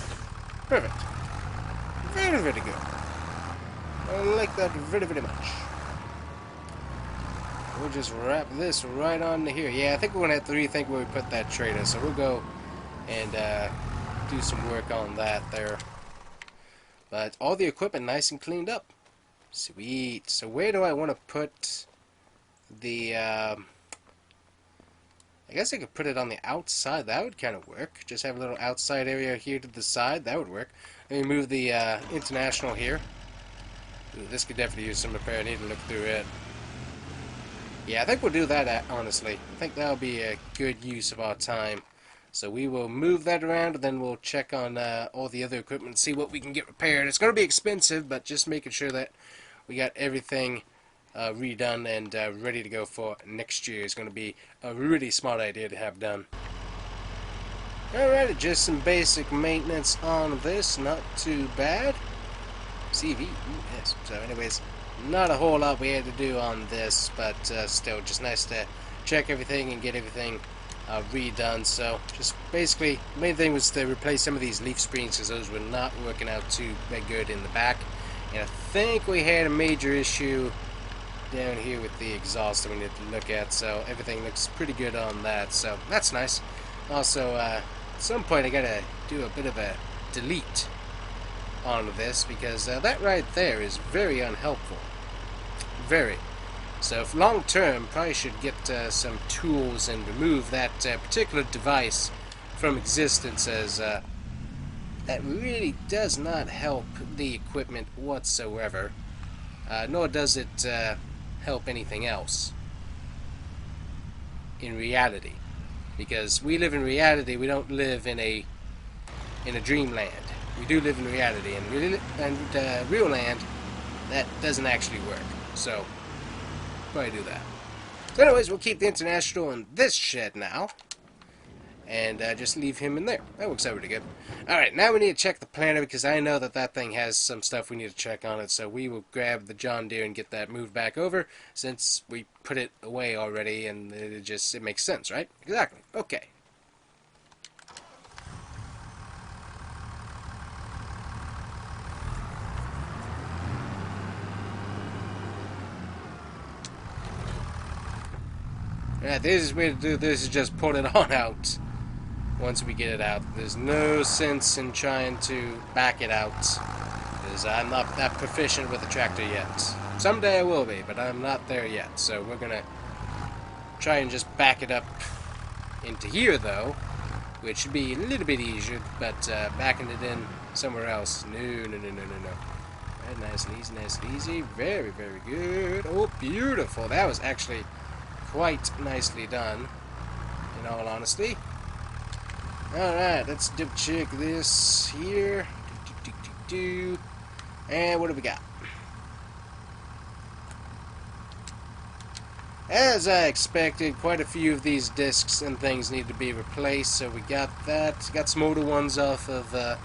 Perfect. Very, very good. I like that very, very much. We'll just wrap this right onto here. Yeah, I think we're going to have to rethink where we put that trailer. So we'll go and do some work on that there. But all the equipment nice and cleaned up. Sweet. So where do I want to put the... I guess I could put it on the outside. That would kind of work. Just have a little outside area here to the side. That would work. Let me move the International here. Ooh, this could definitely use some repair. I need to look through it. Yeah, I think we'll do that, honestly. I think that'll be a good use of our time. So we will move that around, and then we'll check on all the other equipment and see what we can get repaired. It's going to be expensive, but just making sure that we got everything redone and ready to go for next year is going to be a really smart idea to have done. Alright, just some basic maintenance on this. Not too bad. CV, yes. So anyways... Not a whole lot we had to do on this, but still just nice to check everything and get everything redone. So just basically, the main thing was to replace some of these leaf springs because those were not working out too good in the back. And I think we had a major issue down here with the exhaust that we need to look at. So everything looks pretty good on that. So that's nice. Also, at some point I gotta do a bit of a delete on this because that right there is very unhelpful. Very. So long term, probably should get some tools and remove that particular device from existence, as that really does not help the equipment whatsoever. Nor does it help anything else in reality. Because we live in reality, we don't live in a dreamland. We do live in reality, and real land, that doesn't actually work. So, probably do that. So anyways, we'll keep the International in this shed now. and just leave him in there. That works out really good. Alright, now we need to check the planter because I know that that thing has some stuff we need to check on it, so we will grab the John Deere and get that moved back over since we put it away already and it makes sense, right? Exactly. Okay. Yeah, the easiest way to do this is just pull it on out once we get it out. There's no sense in trying to back it out, because I'm not that proficient with the tractor yet. Someday I will be, but I'm not there yet. So we're going to try and just back it up into here, though, which should be a little bit easier, but backing it in somewhere else, no, no, no, no, no, no. Right, nice and easy, nice and easy. Very, very good. Oh, beautiful. That was actually quite nicely done, in all honesty. Alright, let's double check this here. And what do we got? As I expected, quite a few of these discs and things need to be replaced, so we got that. Got some older ones off of the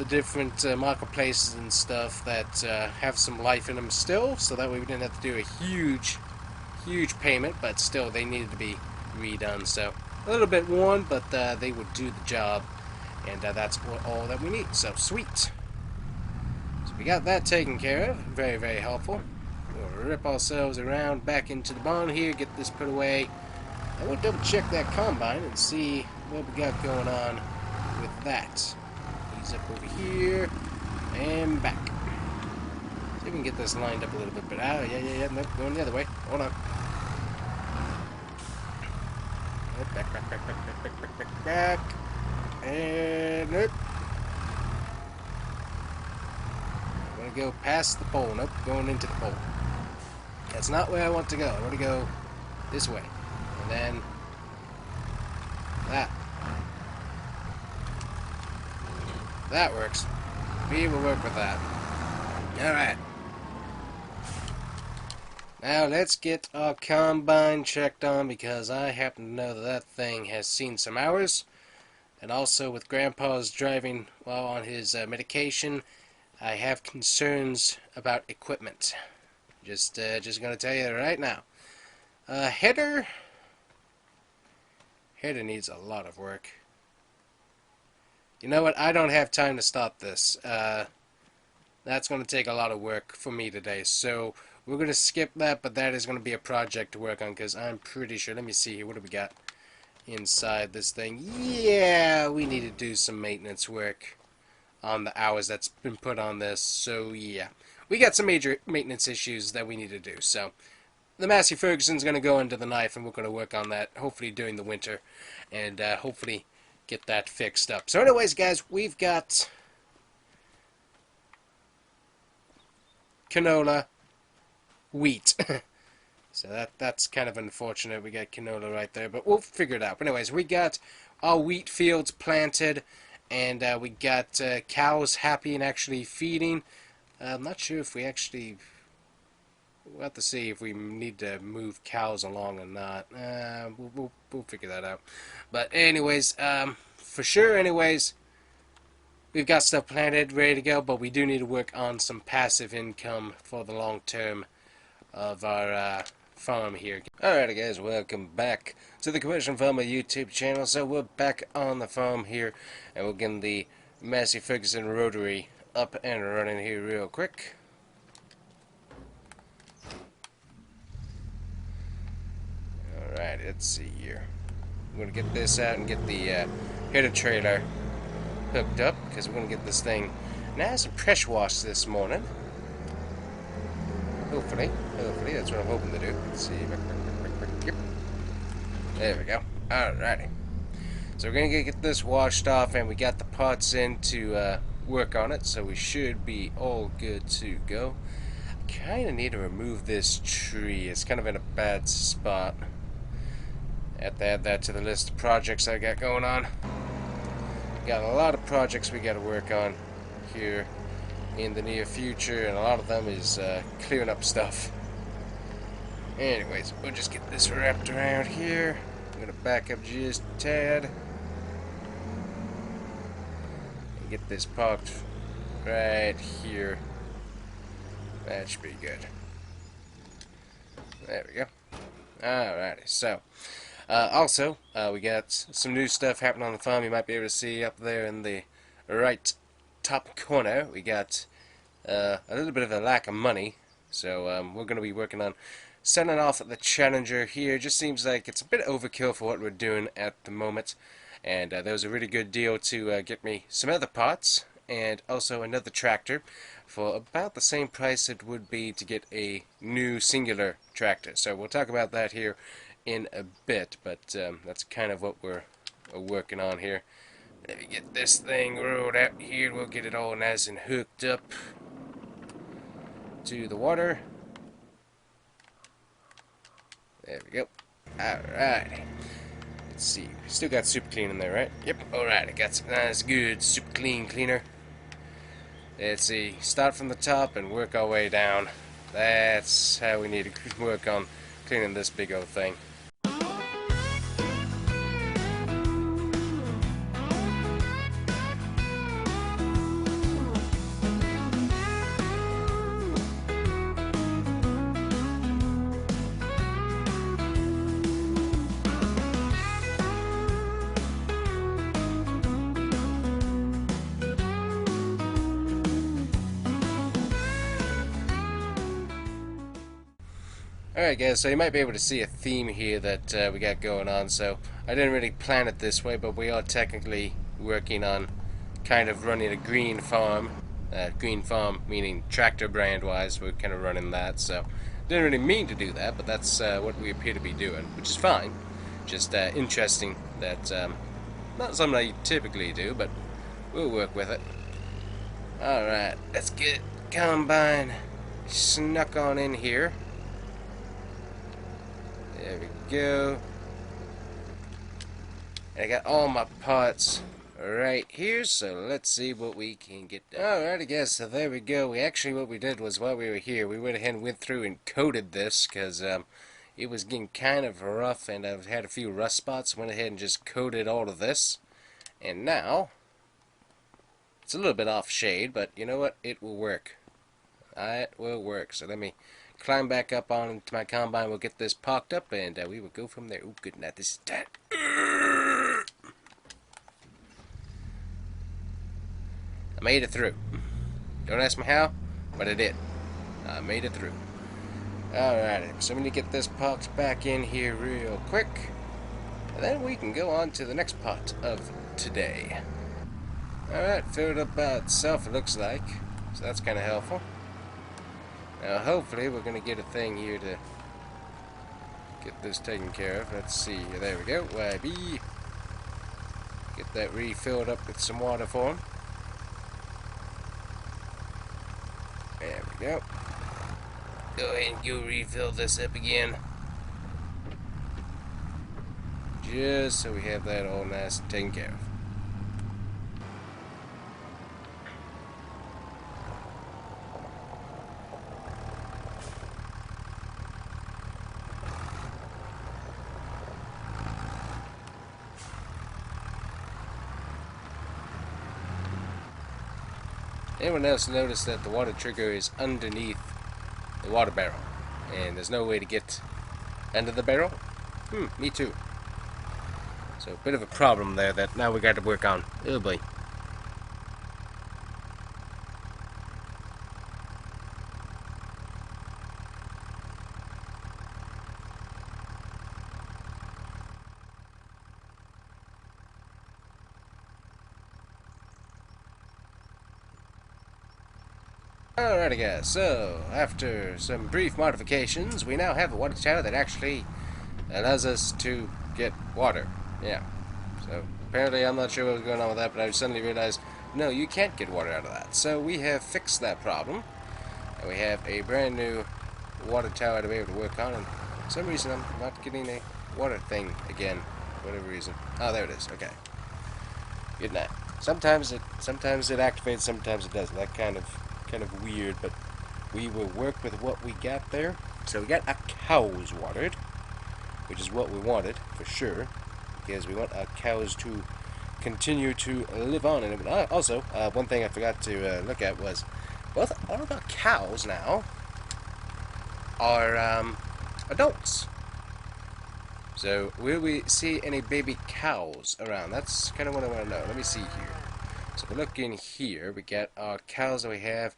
different marketplaces and stuff that have some life in them still, so that way we didn't have to do a huge payment, but still they needed to be redone. So a little bit worn, but they would do the job, and that's all that we need. So sweet. So we got that taken care of. Very, very helpful. We'll rip ourselves around back into the barn here, get this put away, and we'll double check that combine and see what we got going on with that. He's up over here and back. See if we can get this lined up a little bit better. Oh, yeah, nope, going the other way. Hold on. Back. And nope. I'm gonna go past the pole. Nope, going into the pole. That's not where I want to go. I want to go this way. And then that. That works. We will work with that. Alright. Now let's get our combine checked on, because I happen to know that that thing has seen some hours. And also with Grandpa's driving while on his medication, I have concerns about equipment. Just gonna tell you right now. Header needs a lot of work. You know what? I don't have time to stop this. That's going to take a lot of work for me today. So we're going to skip that, but that is going to be a project to work on, because I'm pretty sure. Let me see here. What do we got inside this thing? Yeah, we need to do some maintenance work on the hours that's been put on this. So yeah, we got some major maintenance issues that we need to do. So the Massey Ferguson's going to go under the knife, and we're going to work on that hopefully during the winter, and hopefully get that fixed up. So anyways, guys, we've got canola, wheat. So that's kind of unfortunate. We got canola right there, but we'll figure it out. But anyways, we got our wheat fields planted, and we got cows happy and actually feeding. I'm not sure if we actually... We'll have to see if we need to move cows along or not. We'll figure that out. But anyways, for sure, anyways, we've got stuff planted, ready to go, but we do need to work on some passive income for the long term of our farm here. Alright guys, welcome back to the TheCombustionFarmer YouTube channel. So we're back on the farm here, and we're getting the Massey Ferguson rotary up and running here real quick. Alright, let's see here. We're going to get this out and get the header trailer hooked up, because we're going to get this thing nice and pressure washed this morning. Hopefully, that's what I'm hoping to do. Let's see. There we go. Alrighty. So we're going to get this washed off, and we got the parts in to work on it, so we should be all good to go. I kind of need to remove this tree. It's kind of in a bad spot. I have to add that to the list of projects I got going on. Got a lot of projects we got to work on here in the near future, and a lot of them is clearing up stuff. Anyways, we'll just get this wrapped around here. I'm gonna back up just a tad and get this parked right here. That should be good. There we go. Alrighty, so we got some new stuff happening on the farm. You might be able to see up there in the right top corner. We got a little bit of a lack of money, so we're going to be working on sending off the Challenger here. Just seems like it's a bit overkill for what we're doing at the moment, and there was a really good deal to get me some other parts and also another tractor for about the same price it would be to get a new singular tractor. So we'll talk about that here in a bit, but that's kind of what we're working on here. Let me get this thing rolled out here. We'll get it all nice and hooked up to the water. There we go. Alright. Let's see. Still got super clean in there, right? Yep. Alright, I got some nice good super clean cleaner. Let's see. Start from the top and work our way down. That's how we need to work on cleaning this big old thing. Alright guys, so you might be able to see a theme here that we got going on. So I didn't really plan it this way, but we are technically working on kind of running a green farm. Green farm meaning tractor brand wise, we're kind of running that. So didn't really mean to do that, but that's what we appear to be doing, which is fine. Just interesting that not something I typically do, but we'll work with it. Alright, let's get Combine snuck on in here. There we go. And I got all my parts right here, so let's see what we can get done. Alright, I guess, so there we go. What we did was while we were here, we went ahead and went through and coated this, because it was getting kind of rough, and I've had a few rust spots. Went ahead and just coated all of this. And now, it's a little bit off shade, but you know what? It will work. It will work. So let me climb back up onto my combine. We'll get this parked up, and we will go from there. Oh, good night. This is tight. I made it through. Don't ask me how, but I did. I made it through. Alrighty, so we need to get this parked back in here real quick, and then we can go on to the next part of today. Alright, filled up by itself, it looks like. So that's kind of helpful. Now hopefully we're going to get a thing here to get this taken care of. Let's see, there we go, YB. Get that refilled up with some water for him. There we go. Go ahead and go refill this up again. Just so we have that all nice and taken care of. Anyone else notice that the water trigger is underneath the water barrel and there's no way to get under the barrel? Me too. So a bit of a problem there that now we got to work on. Oh boy. Alrighty guys, so after some brief modifications, we now have a water tower that actually allows us to get water. Yeah. So apparently I'm not sure what was going on with that, but I suddenly realized, no, you can't get water out of that. So we have fixed that problem, and we have a brand new water tower to be able to work on, and for some reason I'm not getting a water thing again, for whatever reason. Oh, there it is, okay. Good night. Sometimes it activates, sometimes it doesn't. That kind of weird, but we will work with what we got there. So we got our cows watered. which is what we wanted for sure, because we want our cows to continue to live on. And also, one thing I forgot to look at was, both all of our cows now are adults. So will we see any baby cows around? That's kind of what I want to know. Let me see here. So we look in here. We got our cows that we have.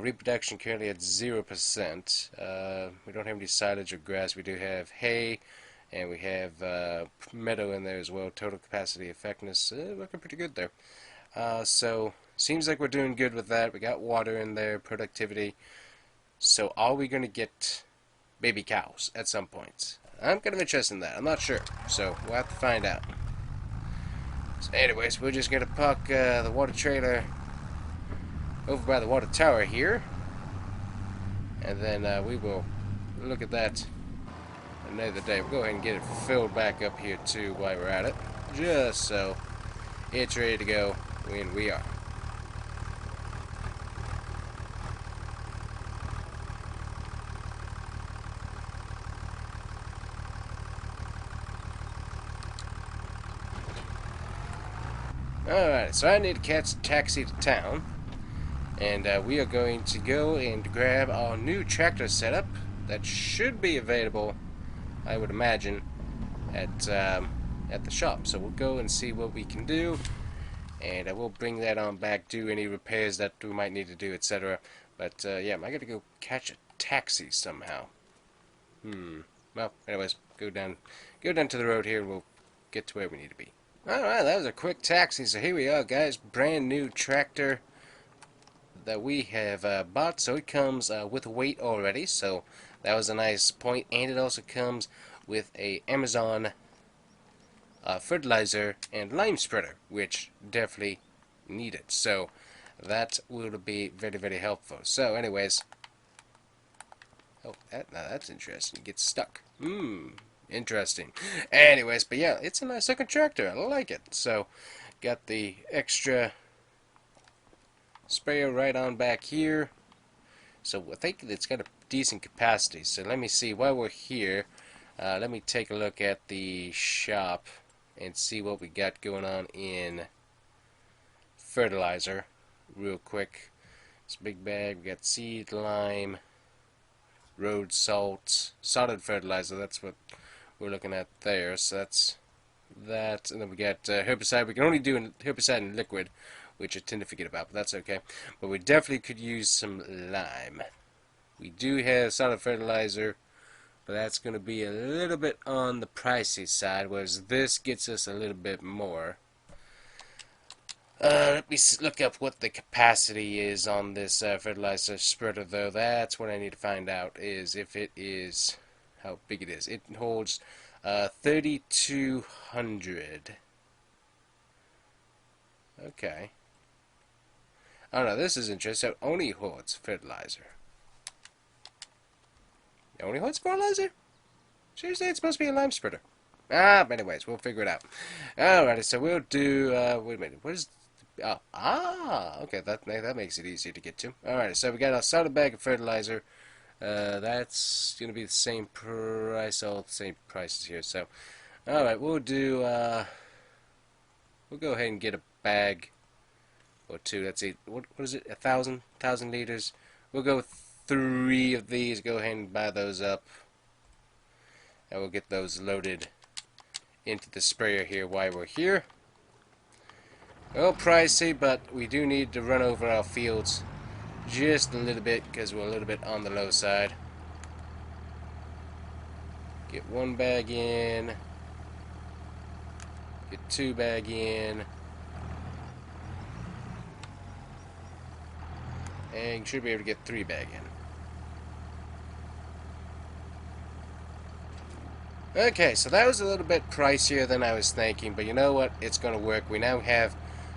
Reproduction currently at 0%. We don't have any silage or grass. We do have hay, and we have meadow in there as well. Total capacity effectiveness looking pretty good there. So seems like we're doing good with that. We got water in there, productivity. So are we going to get baby cows at some point? I'm kind of interested in that. I'm not sure. So we'll have to find out. So anyways, we're just going to park the water trailer over by the water tower here, and then we will look at that another day. We'll go ahead and get it filled back up here too while we're at it, just so it's ready to go when we are. Alright, so I need to catch a taxi to town, and we are going to go and grab our new tractor setup that should be available, I would imagine, at the shop. So we'll go and see what we can do, and we'll bring that on back, do any repairs that we might need to do, etc. But yeah, I gotta go catch a taxi somehow. Well, anyways, go down to the road here, and we'll get to where we need to be. Alright, that was a quick taxi. So here we are, guys. Brand new tractor that we have bought. So it comes with weight already. So that was a nice point. And it also comes with a Amazon fertilizer and lime spreader, which definitely needed. So that will be very, very helpful. So anyways. Oh, now that's interesting. It gets stuck. Interesting. Anyways, but yeah, it's a nice looking tractor. I like it. So, got the extra sprayer right on back here. So I think it's got a decent capacity. So let me see. While we're here, let me take a look at the shop and see what we got going on in fertilizer real quick. It's a big bag. We got seed, lime, road salt, solid fertilizer. That's what we're looking at there. So that's that, and then we got herbicide. We can only do herbicide in liquid, which I tend to forget about, but that's okay. But we definitely could use some lime. We do have solid fertilizer, but that's going to be a little bit on the pricey side, whereas this gets us a little bit more. Let me look up what the capacity is on this fertilizer spreader, though. That's what I need to find out, is if it is, how big it is. It holds 3,200. Okay. Oh no, this is interesting. So only holds fertilizer. It only holds fertilizer? Seriously, it's supposed to be a lime spreader. But anyways, we'll figure it out. Alrighty, so we'll do, wait a minute, what is, okay, that makes it easier to get to. Alright, so we got a solid bag of fertilizer. That's going to be the same price, all the same prices here. So, alright, we'll do, we'll go ahead and get a bag or two. That's it. What is it? 1,000 liters. We'll go with 3 of these. Go ahead and buy those up, and we'll get those loaded into the sprayer here while we're here. A little pricey, but we do need to run over our fields just a little bit because we're a little bit on the low side. Get 1 bag in. Get 2 bag in. And you should be able to get 3 bag in. Okay, so that was a little bit pricier than I was thinking, but you know what? It's going to work. We now have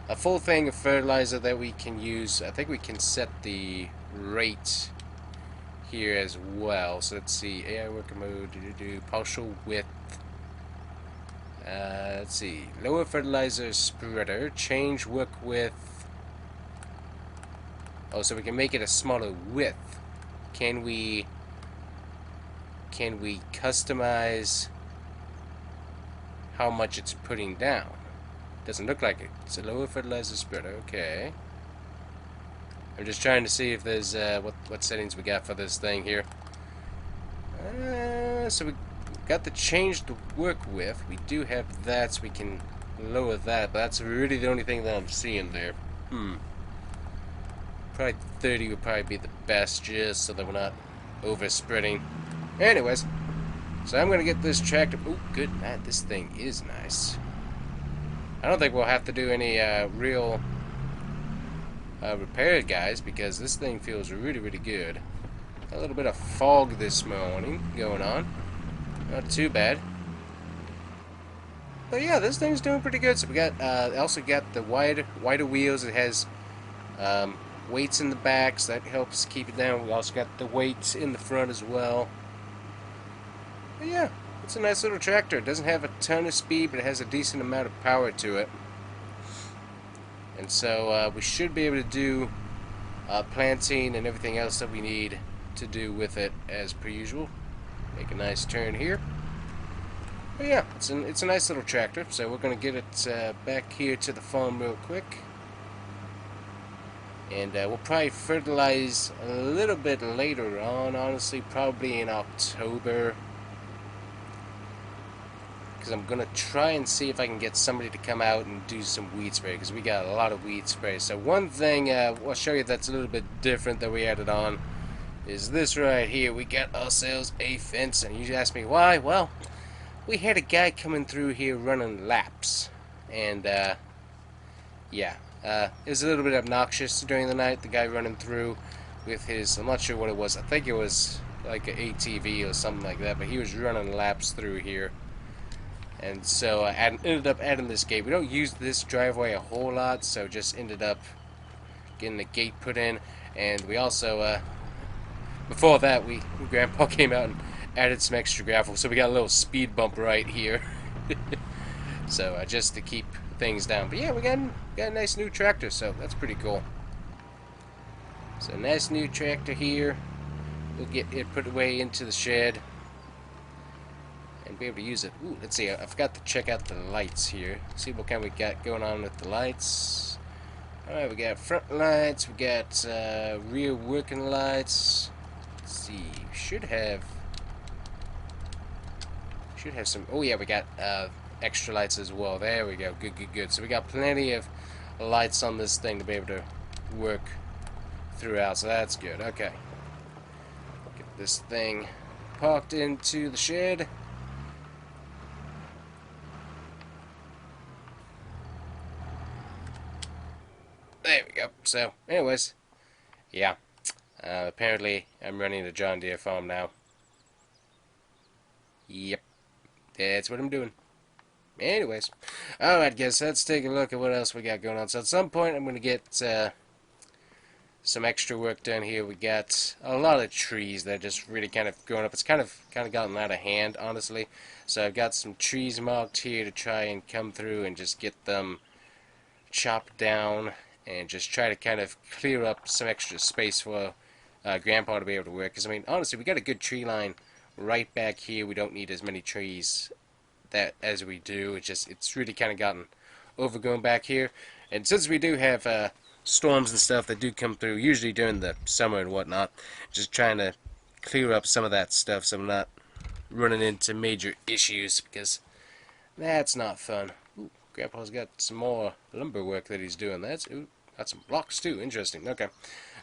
a full thing of fertilizer that we can use. I think we can set the rate here as well. So let's see. AI worker mode, partial width. Let's see. Lower fertilizer spreader. Change work width. Oh, so we can make it a smaller width. Can we customize how much it's putting down. Doesn't look like it. It's a lower fertilizer spreader. Okay. I'm just trying to see if there's what settings we got for this thing here. So we got the change to work with. We do have that, so we can lower that. But that's really the only thing that I'm seeing there. Probably 30 would probably be the best, just so that we're not over spreading. Anyways, so I'm gonna get this tractor. Oh, good man, this thing is nice. I don't think we'll have to do any real repair, guys, because this thing feels really, really good. A little bit of fog this morning going on. Not too bad. But yeah, this thing's doing pretty good. So we got also got the wider wheels. It has weights in the back, so that helps keep it down. We also got the weights in the front as well. But yeah, it's a nice little tractor. It doesn't have a ton of speed, but it has a decent amount of power to it. And so we should be able to do planting and everything else that we need to do with it as per usual. Make a nice turn here. But yeah, it's a nice little tractor. So we're going to get it back here to the farm real quick. And we'll probably fertilize a little bit later on, honestly, probably in October. Because I'm going to try and see if I can get somebody to come out and do some weed spray, because we got a lot of weed spray. So one thing I'll show you that's a little bit different that we added on is this right here. We got ourselves a fence, and you ask me why? Well, we had a guy coming through here running laps, and yeah, it was a little bit obnoxious during the night, the guy running through with his, I'm not sure what it was, I think it was like an ATV or something like that, but he was running laps through here. And so I ended up adding this gate. We don't use this driveway a whole lot, so just ended up getting the gate put in. And we also, before that, Grandpa came out and added some extra gravel, so we got a little speed bump right here. So just to keep things down. But yeah, we got a nice new tractor, so that's pretty cool. So nice new tractor here. We'll get it put away into the shed and be able to use it. Ooh, let's see, I forgot to check out the lights here. See what kind we got going on with the lights. Alright, we got front lights, we got rear working lights. Let's see, should have some, oh yeah, we got extra lights as well. There we go, good. So we got plenty of lights on this thing to be able to work throughout, so that's good. Okay, get this thing parked into the shed. There we go. So, anyways, yeah. Apparently, I'm running the John Deere farm now. Yep. That's what I'm doing. Anyways. Alright, guys, let's take a look at what else we got going on. So, at some point, I'm going to get some extra work done here. We got a lot of trees that are just really kind of growing up. It's kind of gotten out of hand, honestly. So, I've got some trees marked here to try and come through and just get them chopped down and just try to kind of clear up some extra space for Grandpa to be able to work. Because, I mean, honestly, we got a good tree line right back here. We don't need as many trees as we do. It's really kind of gotten overgrown back here. And since we do have storms and stuff that do come through, usually during the summer and whatnot, just trying to clear up some of that stuff so I'm not running into major issues, because that's not fun. Ooh, Grandpa's got some more lumber work that he's doing. Ooh, got some blocks too. Interesting. Okay.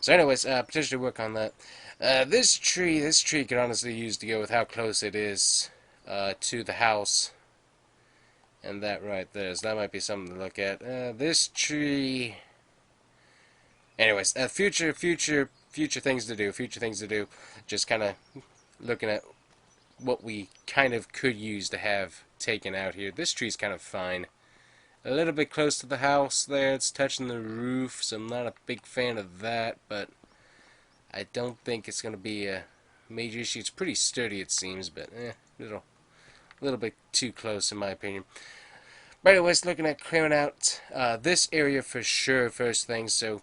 So anyways, potentially work on that. This tree could honestly use to go with how close it is to the house. And that right there. So that might be something to look at. This tree... Anyways, future things to do. Future things to do. Just kind of looking at what we kind of could use to have taken out here. This tree's kind of fine. A little bit close to the house there. It's touching the roof, so I'm not a big fan of that, but I don't think it's going to be a major issue. It's pretty sturdy, it seems, but a little bit too close in my opinion. But anyways, looking at clearing out this area for sure first thing, so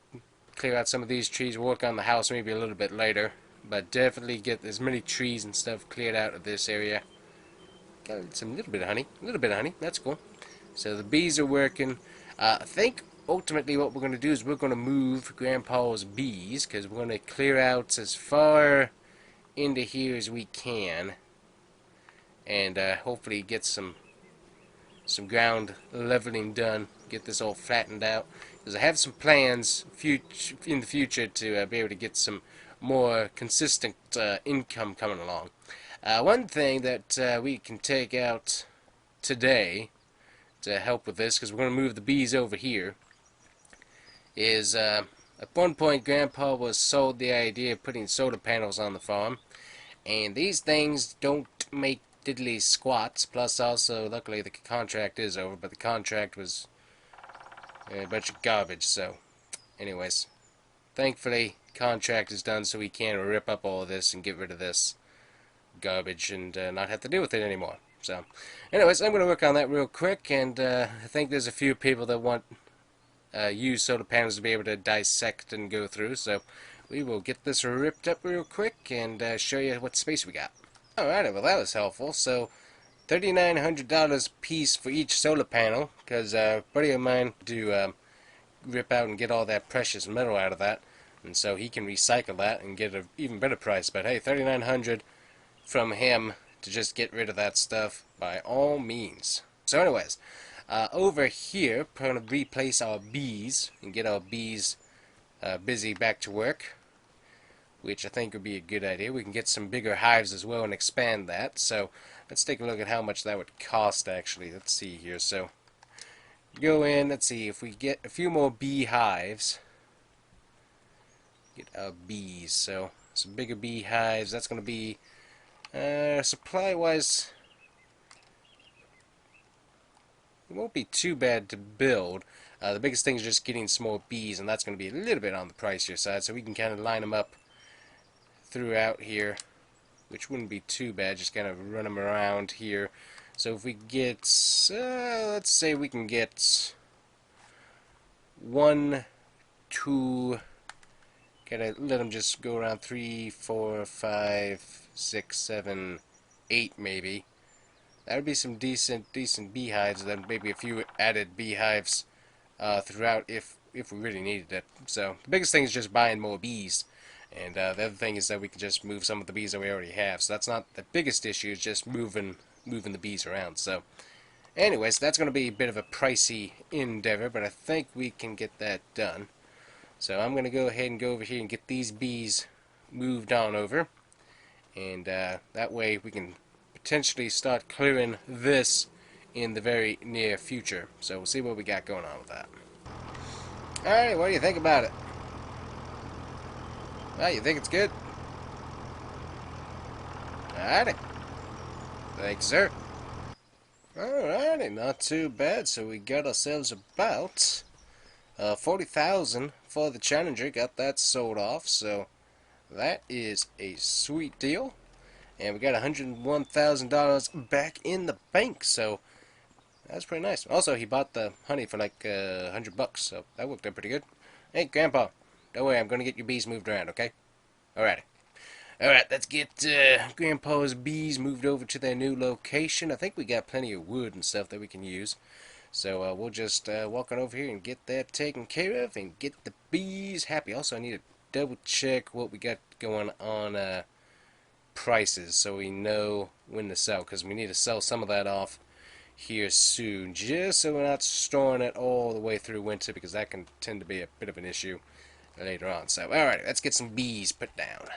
clear out some of these trees, work on the house maybe a little bit later, but definitely get as many trees and stuff cleared out of this area. Got some little bit of honey. A little bit of honey. That's cool. So the bees are working. I think ultimately what we're going to do is we're going to move Grandpa's bees because we're going to clear out as far into here as we can, and hopefully get some ground leveling done. Get this all flattened out because I have some plans in the future to be able to get some more consistent income coming along. One thing that we can take out today to help with this, because we're going to move the bees over here, is at one point Grandpa was sold the idea of putting solar panels on the farm, and these things don't make diddly squats. Plus, also, luckily the contract is over, but the contract was a bunch of garbage. So, anyways, thankfully, contract is done, so we can rip up all of this and get rid of this garbage and not have to deal with it anymore. So, anyways, I'm going to work on that real quick, and I think there's a few people that want use solar panels to be able to dissect and go through, so we will get this ripped up real quick and show you what space we got. Alright, well that was helpful. So $3,900 piece for each solar panel, because a buddy of mine do rip out and get all that precious metal out of that, and so he can recycle that and get an even better price. But hey, $3,900 from him to just get rid of that stuff, by all means. So anyways, over here, we're going to replace our bees and get our bees busy back to work, which I think would be a good idea. We can get some bigger hives as well and expand that. So let's take a look at how much that would cost actually. Let's see here. So go in, let's see, if we get a few more bee hives, get our bees. So some bigger bee hives, that's going to be supply wise, it won't be too bad to build. The biggest thing is just getting some more bees, and that's going to be a little bit on the pricier side, so we can kind of line them up throughout here, which wouldn't be too bad, just kind of run them around here. So if we get, let's say we can get 1, 2, kind of let them just go around 3, 4, 5, 6, 7, 8 maybe. That would be some decent beehives, and then maybe a few added beehives throughout if we really needed it. So the biggest thing is just buying more bees, and the other thing is that we can just move some of the bees that we already have. So that's not the biggest issue, it's just moving the bees around. So anyways, that's going to be a bit of a pricey endeavor, but I think we can get that done. So I'm going to go ahead and go over here and get these bees moved on over, and that way we can potentially start clearing this in the very near future. So we'll see what we got going on with that. Alright, what do you think about it? Well, you think it's good? Alrighty. Thanks, sir. Alrighty, not too bad. So we got ourselves about 40,000 for the Challenger. Got that sold off, so that is a sweet deal. And we got $101,000 back in the bank, so that's pretty nice. Also, he bought the honey for like $100, so that worked out pretty good. Hey, Grandpa, don't worry, I'm gonna get your bees moved around, okay? Alrighty. Alright, let's get Grandpa's bees moved over to their new location. I think we got plenty of wood and stuff that we can use. So we'll just walk on over here and get that taken care of and get the bees happy. Also, I need to double check what we got going on prices so we know when to sell, because we need to sell some of that off here soon, just so we're not storing it all the way through winter, because that can tend to be a bit of an issue later on. So alright, let's get some bees put down.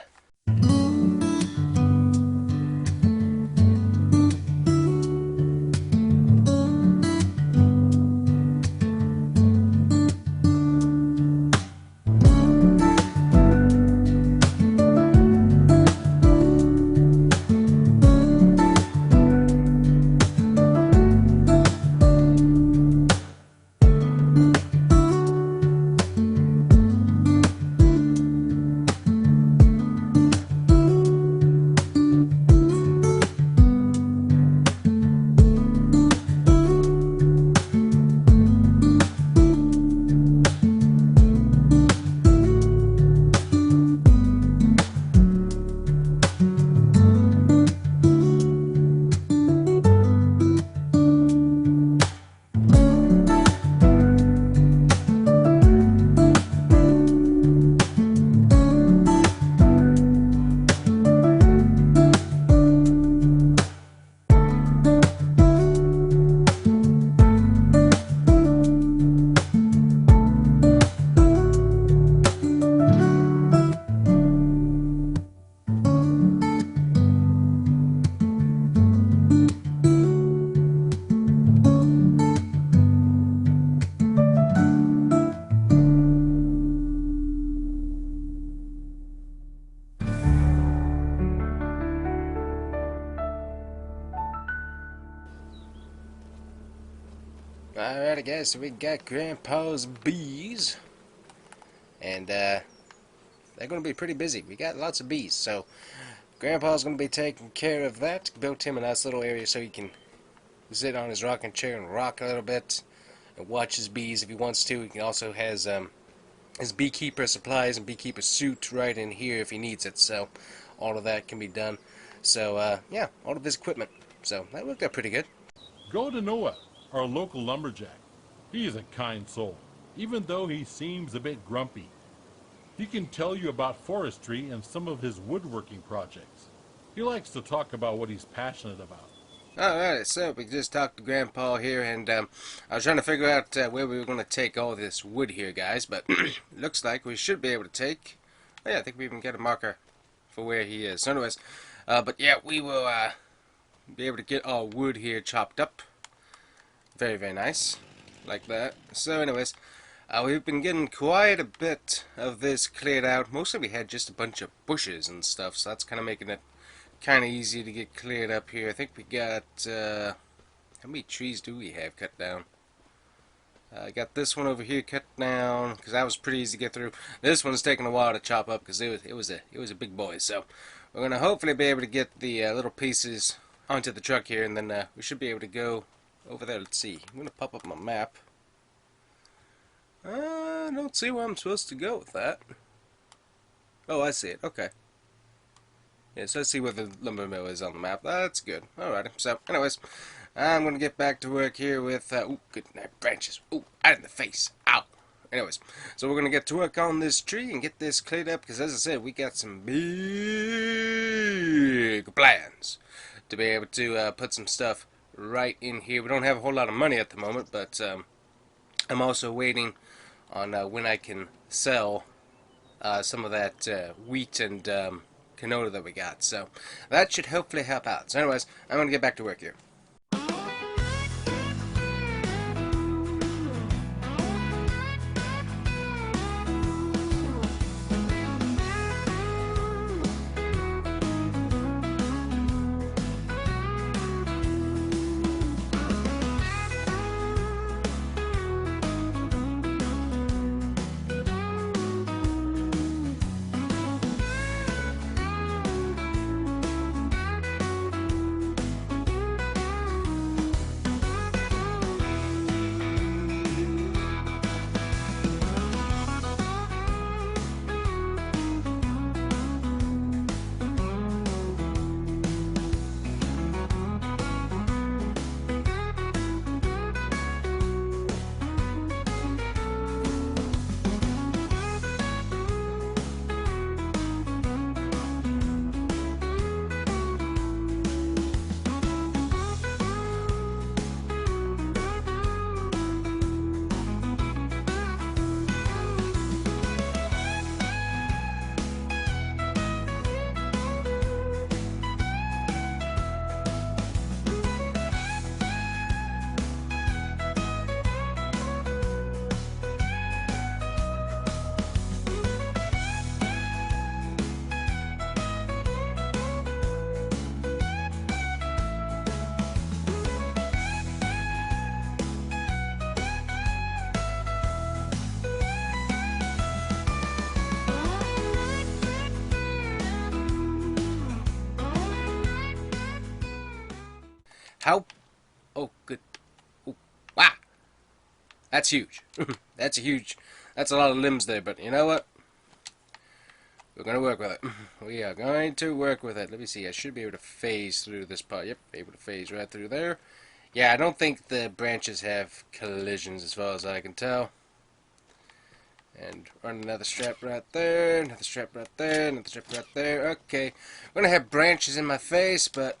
Alrighty guys, so we got Grandpa's bees, and they're going to be pretty busy. We got lots of bees, so Grandpa's going to be taking care of that. Built him a nice little area so he can sit on his rocking chair and rock a little bit and watch his bees if he wants to. He also has his beekeeper supplies and beekeeper suit right in here if he needs it, so all of that can be done. So yeah, all of his equipment. So that worked out pretty good. Go to Noah, our local lumberjack. He is a kind soul, even though he seems a bit grumpy. He can tell you about forestry and some of his woodworking projects. He likes to talk about what he's passionate about. Alright, so we just talked to Grandpa here, and I was trying to figure out where we were going to take all this wood here, guys, but looks like we should be able to take... Oh, yeah, I think we even got a marker for where he is. So anyways, but yeah, we will be able to get our wood here chopped up. Very, very nice. Like that. So anyways, we've been getting quite a bit of this cleared out. Mostly we had just a bunch of bushes and stuff, so that's kind of making it kind of easy to get cleared up here. I think we got, how many trees do we have cut down? I got this one over here cut down because that was pretty easy to get through. This one's taking a while to chop up because it was a big boy. So we're gonna hopefully be able to get the little pieces onto the truck here, and then we should be able to go over there. Let's see. I'm gonna pop up my map. I don't see where I'm supposed to go with that. Oh, I see it. Okay. Yeah, so I see where the lumber mill is on the map. That's good. Alrighty. So, anyways, I'm going to get back to work here with, ooh, good night, branches. Ooh, out in the face. Ow. Anyways, so we're going to get to work on this tree and get this cleared up, because as I said, we got some big plans to be able to put some stuff right in here. We don't have a whole lot of money at the moment, but I'm also waiting on when I can sell some of that wheat and canola that we got, so that should hopefully help out. So anyways, I'm going to get back to work here. How? Oh, good. Ooh, wow. That's huge. That's a lot of limbs there, but you know what? We're going to work with it. We are going to work with it. Let me see. I should be able to phase through this part. Yep, able to phase right through there. Yeah, I don't think the branches have collisions as far as I can tell. And run another strap right there, another strap right there, another strap right there. Okay. I'm going to have branches in my face, but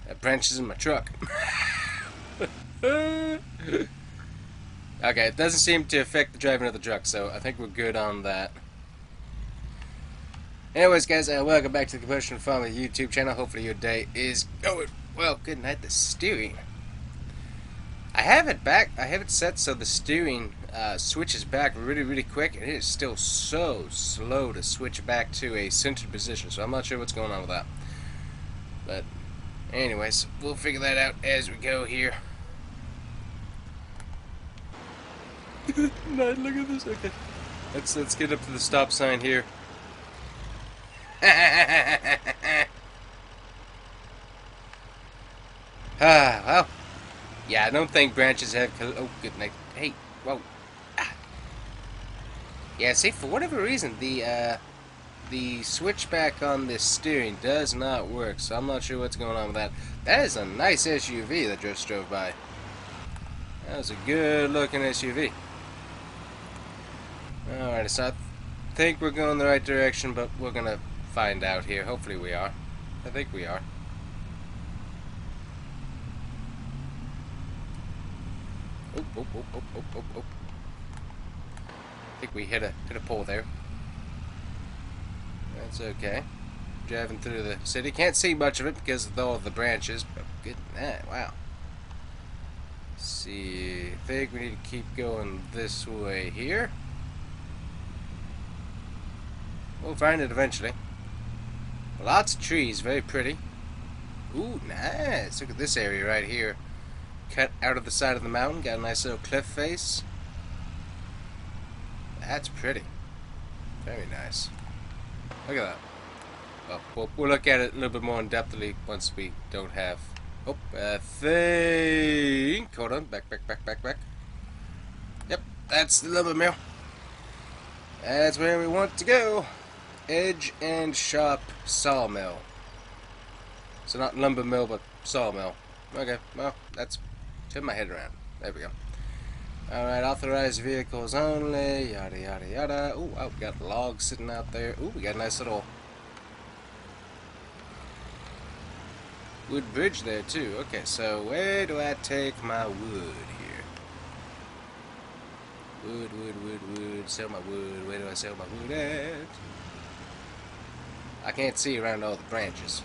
that branches in my truck. Okay, it doesn't seem to affect the driving of the truck, so I think we're good on that. Anyways, guys, welcome back to the Combustion Farmer YouTube channel. Hopefully your day is going well. Good night. The steering. I have it set so the steering switches back really, really quick, and it is still so slow to switch back to a centered position. So I'm not sure what's going on with that. But Anyways, we'll figure that out as we go here. No, look at this. Okay. Let's get up to the stop sign here. Well. Yeah, I don't think branches have... Oh, good night. Hey, whoa. Ah. Yeah, see, for whatever reason, the switchback on this steering does not work, so I'm not sure what's going on with that. That is a nice SUV that just drove by. That was a good-looking SUV. Alright, so I think we're going the right direction, but we're gonna find out here. Hopefully we are. I think we are. Oh, oh, oh, oh, oh, oh, oh. I think we hit a pole there. That's okay. Driving through the city. Can't see much of it because of all the branches, but good night. Wow. Let's see. I think we need to keep going this way here. We'll find it eventually. Lots of trees, very pretty. Ooh, nice. Look at this area right here. Cut out of the side of the mountain. Got a nice little cliff face. That's pretty. Very nice. Look at that. Well, we'll look at it a little bit more in depthly once we don't have... Oh, I think... Hold on. Back. Yep, that's the lumber mill. That's where we want to go. Edge and Shop Sawmill. So not lumber mill, but sawmill. Okay, well, that's... Turn my head around. There we go. Alright, authorized vehicles only, yada yada yada. Ooh, oh, we got logs sitting out there. Ooh, we got a nice little wood bridge there too. Okay, so where do I take my wood here? Wood. Sell my wood. Where do I sell my wood at? I can't see around all the branches.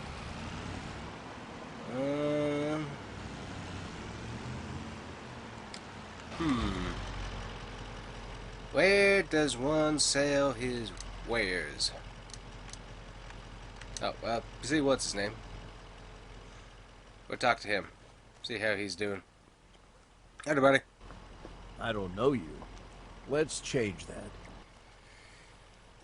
Where does one sell his wares? Oh, well, see what's his name. Go talk to him. See how he's doing. Howdy, buddy. I don't know you. Let's change that.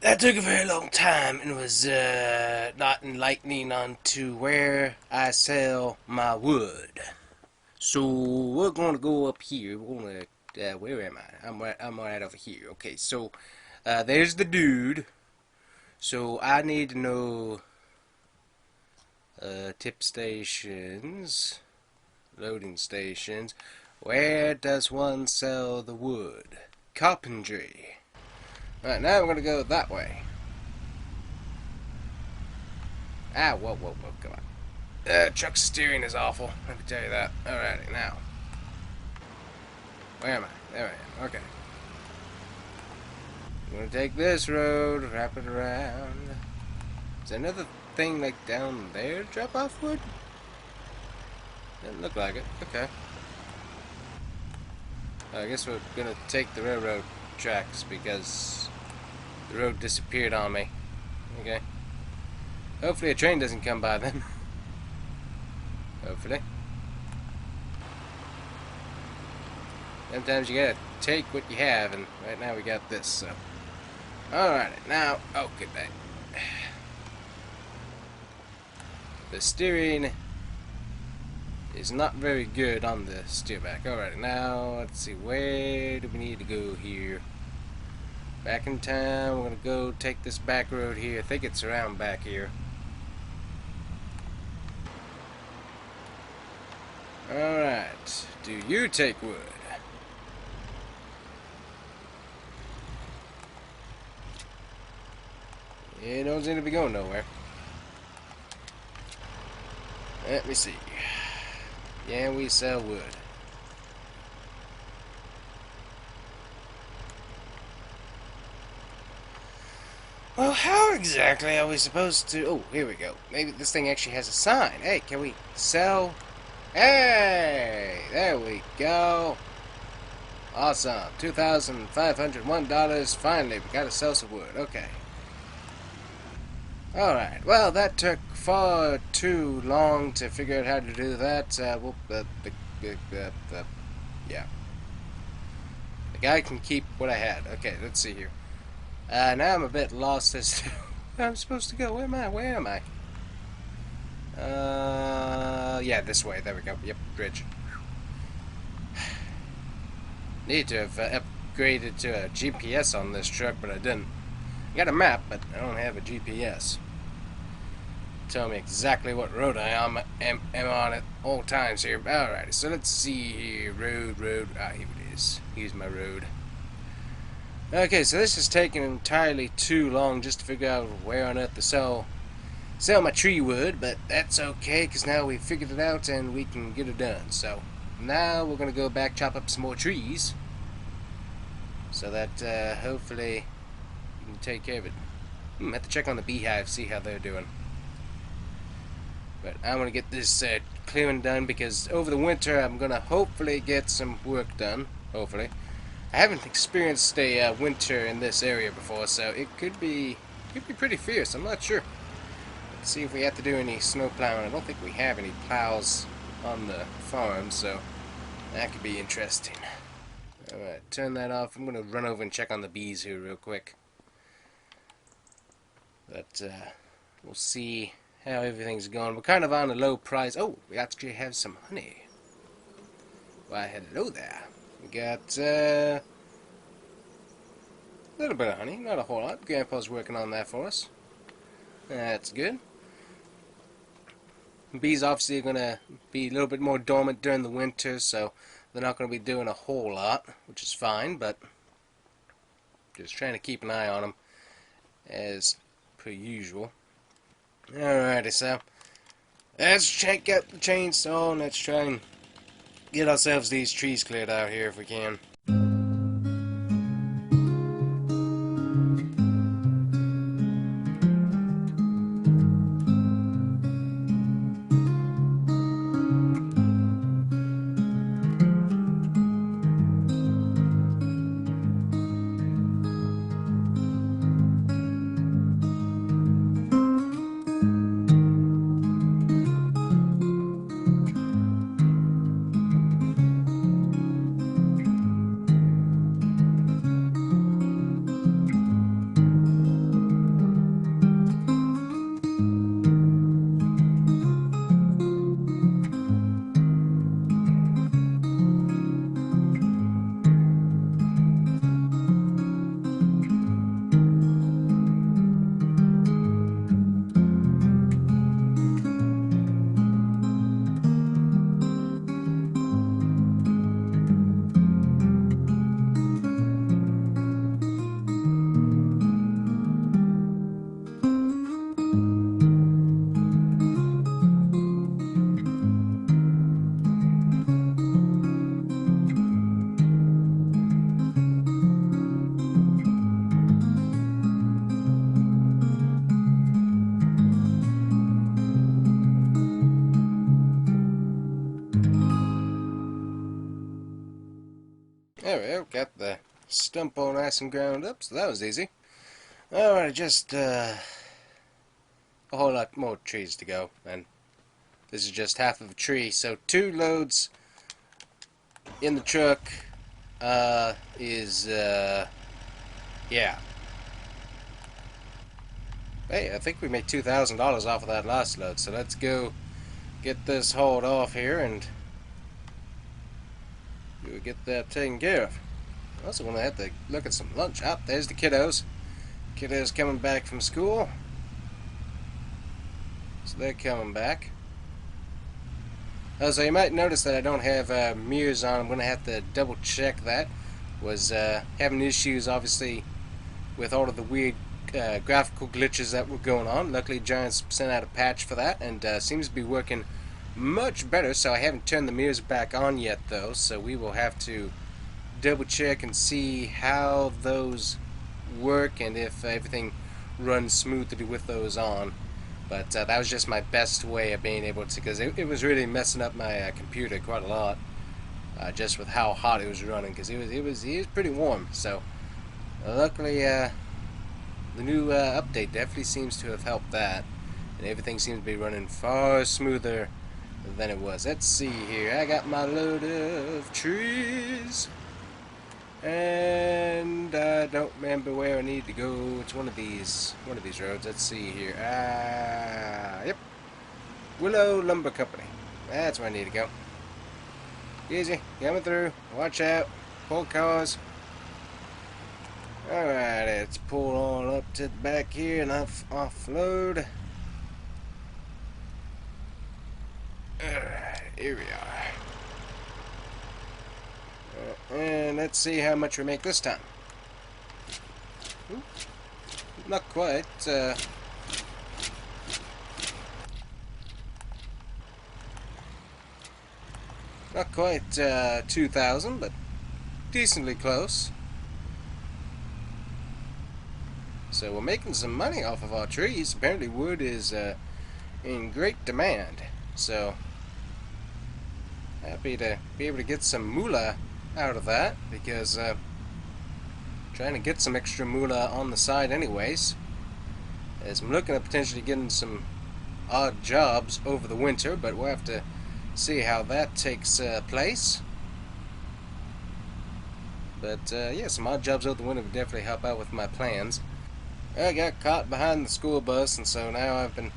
That took a very long time and was not enlightening on to where I sell my wood. So we're gonna go up here. We're gonna where am I? I'm right over here. Okay, so there's the dude. So I need to know tip stations, loading stations. Where does one sell the wood? Carpentry. Alright, now we're gonna go that way. Ah, whoa, come on. Truck steering is awful, let me tell you that. Alrighty, now. Where am I? There I am, okay. I'm gonna take this road, wrap it around. Is there another thing like down there to drop off wood? Doesn't look like it, okay. I guess we're gonna take the railroad tracks because the road disappeared on me. Okay. Hopefully a train doesn't come by then. Hopefully. Sometimes you gotta take what you have, and right now we got this, so. Alright, now, oh, good night. The steering is not very good on the steerback. Alright, now, let's see, where do we need to go here? Back in town, we're gonna go take this back road here. I think it's around back here. Alright, do you take wood? It don't seem to be going nowhere. Let me see. Yeah, we sell wood. Well, how exactly are we supposed to... Oh, here we go. Maybe this thing actually has a sign. Hey, can we sell... Hey! There we go. Awesome. $2,501. Finally, we gotta sell some wood. Okay. Alright, well, that took far too long to figure out how to do that. Yeah. The guy can keep what I had. Okay, let's see here. Now I'm a bit lost as to where I'm supposed to go. Where am I? Where am I? Yeah, this way. There we go. Yep, bridge. Need to have upgraded to a GPS on this truck, but I didn't. I got a map, but I don't have a GPS. Tell me exactly what road I am on at all times here. Alrighty, so let's see here. Road. Ah, here it is. Here's my road. Okay, so this is taking entirely too long just to figure out where on earth to sell my tree wood, but that's okay, because now we've figured it out and we can get it done. So, now we're going to go back, chop up some more trees, so that hopefully we can take care of it. Have to check on the beehive, see how they're doing. But I'm going to get this clearing done, because over the winter I'm going to hopefully get some work done, hopefully. I haven't experienced a winter in this area before, so it could be pretty fierce. I'm not sure. Let's see if we have to do any snow plowing. I don't think we have any plows on the farm, so that could be interesting. Alright, turn that off. I'm going to run over and check on the bees here real quick. But we'll see how everything's going. We're kind of on a low price. Oh, we actually have some honey. Why, hello there. We got a little bit of honey, not a whole lot. Grandpa's working on that for us. That's good. Bees obviously are going to be a little bit more dormant during the winter, so they're not going to be doing a whole lot, which is fine, but just trying to keep an eye on them as per usual. Alrighty, so let's check out the chainsaw and let's try and get ourselves these trees cleared out here if we can. There we go, got the stump all nice and ground up, so that was easy. Alright, just a whole lot more trees to go, and this is just half of a tree, so 2 loads in the truck yeah. Hey, I think we made $2,000 off of that last load, so let's go get this hauled off here and we'll get that taken care of. Also want to have to look at some lunch. Ah, there's the kiddos. Kiddos coming back from school. So they're coming back. So you might notice that I don't have mirrors on. I'm going to have to double check that. Was having issues obviously with all of the weird graphical glitches that were going on. Luckily Giants sent out a patch for that and seems to be working much better, so I haven't turned the mirrors back on yet though, so we will have to double check and see how those work and if everything runs smoothly with those on. But that was just my best way of being able to, because it was really messing up my computer quite a lot, just with how hot it was running, because it was pretty warm. So luckily the new update definitely seems to have helped that, and everything seems to be running far smoother than it was. Let's see here. I got my load of trees, and I don't remember where I need to go. It's one of these roads. Let's see here. Yep, Willow Lumber Company. That's where I need to go. Easy, coming through. Watch out. Pull cars. Alright, let's pull on up to the back here and offload. Alright, here we are. And let's see how much we make this time. Ooh, not quite. Not quite 2,000, but decently close. So we're making some money off of our trees. Apparently wood is in great demand. So happy to be able to get some moolah out of that, because trying to get some extra moolah on the side anyways, as I'm looking at potentially getting some odd jobs over the winter, but we'll have to see how that takes place. But yeah, some odd jobs over the winter would definitely help out with my plans. I got caught behind the school bus, and so now I've been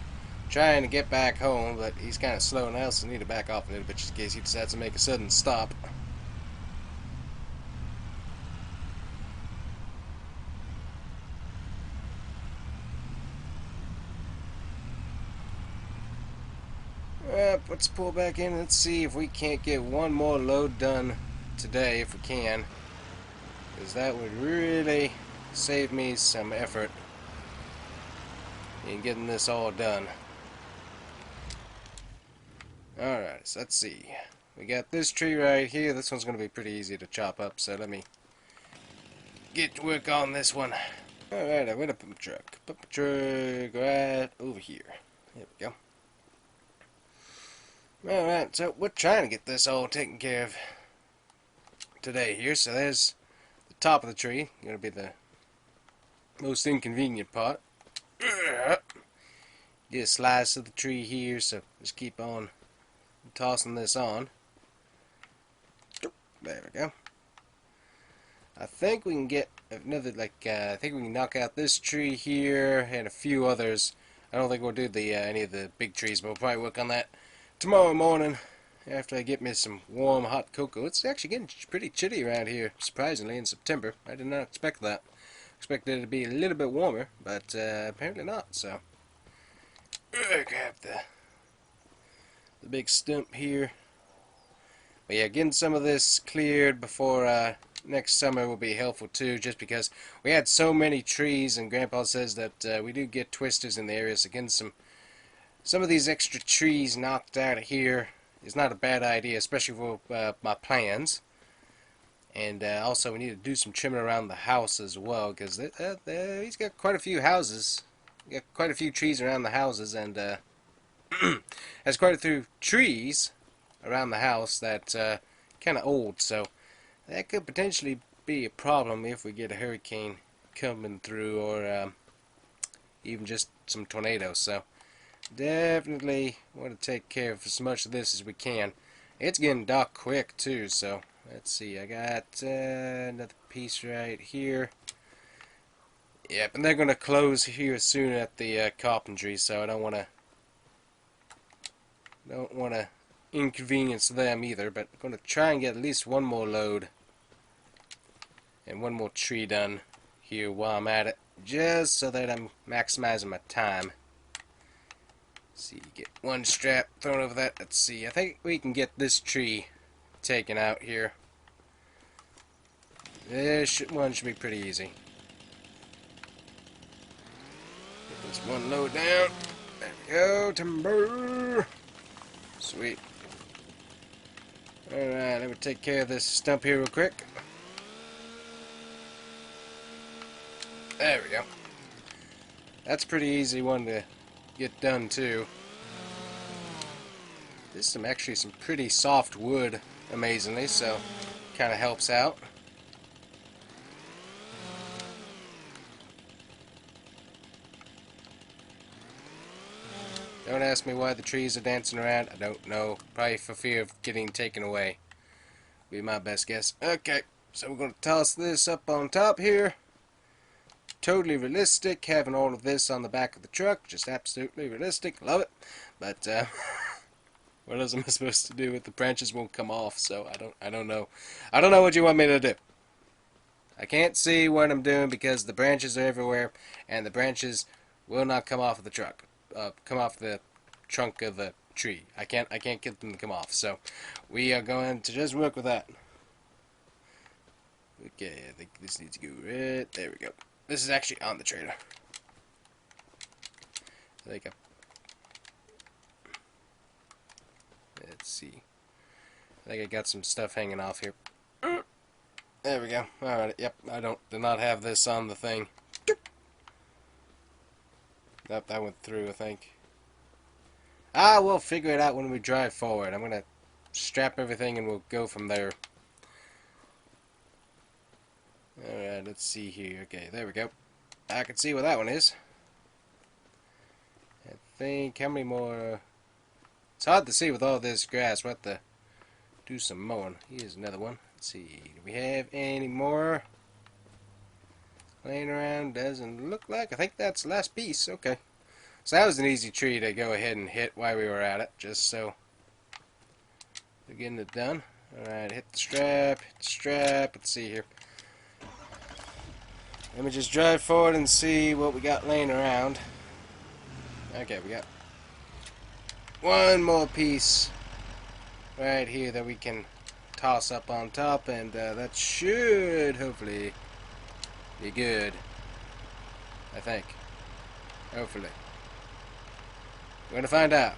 trying to get back home, but he's kind of slow now, so I need to back off a little bit just in case he decides to make a sudden stop. Let's pull back in. Let's see if we can't get one more load done today, if we can, because that would really save me some effort in getting this all done. Alright, so let's see. We got this tree right here. This one's going to be pretty easy to chop up, so let me get to work on this one. Alright, I'm going to put my truck. Put my truck right over here. There we go. Alright, so we're trying to get this all taken care of today here. So there's the top of the tree. Going to be the most inconvenient part. Get a slice of the tree here, so just keep on tossing this on. There we go. I think we can get another, I think we can knock out this tree here and a few others. I don't think we'll do the any of the big trees, but we'll probably work on that tomorrow morning after I get me some warm hot cocoa. It's actually getting pretty chilly around here, surprisingly, in September. I did not expect that. Expected it to be a little bit warmer, but apparently not. So grab the big stump here. But yeah, getting some of this cleared before next summer will be helpful too, just because we had so many trees, and Grandpa says that we do get twisters in the area, so getting some of these extra trees knocked out of here is not a bad idea, especially for my plans. And also we need to do some trimming around the house as well, because he's got quite a few houses. Got quite a few trees around the houses, and has quite a few trees around the house that kind of old, so that could potentially be a problem if we get a hurricane coming through, or even just some tornadoes. So definitely want to take care of as much of this as we can. It's getting dark quick too, so let's see. I got another piece right here. Yep, and they're going to close here soon at the carpentry, so I don't want to inconvenience them either, but I'm going to try and get at least one more load and one more tree done here while I'm at it, just so that I'm maximizing my time. Let's see, get one strap thrown over that. Let's see, I think we can get this tree taken out here. This one should be pretty easy. Get this one load down. There we go, timber. Sweet. Alright, let me take care of this stump here real quick. There we go. That's a pretty easy one to get done too. This is actually some pretty soft wood, amazingly, so kind of helps out. Don't ask me why the trees are dancing around. I don't know. Probably for fear of getting taken away. Be my best guess. Okay, so we're going to toss this up on top here. Totally realistic, having all of this on the back of the truck. Just absolutely realistic. Love it. But, what else am I supposed to do with the branches won't come off, so I don't know. I don't know what you want me to do. I can't see what I'm doing because the branches are everywhere, and the branches will not come off of the truck. Come off the trunk of the tree. I can't get them to come off, so we are going to just work with that. Okay, I think this needs to go right there. We go. This is actually on the trailer. I think let's see. I think I got some stuff hanging off here. There we go. Alright, yep, I do not have this on the thing. Nope, that went through, I think. We'll figure it out when we drive forward. I'm gonna strap everything and we'll go from there. Alright, let's see here. Okay, there we go. I can see what that one is. I think, how many more? It's hard to see with all this grass. We'll have to do some mowing. Here's another one. Let's see, do we have any more laying around? Doesn't look like. I think that's the last piece. Okay. So that was an easy tree to go ahead and hit while we were at it, just so we're getting it done. Alright, hit the strap, let's see here. Let me just drive forward and see what we got laying around. Okay, we got one more piece right here that we can toss up on top, and that should hopefully be good. I think. Hopefully. We're gonna find out.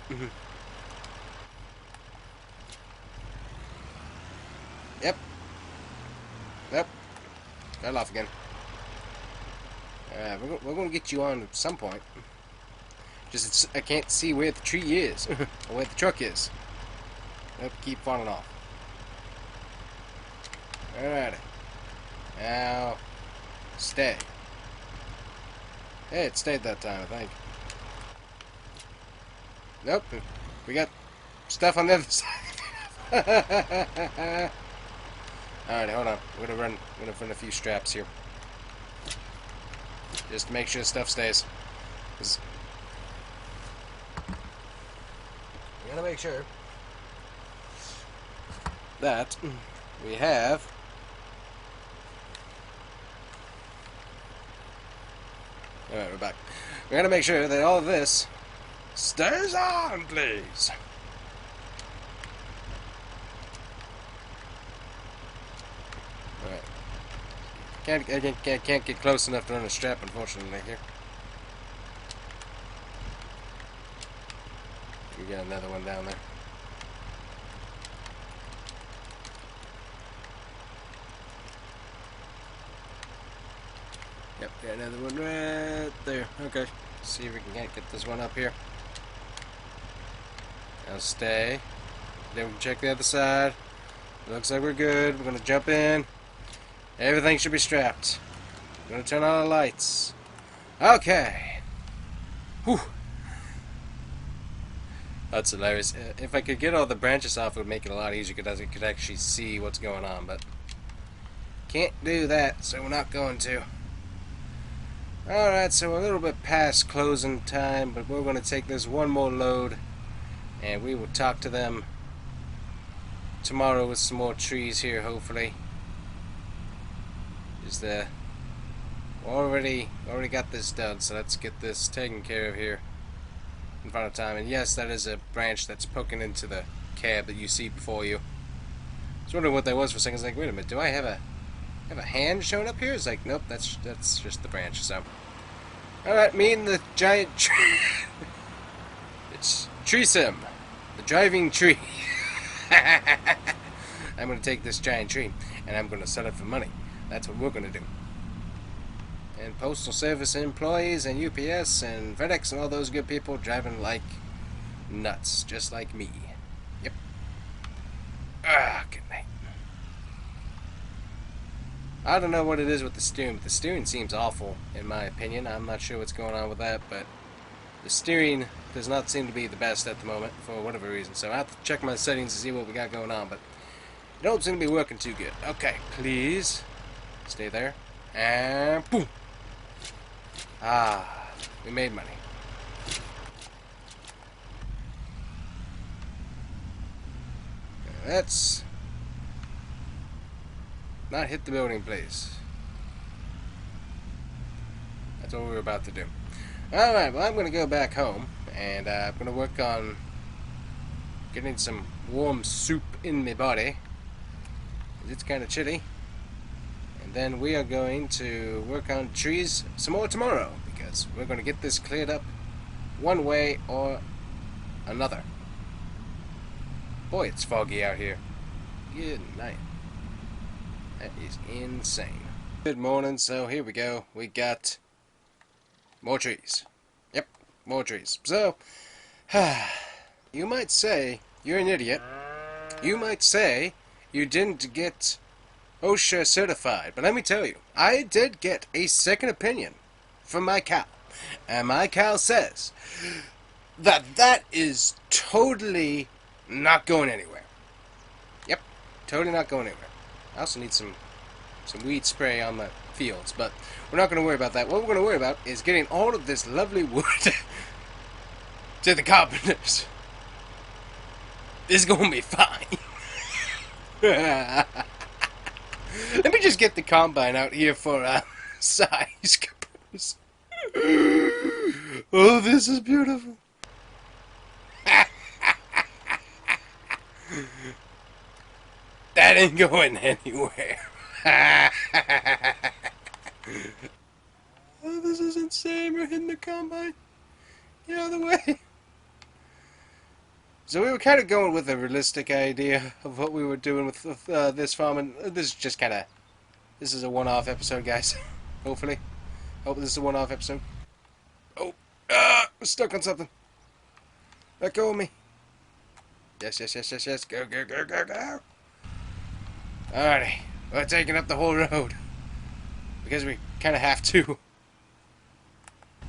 Yep. Yep. Fell off again. We're gonna get you on at some point. Just I can't see where the tree is or where the truck is. Nope, keep falling off. Alrighty. Now, stay. Hey, it stayed that time, I think. Nope, we got stuff on the other side. Alrighty, hold on. We're gonna run a few straps here, just to make sure stuff stays. We're gonna make sure that we have alright, we're back. We're gonna make sure that all of this stays on, please. Alright. Can't get close enough to run a strap, unfortunately, here. We got another one down there. Yep, got another one right there. Okay, see if we can get this one up here. Now stay. Then we can check the other side. Looks like we're good. We're gonna jump in. Everything should be strapped. We're gonna turn on the lights. Okay. Whew. That's hilarious. If I could get all the branches off, it would make it a lot easier because I could actually see what's going on, but can't do that, so we're not going to. Alright, so we're a little bit past closing time, but we're going to take this one more load, and we will talk to them tomorrow with some more trees here, hopefully. Just already got this done, so let's get this taken care of here in front of time. And yes, that is a branch that's poking into the cab that you see before you. I was wondering what that was for a second. I was like, wait a minute, do I have a hand showing up here? It's like, nope, that's just the branch. So, alright, me and the giant tree. It's Tree Sim, the driving tree. I'm going to take this giant tree and I'm going to sell it for money. That's what we're going to do. And Postal Service employees and UPS and FedEx and all those good people driving like nuts, just like me. Yep. Good night. I don't know what it is with the steering, but the steering seems awful, in my opinion. I'm not sure what's going on with that, but The steering does not seem to be the best at the moment for whatever reason. So I have to check my settings to see what we got going on, but it don't seem to be working too good. Okay, please stay there. And boom. Ah, we made money. Let's not hit the building, please. That's what we were about to do. Alright, well, I'm going to go back home, and I'm going to work on getting some warm soup in my body. It's kind of chilly. And then we are going to work on trees some more tomorrow, because we're going to get this cleared up one way or another. Boy, it's foggy out here. Good night. That is insane. Good morning, so here we go. We got more trees. Yep, more trees. So, you might say you're an idiot. You might say you didn't get OSHA certified. But let me tell you, I did get a second opinion from my cow. And my cow says that is totally not going anywhere. Yep, totally not going anywhere. I also need some weed spray on the fields, but we're not going to worry about that. What we're going to worry about is getting all of this lovely wood to the carpenters. This is going to be fine. Let me just get the combine out here for size comparison. Oh, this is beautiful. That ain't going anywhere. Oh, this is insane. We're hitting the combine. Get out of the way. So we were kind of going with a realistic idea of what we were doing with this farm, and this is just kind of, this is a one-off episode, guys. Hopefully. Hope this is a one-off episode. Oh, we're stuck on something. Let go of me. Yes, yes, yes, yes, yes. Go, go, go, go, go. Alrighty. We're taking up the whole road. Because we kind of have to.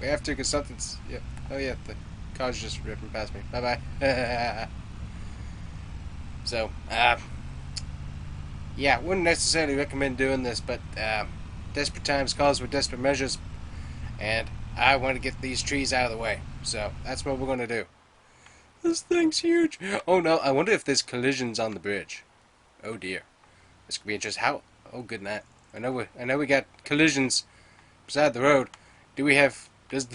We have to because something's... Yeah. Oh, yeah. The car's just ripping past me. Bye-bye. So, yeah, wouldn't necessarily recommend doing this, but desperate times calls for desperate measures. And I want to get these trees out of the way. So, that's what we're going to do. This thing's huge. Oh, no. I wonder if there's collisions on the bridge. Oh, dear. This could be interesting. How? Oh, good night. I know we got collisions beside the road. Do we have? Does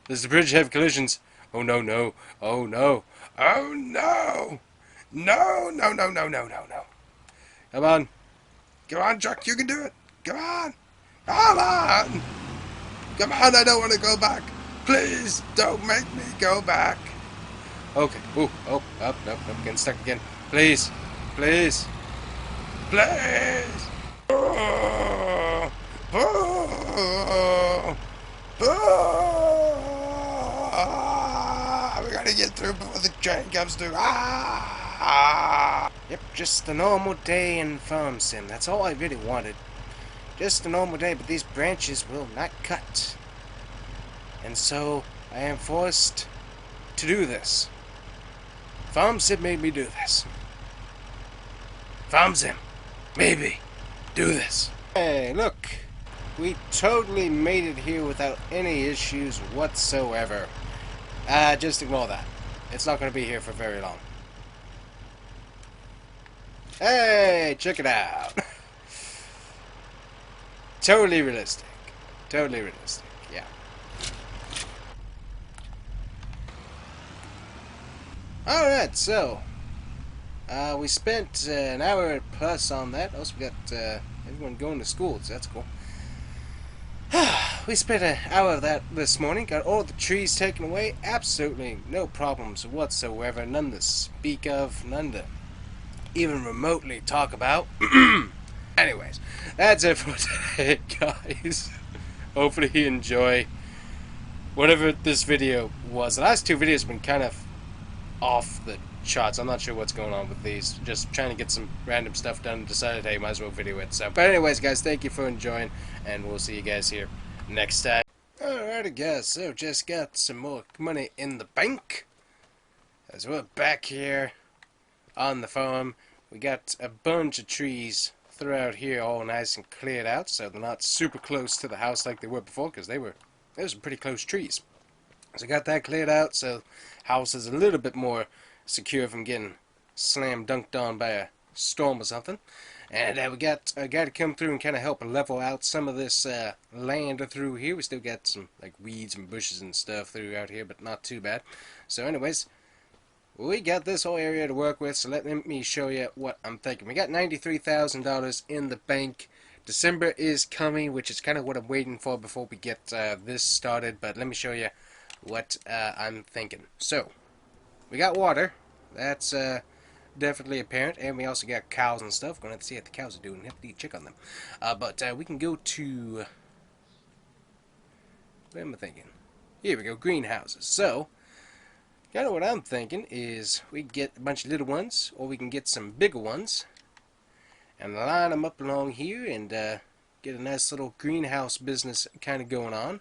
the bridge have collisions? Oh no no! Oh no! Oh no! No no no no no no no! Come on! Come on, Chuck! You can do it! Come on! Come on! Come on! I don't want to go back. Please don't make me go back. Okay. Ooh. Oh. Up. Nope. Nope. Getting stuck again. Please. Please. Please. Oh, oh, oh, we gotta get through before the train comes through. Yep, just a normal day in Farm Sim. That's all I really wanted. Just a normal day, but these branches will not cut. And so, I am forced to do this. Farm Sim made me do this. Farm Sim, maybe. Do this. Hey, look. We totally made it here without any issues whatsoever. Just ignore that. It's not going to be here for very long. Hey, check it out. Totally realistic. Totally realistic, yeah. Alright, so we spent an hour plus on that. Also, we got everyone going to school, so that's cool. We spent an hour of that this morning. Got all the trees taken away. Absolutely no problems whatsoever. None to speak of. None to even remotely talk about. Anyways, that's it for today, guys. Hopefully you enjoy whatever this video was. The last two videos have been kind of off the shots. I'm not sure what's going on with these. Just trying to get some random stuff done and decided, hey, might as well video it. So, but anyways, guys, thank you for enjoying, and we'll see you guys here next time. Alrighty guys, so just got some more money in the bank. As we're back here on the farm, we got a bunch of trees throughout here all nice and cleared out, so they're not super close to the house like they were before, because they were some pretty close trees. So got that cleared out, so house is a little bit more secure from getting slam dunked on by a storm or something. And we got a guy to come through and kind of help level out some of this land through here. We still got some like weeds and bushes and stuff throughout here, but not too bad. So anyways, we got this whole area to work with, so let me show you what I'm thinking. We got $93,000 in the bank. December is coming, which is kind of what I'm waiting for before we get this started, but let me show you what I'm thinking. So, we got water. That's definitely apparent, and we also got cows and stuff. Going to have to see what the cows are doing. Have to check on them. But we can go to... What am I thinking? Here we go, greenhouses. So, kind of what I'm thinking is we get a bunch of little ones, or we can get some bigger ones, and line them up along here, and get a nice little greenhouse business kind of going on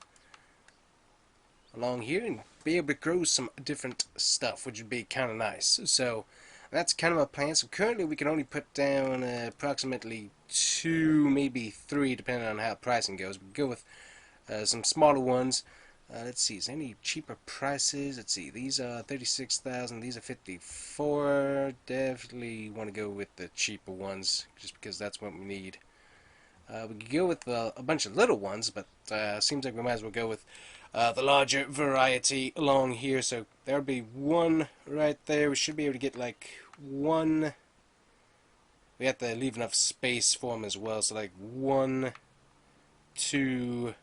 along here, and be able to grow some different stuff, which would be kind of nice. So that's kind of my plan. So currently we can only put down approximately 2, maybe 3, depending on how pricing goes. We can go with some smaller ones. Let's see, is there any cheaper prices? Let's see, these are 36,000, these are 54. Definitely want to go with the cheaper ones, just because that's what we need. We could go with a bunch of little ones, but seems like we might as well go with the larger variety along here. So there would be one right there. We should be able to get like one. We have to leave enough space for them as well. So like 1, 2,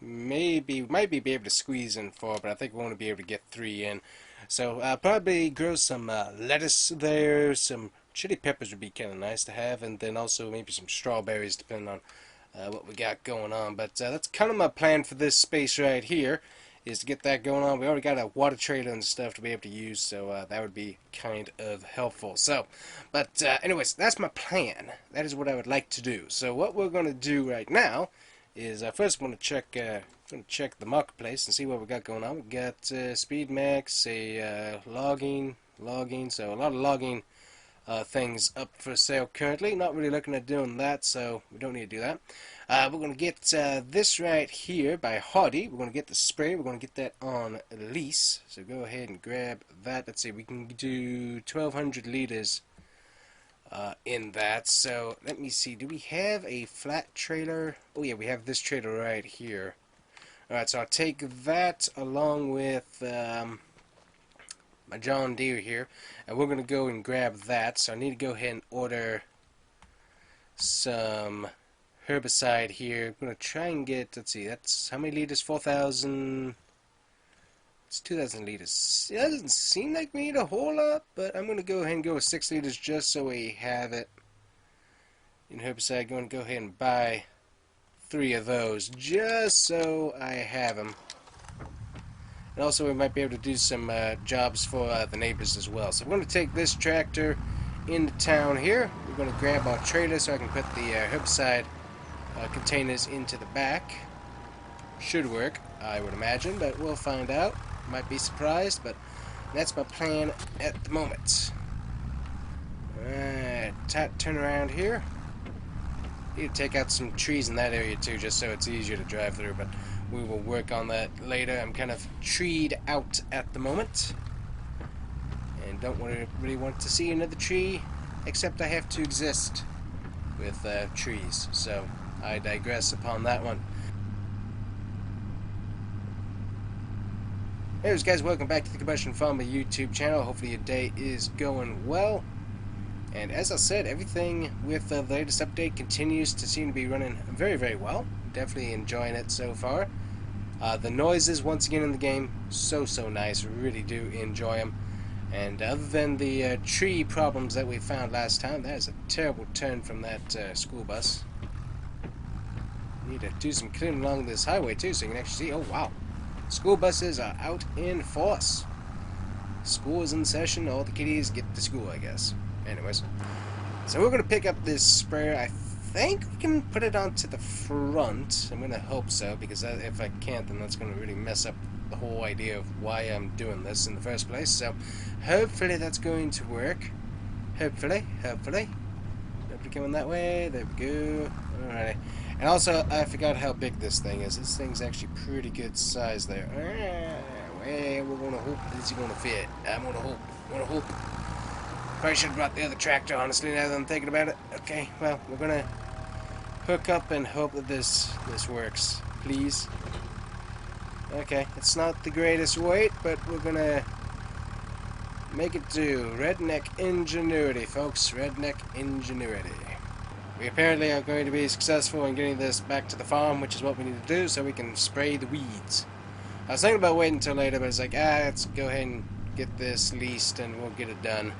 maybe, might be able to squeeze in 4, but I think we want to be able to get 3 in. So probably grow some lettuce there, some chili peppers would be kind of nice to have, and then also maybe some strawberries depending on what we got going on. But that's kind of my plan for this space right here, is to get that going on. We already got a water trailer and stuff to be able to use, so that would be kind of helpful. So, but anyways, that's my plan. That is what I would like to do. So what we're going to do right now is first I'm going to check the marketplace and see what we got going on. We got speed max, logging, so a lot of logging things up for sale currently. Not really looking at doing that, so we don't need to do that. We're going to get this right here by Hardy. We're going to get the spray. We're going to get that on lease. So go ahead and grab that. Let's see, we can do 1,200 liters in that. So let me see, do we have a flat trailer? Oh yeah, we have this trailer right here. Alright, so I'll take that along with my John Deere here, and we're going to go and grab that. So I need to go ahead and order some herbicide here. I'm going to try and get, let's see, that's how many liters? 4,000. It's 2,000 liters. It doesn't seem like we need a whole lot, but I'm going to go ahead and go with 6 liters just so we have it. In herbicide, I'm going to go ahead and buy 3 of those just so I have them. And also we might be able to do some jobs for the neighbors as well. So we're going to take this tractor into town here. We're going to grab our trailer so I can put the herbicide containers into the back. Should work, I would imagine, but we'll find out. Might be surprised, but that's my plan at the moment. Alright, turn around here. Need to take out some trees in that area too, just so it's easier to drive through, but we will work on that later. I'm kind of treed out at the moment, and don't really want to see another tree, except I have to exist with trees, so I digress upon that one. Anyways guys, welcome back to the Combustion Farmer YouTube channel. Hopefully your day is going well. And as I said, everything with the latest update continues to seem to be running very, very well. Definitely enjoying it so far. The noises, once again in the game, so nice. Really do enjoy them. And other than the tree problems that we found last time, that is a terrible turn from that school bus. Need to do some cleaning along this highway too, so you can actually see. Oh wow, school buses are out in force. School is in session. All the kiddies get to school, I guess. Anyways, so we're going to pick up this sprayer. I think we can put it onto the front. I'm gonna hope so, because if I can't, then that's gonna really mess up the whole idea of why I'm doing this in the first place. So hopefully that's going to work. Hopefully. Hopefully coming that way. There we go. Alrighty. And also, I forgot how big this thing is. This thing's actually pretty good size there. Well, we're gonna hope this is gonna fit. I'm gonna hope. Probably should have brought the other tractor, honestly, now that I'm thinking about it. Okay, well, we're gonna hook up and hope that this works. Please. Okay, it's not the greatest weight, but we're gonna make it do. Redneck ingenuity, folks. Redneck ingenuity. We apparently are going to be successful in getting this back to the farm, which is what we need to do, so we can spray the weeds. I was thinking about waiting until later, but it's like, let's go ahead and get this leased and we'll get it done.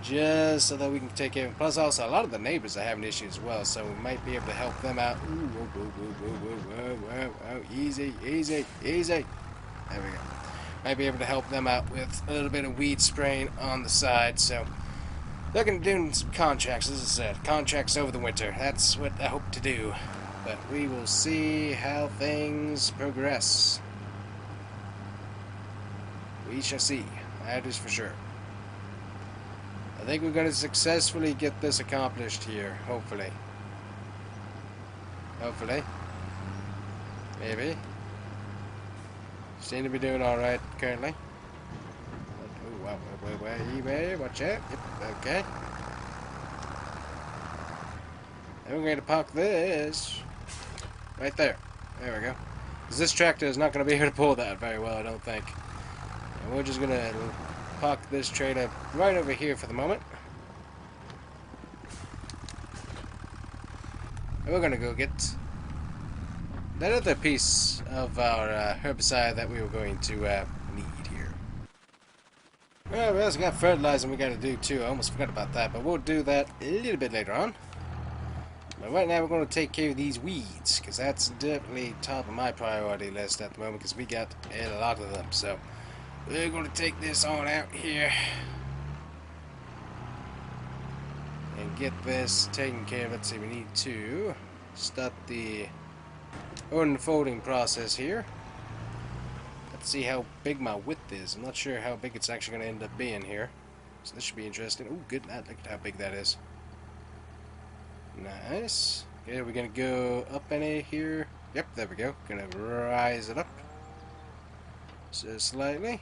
Just so that we can take care of it. Plus, also, a lot of the neighbors are having issues as well, so we might be able to help them out. Ooh, whoa, easy. There we go. Might be able to help them out with a little bit of weed spraying on the side, so looking at doing some contracts, as I said. Contracts over the winter. That's what I hope to do. But we will see how things progress. We shall see. That is for sure. I think we're going to successfully get this accomplished here. Hopefully. Hopefully. Maybe. Seem to be doing alright currently. Oh, wow. Wait. Watch out. Yep. Okay. And we're going to park this right there. There we go. Because this tractor is not going to be able to pull that very well, I don't think. And we're just going to park this trailer right over here for the moment. And we're going to go get that other piece of our herbicide that we were going to need here. Well, we also got fertilizing we got to do too. I almost forgot about that, but we'll do that a little bit later on. But right now we're going to take care of these weeds, because that's definitely top of my priority list at the moment, because we got a lot of them. So we're going to take this on out here and get this taken care of. Let's see, we need to start the unfolding process here. Let's see how big my width is. I'm not sure how big it's actually going to end up being here. So this should be interesting. Oh, good. Look at how big that is. Nice. Okay, we're going to go up any here. Yep, there we go. Going to rise it up. So slightly.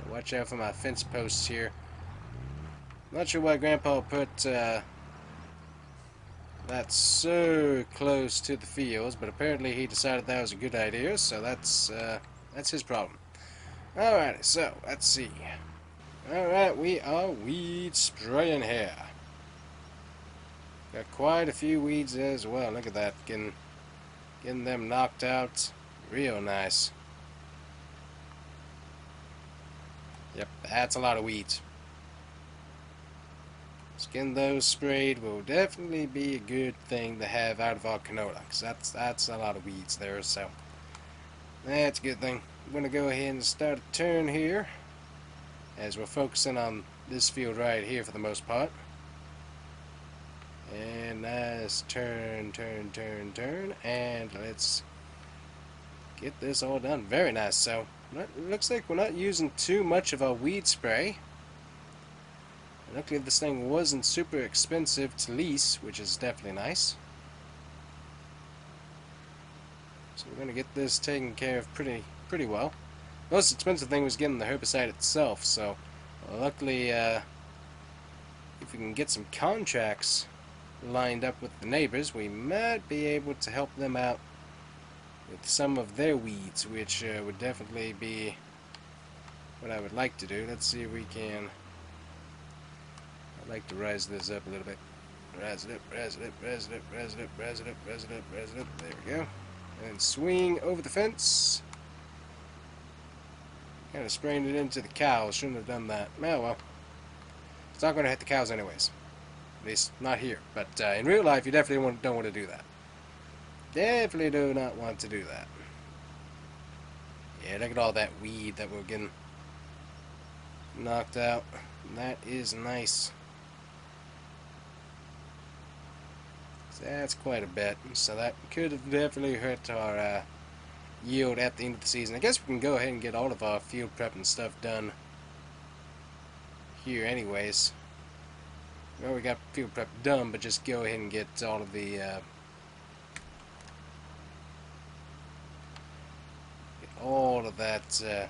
Watch out for my fence posts here. Not sure why Grandpa put that so close to the fields, but apparently he decided that was a good idea, so that's his problem. Alright, so let's see. Alright, we are weed spraying here. Got quite a few weeds there as well. Look at that, getting them knocked out real nice. Yep, that's a lot of weeds. Getting those sprayed will definitely be a good thing to have out of our canola, because that's a lot of weeds there, so that's a good thing. I'm going to go ahead and start a turn here, as we're focusing on this field right here for the most part. And nice turn, and let's get this all done. Very nice. So it looks like we're not using too much of our weed spray. Luckily, this thing wasn't super expensive to lease, which is definitely nice. So we're going to get this taken care of pretty well. Most expensive thing was getting the herbicide itself, so luckily, if we can get some contracts lined up with the neighbors, we might be able to help them out with some of their weeds, which would definitely be what I would like to do. Let's see if we can... I'd like to rise this up a little bit. Rise it up. There we go. And swing over the fence. Kind of spraying it into the cows. Shouldn't have done that. Oh well. It's not going to hit the cows anyways. At least not here. But in real life, you definitely don't want to do that. Definitely do not want to do that. Yeah, look at all that weed that we're getting knocked out. That is nice. So that's quite a bit. So that could have definitely hurt our yield at the end of the season. I guess we can go ahead and get all of our field prep and stuff done here anyways. We already got field prep done, but just go ahead and get all of the get all of that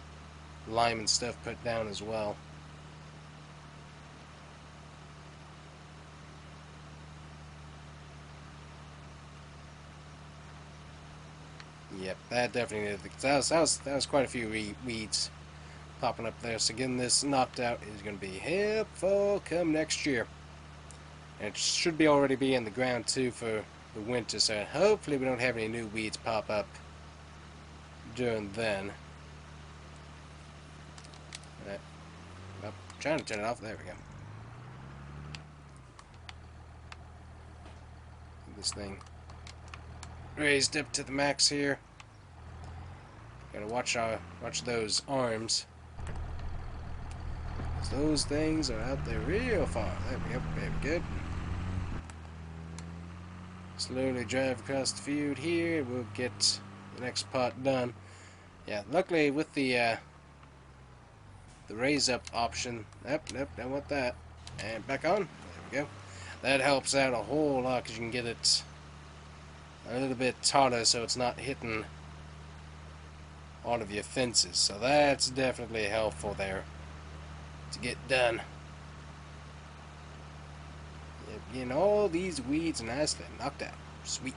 lime and stuff put down as well. Yep, that definitely needed. That was quite a few weeds popping up there. So getting this knocked out is going to be helpful come next year. And it should be already be in the ground too for the winter. So hopefully we don't have any new weeds pop up during then. I'm trying to turn it off. There we go. This thing raised up to the max here. Gotta watch those arms. Those things are out there real far. There we go. Very good. Slowly drive across the field here. We'll get the next part done. Yeah, luckily with the raise up option. Nope, don't want that. And back on. There we go. That helps out a whole lot because you can get it a little bit taller so it's not hitting all of your fences. So that's definitely helpful there to get done. Yep, getting all these weeds nicely knocked out. Sweet.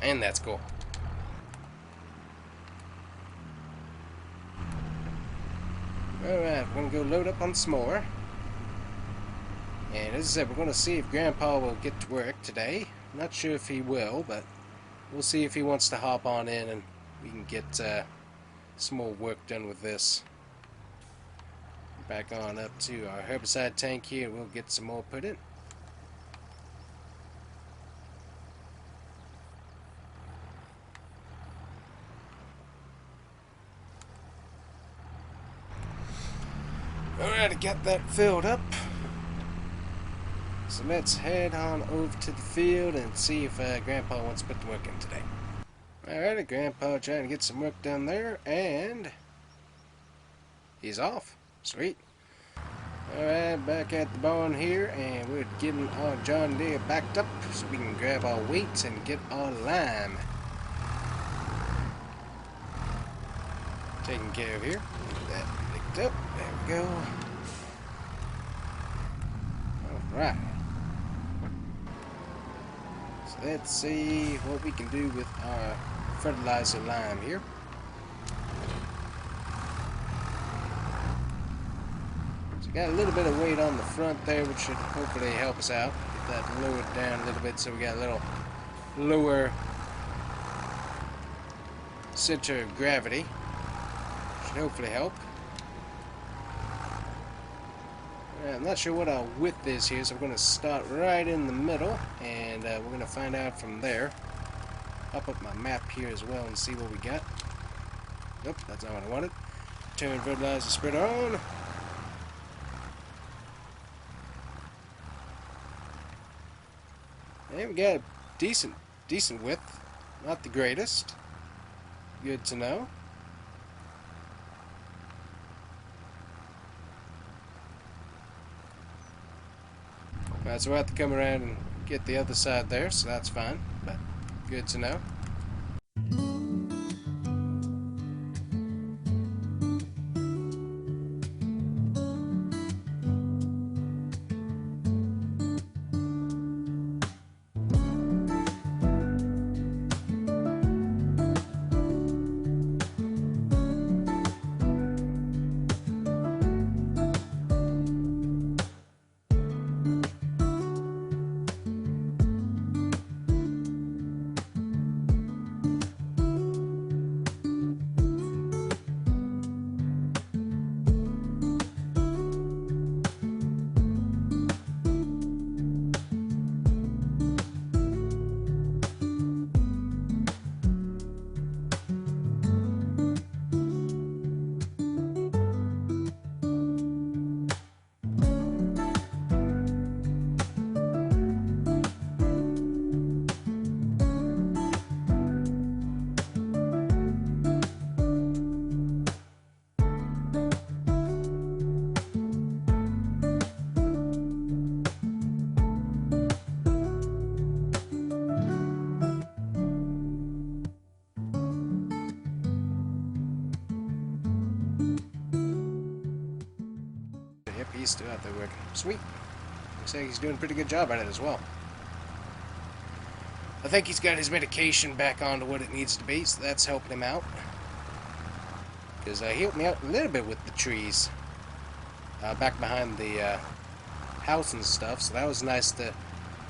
And that's cool. Alright, we're going to go load up on some more. And as I said, we're going to see if Grandpa will get to work today. I'm not sure if he will, but we'll see if he wants to hop on in and we can get some more work done with this. Back on up to our herbicide tank here and we'll get some more put in. Alright, I got that filled up. So let's head on over to the field and see if Grandpa wants to put the work in today. Alright, Grandpa trying to get some work done there, and he's off. Sweet. Alright, back at the barn here, and we're getting our John Deere backed up so we can grab our weights and get our lime taken care of here. Get that picked up. There we go. Alright. So let's see what we can do with our fertilizer lime here. So got a little bit of weight on the front there, which should hopefully help us out. Get that lowered down a little bit so we got a little lower center of gravity. Should hopefully help. I'm not sure what our width is here, so we're going to start right in the middle, and we're going to find out from there. I'll put my map here as well and see what we got. Nope, that's not what I wanted. Turn fertilizer spreader on. And we got a decent width. Not the greatest. Good to know. Alright, so we'll have to come around and get the other side there, so that's fine. But good to know. Yep, he's still out there working. Sweet. Looks like he's doing a pretty good job at it as well. I think he's got his medication back onto what it needs to be, so that's helping him out. Because he helped me out a little bit with the trees. Back behind the house and stuff, so that was nice to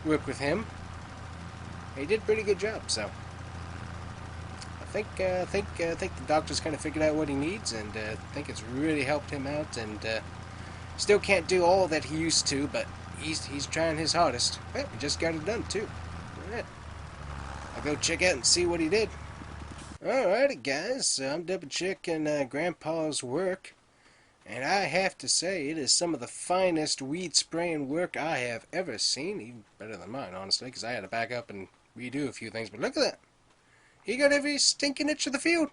work with him. He did a pretty good job, so I think the doctor's kind of figured out what he needs, and I think it's really helped him out. And still can't do all that he used to, but he's trying his hardest. Well, he just got it done too. All right, I'll go check out and see what he did. Alrighty, guys, so I'm double checking Grandpa's work. And I have to say, it is some of the finest weed spraying work I have ever seen. Even better than mine, honestly, because I had to back up and redo a few things. But look at that. He got every stinking inch of the field.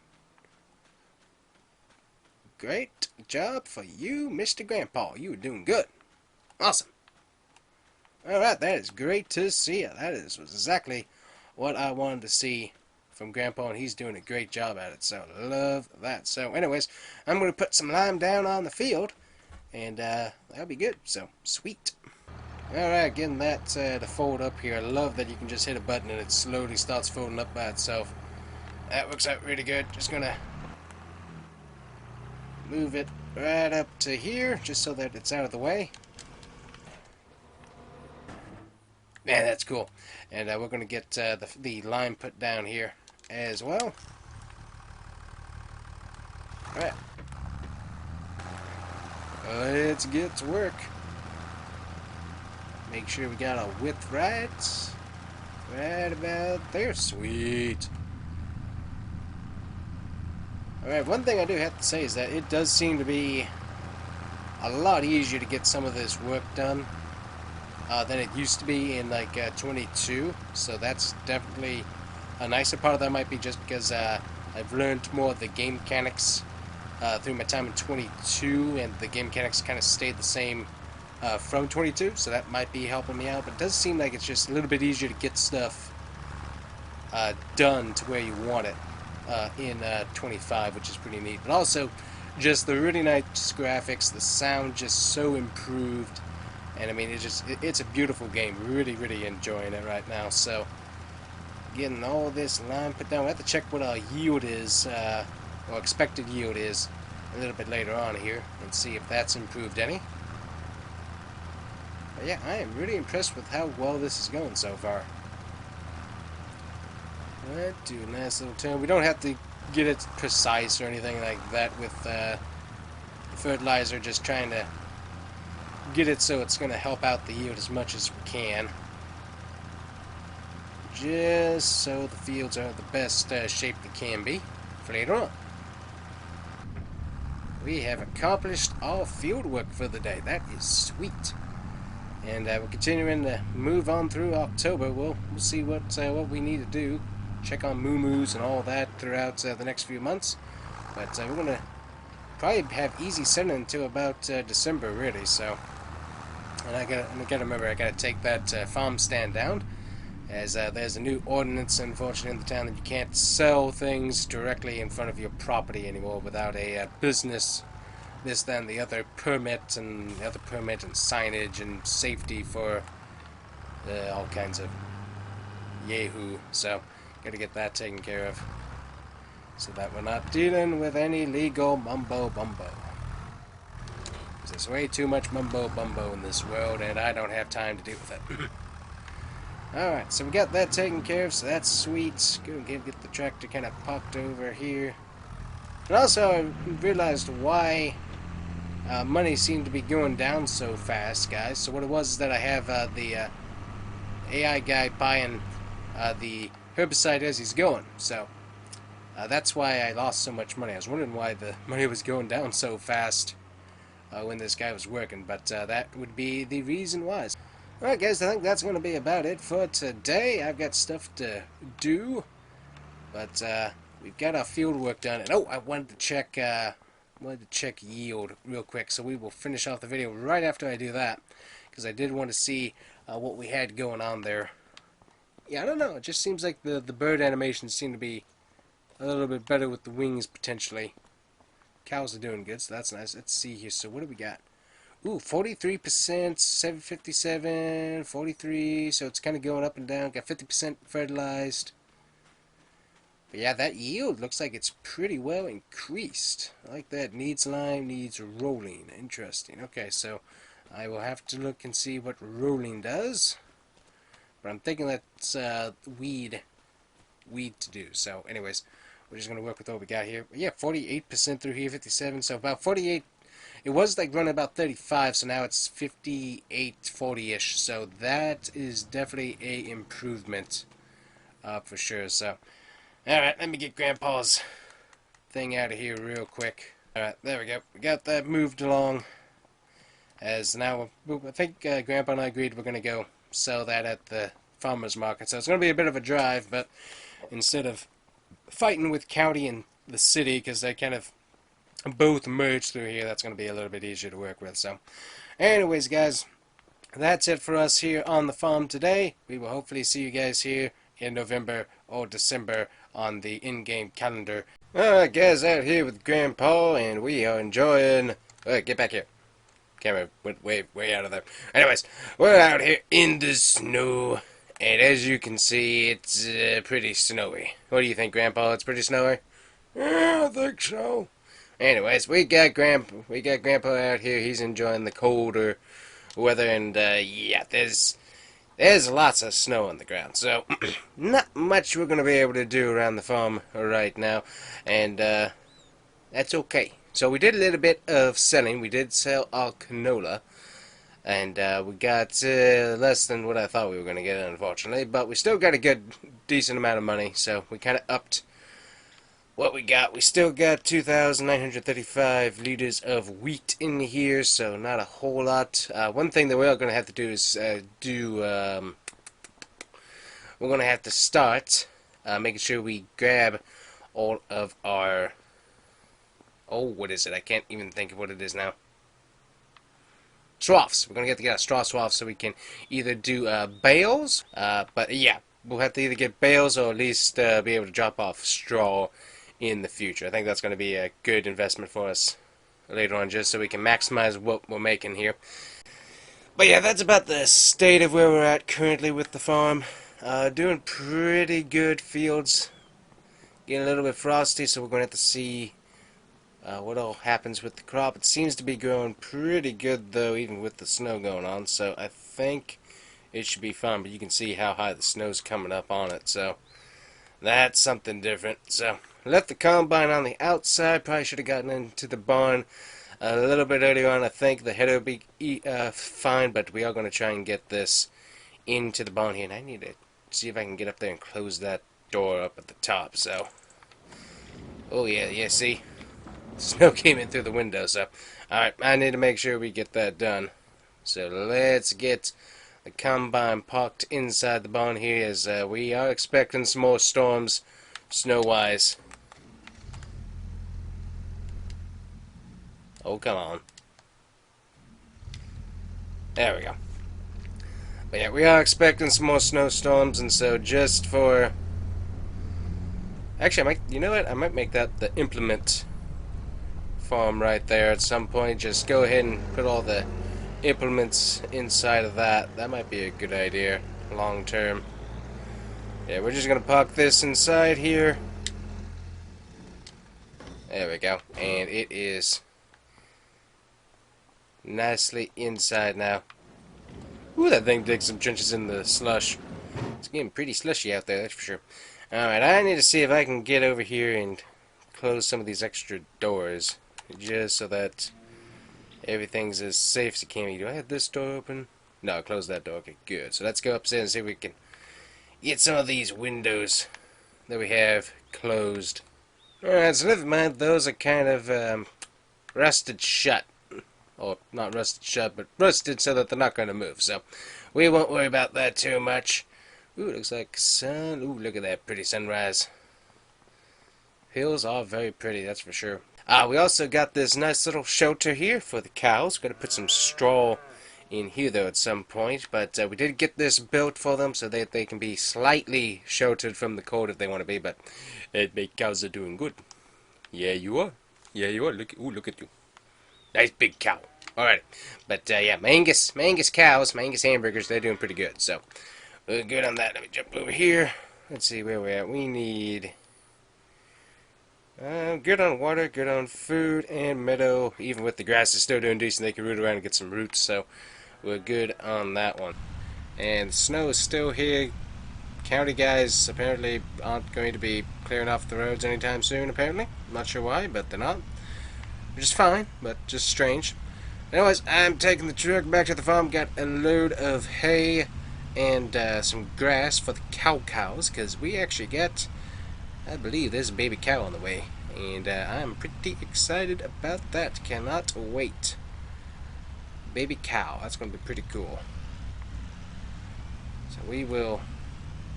Great job for you, Mr. Grandpa. You were doing good. Awesome. Alright, that is great to see you. That was exactly what I wanted to see from Grandpa, and he's doing a great job at it, so love that. So anyways, I'm going to put some lime down on the field, and that'll be good, so sweet. Alright, getting that to fold up here. I love that you can just hit a button and it slowly starts folding up by itself. That works out really good. Just going to move it right up to here, just so that it's out of the way. Yeah, that's cool. And we're going to get the lime put down here as well. Alright. Let's get to work. Make sure we got our width right. Right about there. Sweet. Alright, one thing I do have to say is that it does seem to be a lot easier to get some of this work done than it used to be in like 22, so that's definitely a nicer part of that. Might be just because I've learned more of the game mechanics through my time in 22, and the game mechanics kind of stayed the same from 22, so that might be helping me out. But it does seem like it's just a little bit easier to get stuff done to where you want it in 25, which is pretty neat. But also just the really nice graphics, the sound just so improved. And I mean, it's a beautiful game. Really enjoying it right now. So, getting all this lime put down. We have to check what our yield is, or expected yield is, a little bit later on here, and see if that's improved any. But yeah, I am really impressed with how well this is going so far. Let's do a nice little turn. We don't have to get it precise or anything like that with the fertilizer, just trying to get it so it's going to help out the yield as much as we can, just so the fields are the best shape they can be for later on. We have accomplished all field work for the day. That is sweet. And we're continuing to move on through October. We'll see what we need to do. Check on moo-moos and all that throughout the next few months. But we're going to probably have easy setting until about December, really. So, and I gotta remember, I gotta take that farm stand down, as there's a new ordinance, unfortunately, in the town that you can't sell things directly in front of your property anymore without a business, this, then the other permit, and signage and safety for all kinds of yahoo. So, gotta get that taken care of, so that we're not dealing with any legal mumbo-bumbo. There's way too much mumbo-bumbo in this world, and I don't have time to deal with it. Alright, so we got that taken care of, so that's sweet. Go and get the tractor kind of parked over here. And also, I realized why money seemed to be going down so fast, guys. So what it was is that I have the AI guy buying the herbicide as he's going. So that's why I lost so much money. I was wondering why the money was going down so fast when this guy was working, but that would be the reason why. Alright guys, I think that's going to be about it for today. I've got stuff to do, but we've got our field work done. And I wanted to check yield real quick, so we will finish off the video right after I do that, because I did want to see what we had going on there. Yeah, I don't know, it just seems like the bird animations seem to be a little bit better with the wings, potentially. Cows are doing good, so that's nice. Let's see here. So what do we got? Ooh, 43%, 757, 43, so it's kind of going up and down. Got 50% fertilized. But yeah, that yield looks like it's pretty well increased. I like that. Needs lime, needs rolling. Interesting. Okay, so I will have to look and see what rolling does. But I'm thinking that's weed to do. So anyways, we're just going to work with what we got here. But yeah, 48% through here, 57, so about 48. It was like running about 35, so now it's 58, 40-ish. So that is definitely a improvement for sure. So, alright, let me get Grandpa's thing out of here real quick. Alright, there we go. We got that moved along. As now, I think Grandpa and I agreed we're going to go sell that at the farmer's market. So it's going to be a bit of a drive, but instead of fighting with county and the city, because they kind of both merge through here, that's going to be a little bit easier to work with. So anyways guys, that's it for us here on the farm today. We will hopefully see you guys here in November or December on the in-game calendar. Alright guys, out here with Grandpa, and we are enjoying... get back here. Camera went way out of there. Anyways, we're out here in the snow, and as you can see, it's pretty snowy. What do you think, Grandpa? It's pretty snowy? Yeah, I think so. Anyways, we got Grandpa out here. He's enjoying the colder weather, and yeah, there's lots of snow on the ground. So not much we're gonna be able to do around the farm right now, and that's okay. So we did a little bit of selling. We did sell our canola, and we got less than what I thought we were gonna get, unfortunately. But we still got a good, decent amount of money. So we kind of upped what we got. We still got 2,935 liters of wheat in here, so not a whole lot. One thing that we are going to have to do is we're going to have to start making sure we grab all of our, what is it? I can't even think of what it is now. Swaths. We're going to get a straw swath so we can either do bales, but yeah, we'll have to either get bales or at least be able to drop off straw in the future. I think that's going to be a good investment for us later on, just so we can maximize what we're making here. But yeah, that's about the state of where we're at currently with the farm. Doing pretty good. Fields getting a little bit frosty, so we're going to have to see what all happens with the crop. It seems to be growing pretty good though, even with the snow going on, so I think it should be fine. But you can see how high the snow's coming up on it, so that's something different. So left the combine on the outside. Probably should have gotten into the barn a little bit earlier on. I think the header will be fine, but we are going to try and get this into the barn here. And I need to see if I can get up there and close that door up at the top. So, oh yeah, see? Snow came in through the window, so... Alright, I need to make sure we get that done. So let's get the combine parked inside the barn here, as we are expecting some more storms, snow-wise. Oh, come on. There we go. But yeah, we are expecting some more snowstorms, and so just for... Actually, you know what? I might make that the implement farm right there at some point. Just go ahead and put all the implements inside of that. That might be a good idea long term. Yeah, we're just gonna park this inside here. There we go. And it is nicely inside now. Ooh, that thing digs some trenches in the slush. It's getting pretty slushy out there, that's for sure. Alright, I need to see if I can get over here and close some of these extra doors, just so that everything's as safe as it can be. Do I have this door open? No, close that door. Okay, good. So let's go upstairs and see if we can get some of these windows that we have closed. Alright, so never mind. Those are kind of rusted shut. Or not rusted shut, but rusted so that they're not going to move. So we won't worry about that too much. Ooh, looks like sun. Ooh, look at that pretty sunrise. Hills are very pretty, that's for sure. We also got this nice little shelter here for the cows. Got to put some straw in here though at some point, but we did get this built for them so that they can be slightly sheltered from the cold if they want to be. But the cows are doing good. Yeah, you are. Yeah, you are. Look at you. Nice big cow. Alright, but yeah, my Angus cows, my Angus hamburgers, they're doing pretty good. So we're good on that. Let me jump over here. Let's see where we're at. We need. Good on water, good on food, and meadow. Even with the grass is still doing decent, they can root around and get some roots, so we're good on that one. And snow is still here. County guys apparently aren't going to be clearing off the roads anytime soon, apparently. I'm not sure why, but they're not. Which is fine, but just strange. Anyways, I'm taking the truck back to the farm. Got a load of hay and some grass for the cows, because we actually got... I believe there's a baby cow on the way, and I'm pretty excited about that. Cannot wait. Baby cow, that's going to be pretty cool. So we will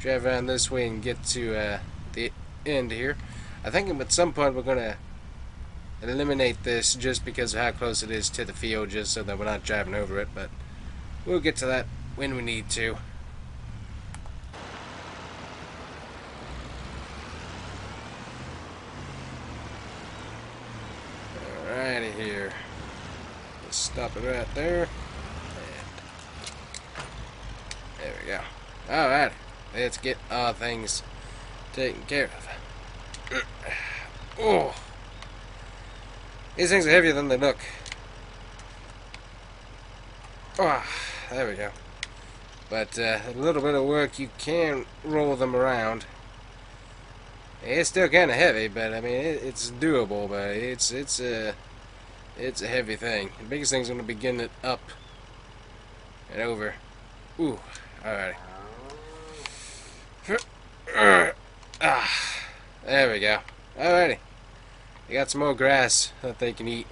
drive around this way and get to the end here. I think at some point we're going to eliminate this just because of how close it is to the field, just so that we're not driving over it, but we'll get to that when we need to. Alrighty here. Let's stop it right there. And there we go. Alright. Let's get our things taken care of. Oh. These things are heavier than they look. Oh, there we go. But a little bit of work, you can roll them around. It's still kind of heavy, but I mean it's doable. But it's a heavy thing. The biggest thing's going to be getting it up and over. Ooh, alright. There we go. Alrighty. They got some more grass that they can eat.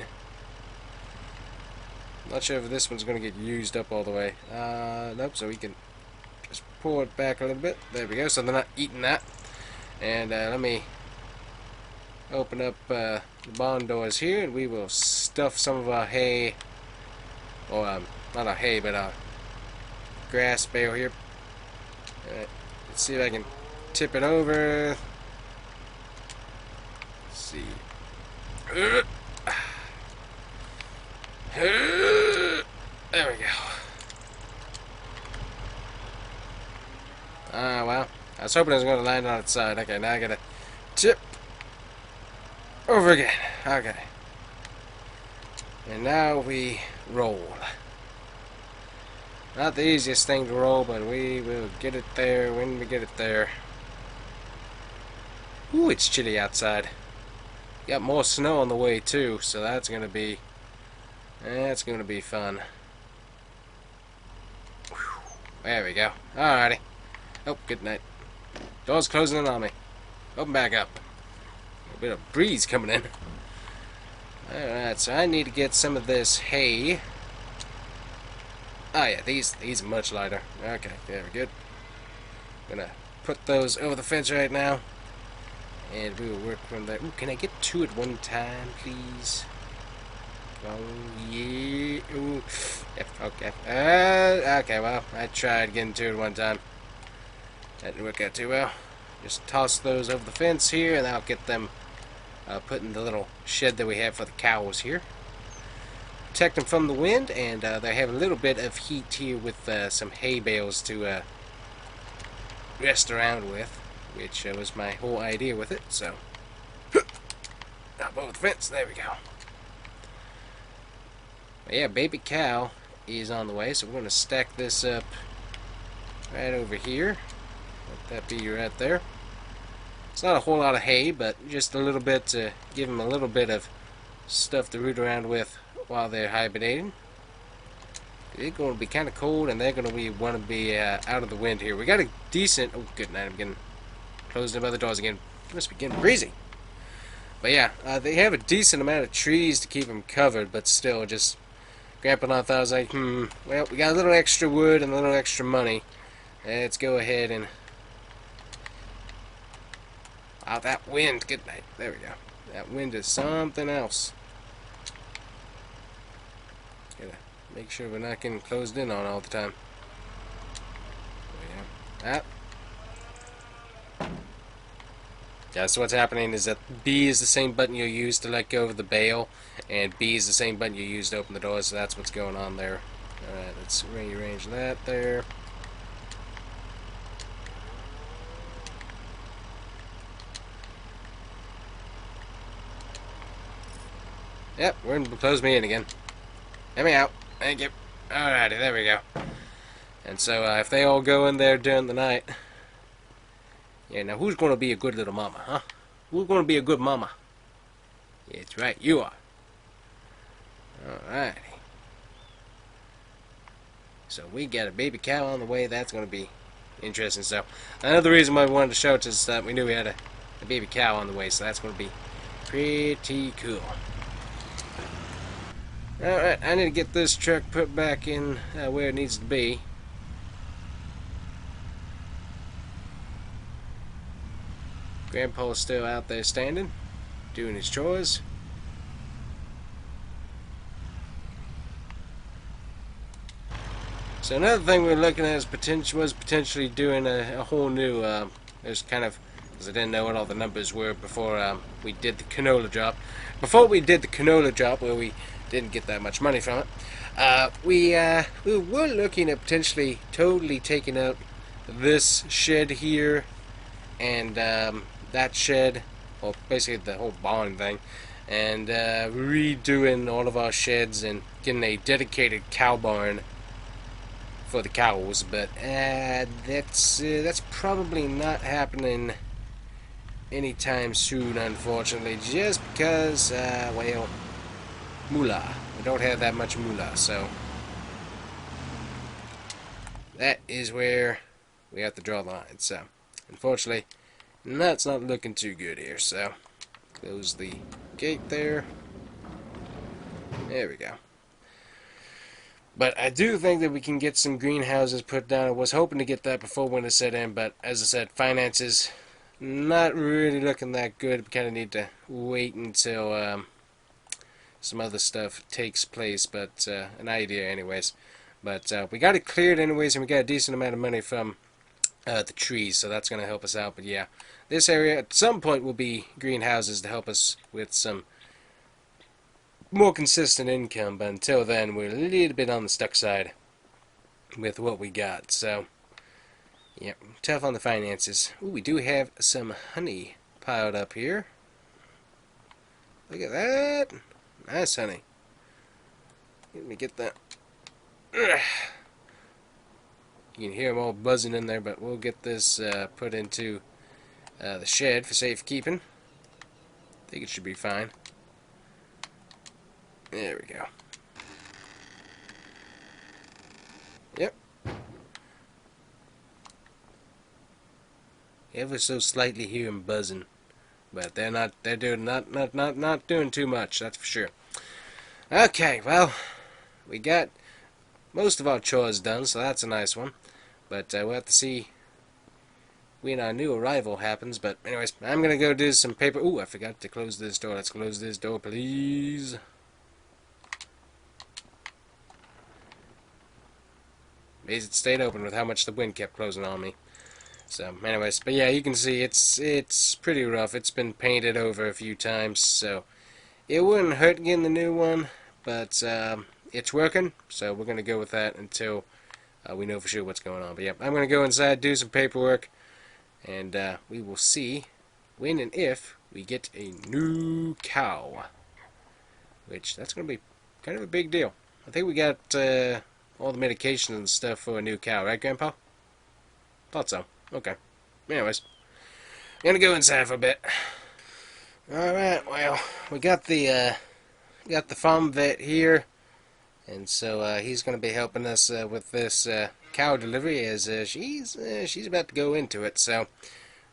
Not sure if this one's going to get used up all the way. Nope, so we can just pull it back a little bit. There we go, so they're not eating that. And let me open up the barn doors here, and we will stuff some of our hay, or not our hay, but our grass bale here. Let's see if I can tip it over. Let's see. There we go. Well, I was hoping it was going to land on its side. Okay, now I gotta tip over again. Okay. And now we roll. Not the easiest thing to roll, but we will get it there when we get it there. Ooh, it's chilly outside. Got more snow on the way too, so that's going to be That's going to be fun. Whew. There we go. Alrighty. Oh, good night. Door's closing in on me. Open back up. A bit of breeze coming in. Alright, so I need to get some of this hay. Oh yeah, these are much lighter. Okay, very good. Gonna put those over the fence right now. And we will work from there. Ooh, can I get two at one time, please? Oh, yeah. Ooh. Yep, okay. Okay, well, I tried getting two at one time. That didn't work out too well. Just toss those over the fence here, and I'll get them put in the little shed that we have for the cows here. Protect them from the wind, and they have a little bit of heat here with some hay bales to rest around with, which was my whole idea with it. So, up over the fence. There we go. But yeah, baby cow is on the way, so we're going to stack this up right over here. Let that be right there. It's not a whole lot of hay, but just a little bit to give them a little bit of stuff to root around with while they're hibernating. It's going to be kind of cold, and they're going to want to be out of the wind here. We got a decent... Oh, good night. I'm getting closed in by the doors again. It must be getting breezy. But yeah, they have a decent amount of trees to keep them covered, but still, just... Grandpa and I thought, I was like, well, we got a little extra wood and a little extra money. Let's go ahead and... Wow, that wind. Good night. There we go. That wind is something else. Gotta make sure we're not getting closed in on all the time. Yeah. Yeah, so what's happening is that B is the same button you use to let go of the bale, and B is the same button you use to open the door, so that's what's going on there. Alright, let's rearrange that there. Yep, we're in, close me in again. Let me out. Thank you. Alrighty, there we go. And so if they all go in there during the night... Yeah, now who's going to be a good little mama, huh? Who's going to be a good mama? Yeah, that's right, you are. Alrighty. So we got a baby cow on the way. That's going to be interesting. So another reason why we wanted to show it is that we knew we had a baby cow on the way. So that's going to be pretty cool. Alright, I need to get this truck put back in where it needs to be. Grandpa's still out there standing, doing his chores. So another thing we're looking at is potentially doing a whole new, there's kind of, because I didn't know what all the numbers were before we did the canola drop. Before we did the canola drop, where we didn't get that much money from it, we were looking at potentially totally taking out this shed here and that shed, well, basically the whole barn thing, and redoing all of our sheds and getting a dedicated cow barn for the cows, but that's probably not happening anytime soon, unfortunately, just because, well, moolah. We don't have that much moolah, so that is where we have to draw the line. So, unfortunately, that's not looking too good here, so close the gate there. There we go. But I do think that we can get some greenhouses put down. I was hoping to get that before winter set in, but as I said, finances not really looking that good. We kind of need to wait until some other stuff takes place, but an idea anyways. But we got it cleared anyways, and we got a decent amount of money from the trees, so that's going to help us out. But yeah, this area at some point will be greenhouses to help us with some more consistent income, but until then we're a little bit on the stuck side with what we got. So yeah, tough on the finances. Ooh, we do have some honey piled up here. Look at that. Nice honey. Let me get that. Ugh. You can hear them all buzzing in there, but we'll get this put into the shed for safekeeping. I think it should be fine. There we go. ever so slightly hear them buzzing, but they're doing not doing too much, that's for sure. Okay, well, we got most of our chores done, so that's a nice one. But we'll have to see when our new arrival happens. But anyways, I'm gonna go do some paper. Ooh, I forgot to close this door. Let's close this door, please. It stayed open with how much the wind kept closing on me. So, anyways, but yeah, you can see it's pretty rough. It's been painted over a few times, so it wouldn't hurt getting the new one. But it's working, so we're gonna go with that until we know for sure what's going on. But yeah, I'm gonna go inside, do some paperwork, and we will see when and if we get a new cow. Which that's gonna be kind of a big deal. I think we got all the medication and stuff for a new cow, right, Grandpa? Thought so. Okay. Anyways, I'm gonna go inside for a bit. All right. Well, we got the farm vet here, and so he's gonna be helping us with this cow delivery as she's about to go into it. So,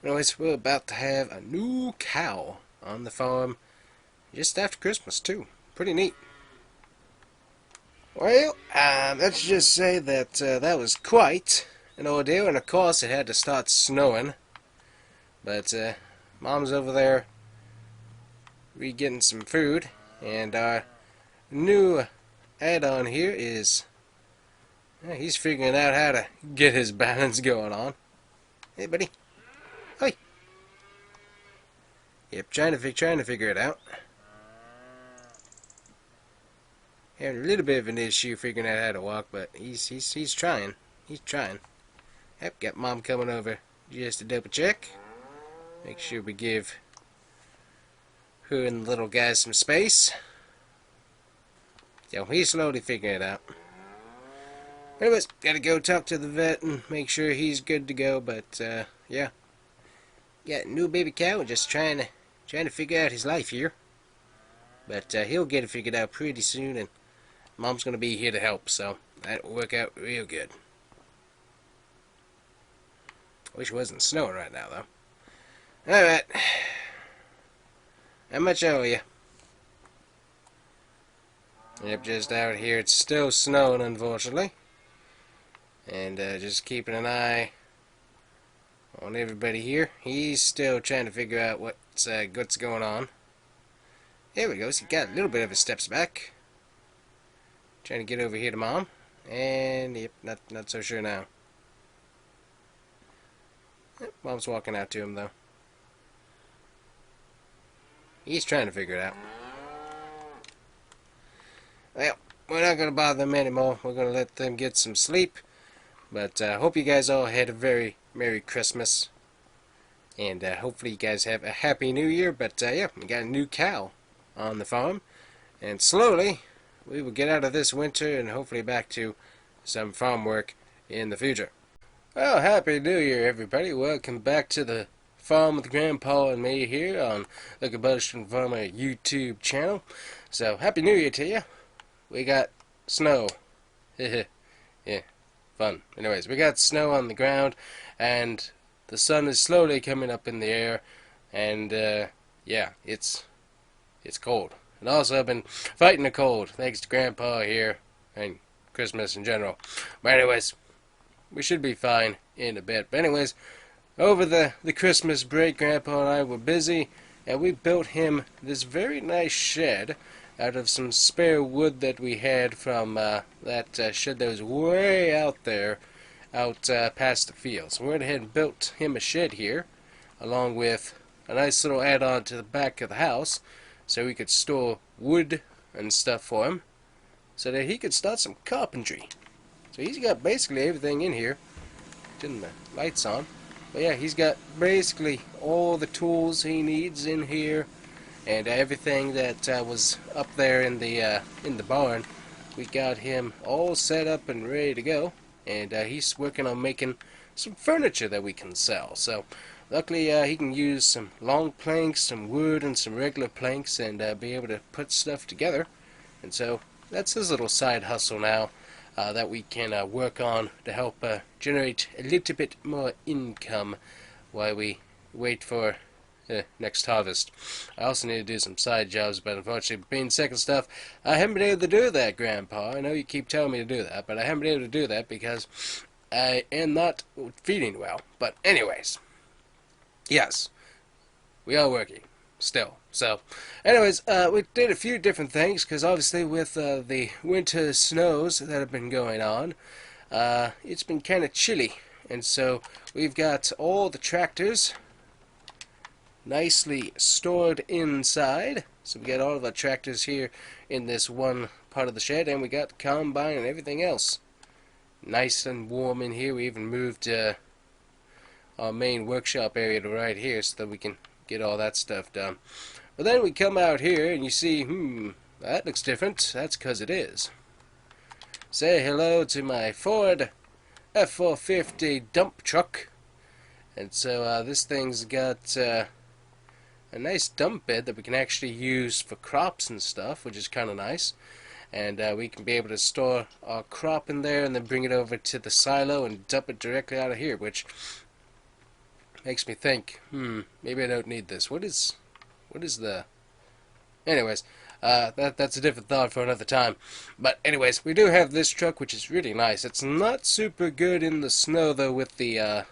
anyways, we're about to have a new cow on the farm just after Christmas too. Pretty neat. Well, let's just say that that was quite an ordeal, and of course it had to start snowing. But Mom's over there re-getting some food, and our new add-on here is he's figuring out how to get his balance going on. Hey, buddy. Hi. Yep, trying to figure it out. Having a little bit of an issue figuring out how to walk, but he's trying. He's trying. Yep, got Mom coming over just to double check. Make sure we give her and the little guy some space. So he's slowly figuring it out. Anyways, gotta go talk to the vet and make sure he's good to go. But yeah, got a new baby cow. Just trying to figure out his life here. But he'll get it figured out pretty soon, and Mom's gonna be here to help. So that'll work out real good. Wish it wasn't snowing right now, though. Alright. How much owe you? Yep, just out here. It's still snowing, unfortunately. And just keeping an eye on everybody here. He's still trying to figure out what's going on. There we go. So he got a little bit of his steps back. Trying to get over here to Mom. And, yep, not so sure now. Mom's walking out to him, though. He's trying to figure it out. Well, we're not going to bother them anymore. We're going to let them get some sleep. But I hope you guys all had a very Merry Christmas. And hopefully you guys have a Happy New Year. But yeah, we got a new cow on the farm. And slowly, we will get out of this winter and hopefully back to some farm work in the future. Well, Happy New Year, everybody. Welcome back to the farm with Grandpa and me here on the Combustion Farmer YouTube channel. So, Happy New Year to you. We got snow. Yeah, fun. Anyways, we got snow on the ground, and the sun is slowly coming up in the air, and yeah, it's cold. And also, I've been fighting the cold, thanks to Grandpa here, and Christmas in general. But anyways, we should be fine in a bit. But anyways, over the Christmas break, Grandpa and I were busy, and we built him this very nice shed out of some spare wood that we had from that shed that was way out there, past the fields. We went ahead and built him a shed here, along with a nice little add-on to the back of the house, so we could store wood and stuff for him, so that he could start some carpentry. So he's got basically everything in here. Turn the lights on. But yeah, he's got basically all the tools he needs in here, and everything that was up there in the barn. We got him all set up and ready to go, and he's working on making some furniture that we can sell. So luckily he can use some long planks, some wood, and some regular planks, and be able to put stuff together. And so that's his little side hustle now. That we can work on to help generate a little bit more income while we wait for next harvest. I also need to do some side jobs, but unfortunately, being sick and stuff, I haven't been able to do that, Grandpa. I know you keep telling me to do that, but I haven't been able to do that because I am not feeding well. But anyways, yes, we are working still. So, anyways, we did a few different things because obviously with the winter snows that have been going on, it's been kind of chilly, and so we've got all the tractors nicely stored inside. So we got all of our tractors here in this one part of the shed, and we got the combine and everything else nice and warm in here. We even moved our main workshop area to right here so that we can get all that stuff done. But then we come out here and you see, that looks different. That's because it is. Say hello to my Ford F450 dump truck. And so this thing's got a nice dump bed that we can actually use for crops and stuff, which is kind of nice. And we can be able to store our crop in there and then bring it over to the silo and dump it directly out of here, which makes me think, maybe I don't need this. What is the... Anyways, that's a different thought for another time. But anyways, we do have this truck, which is really nice. It's not super good in the snow though with the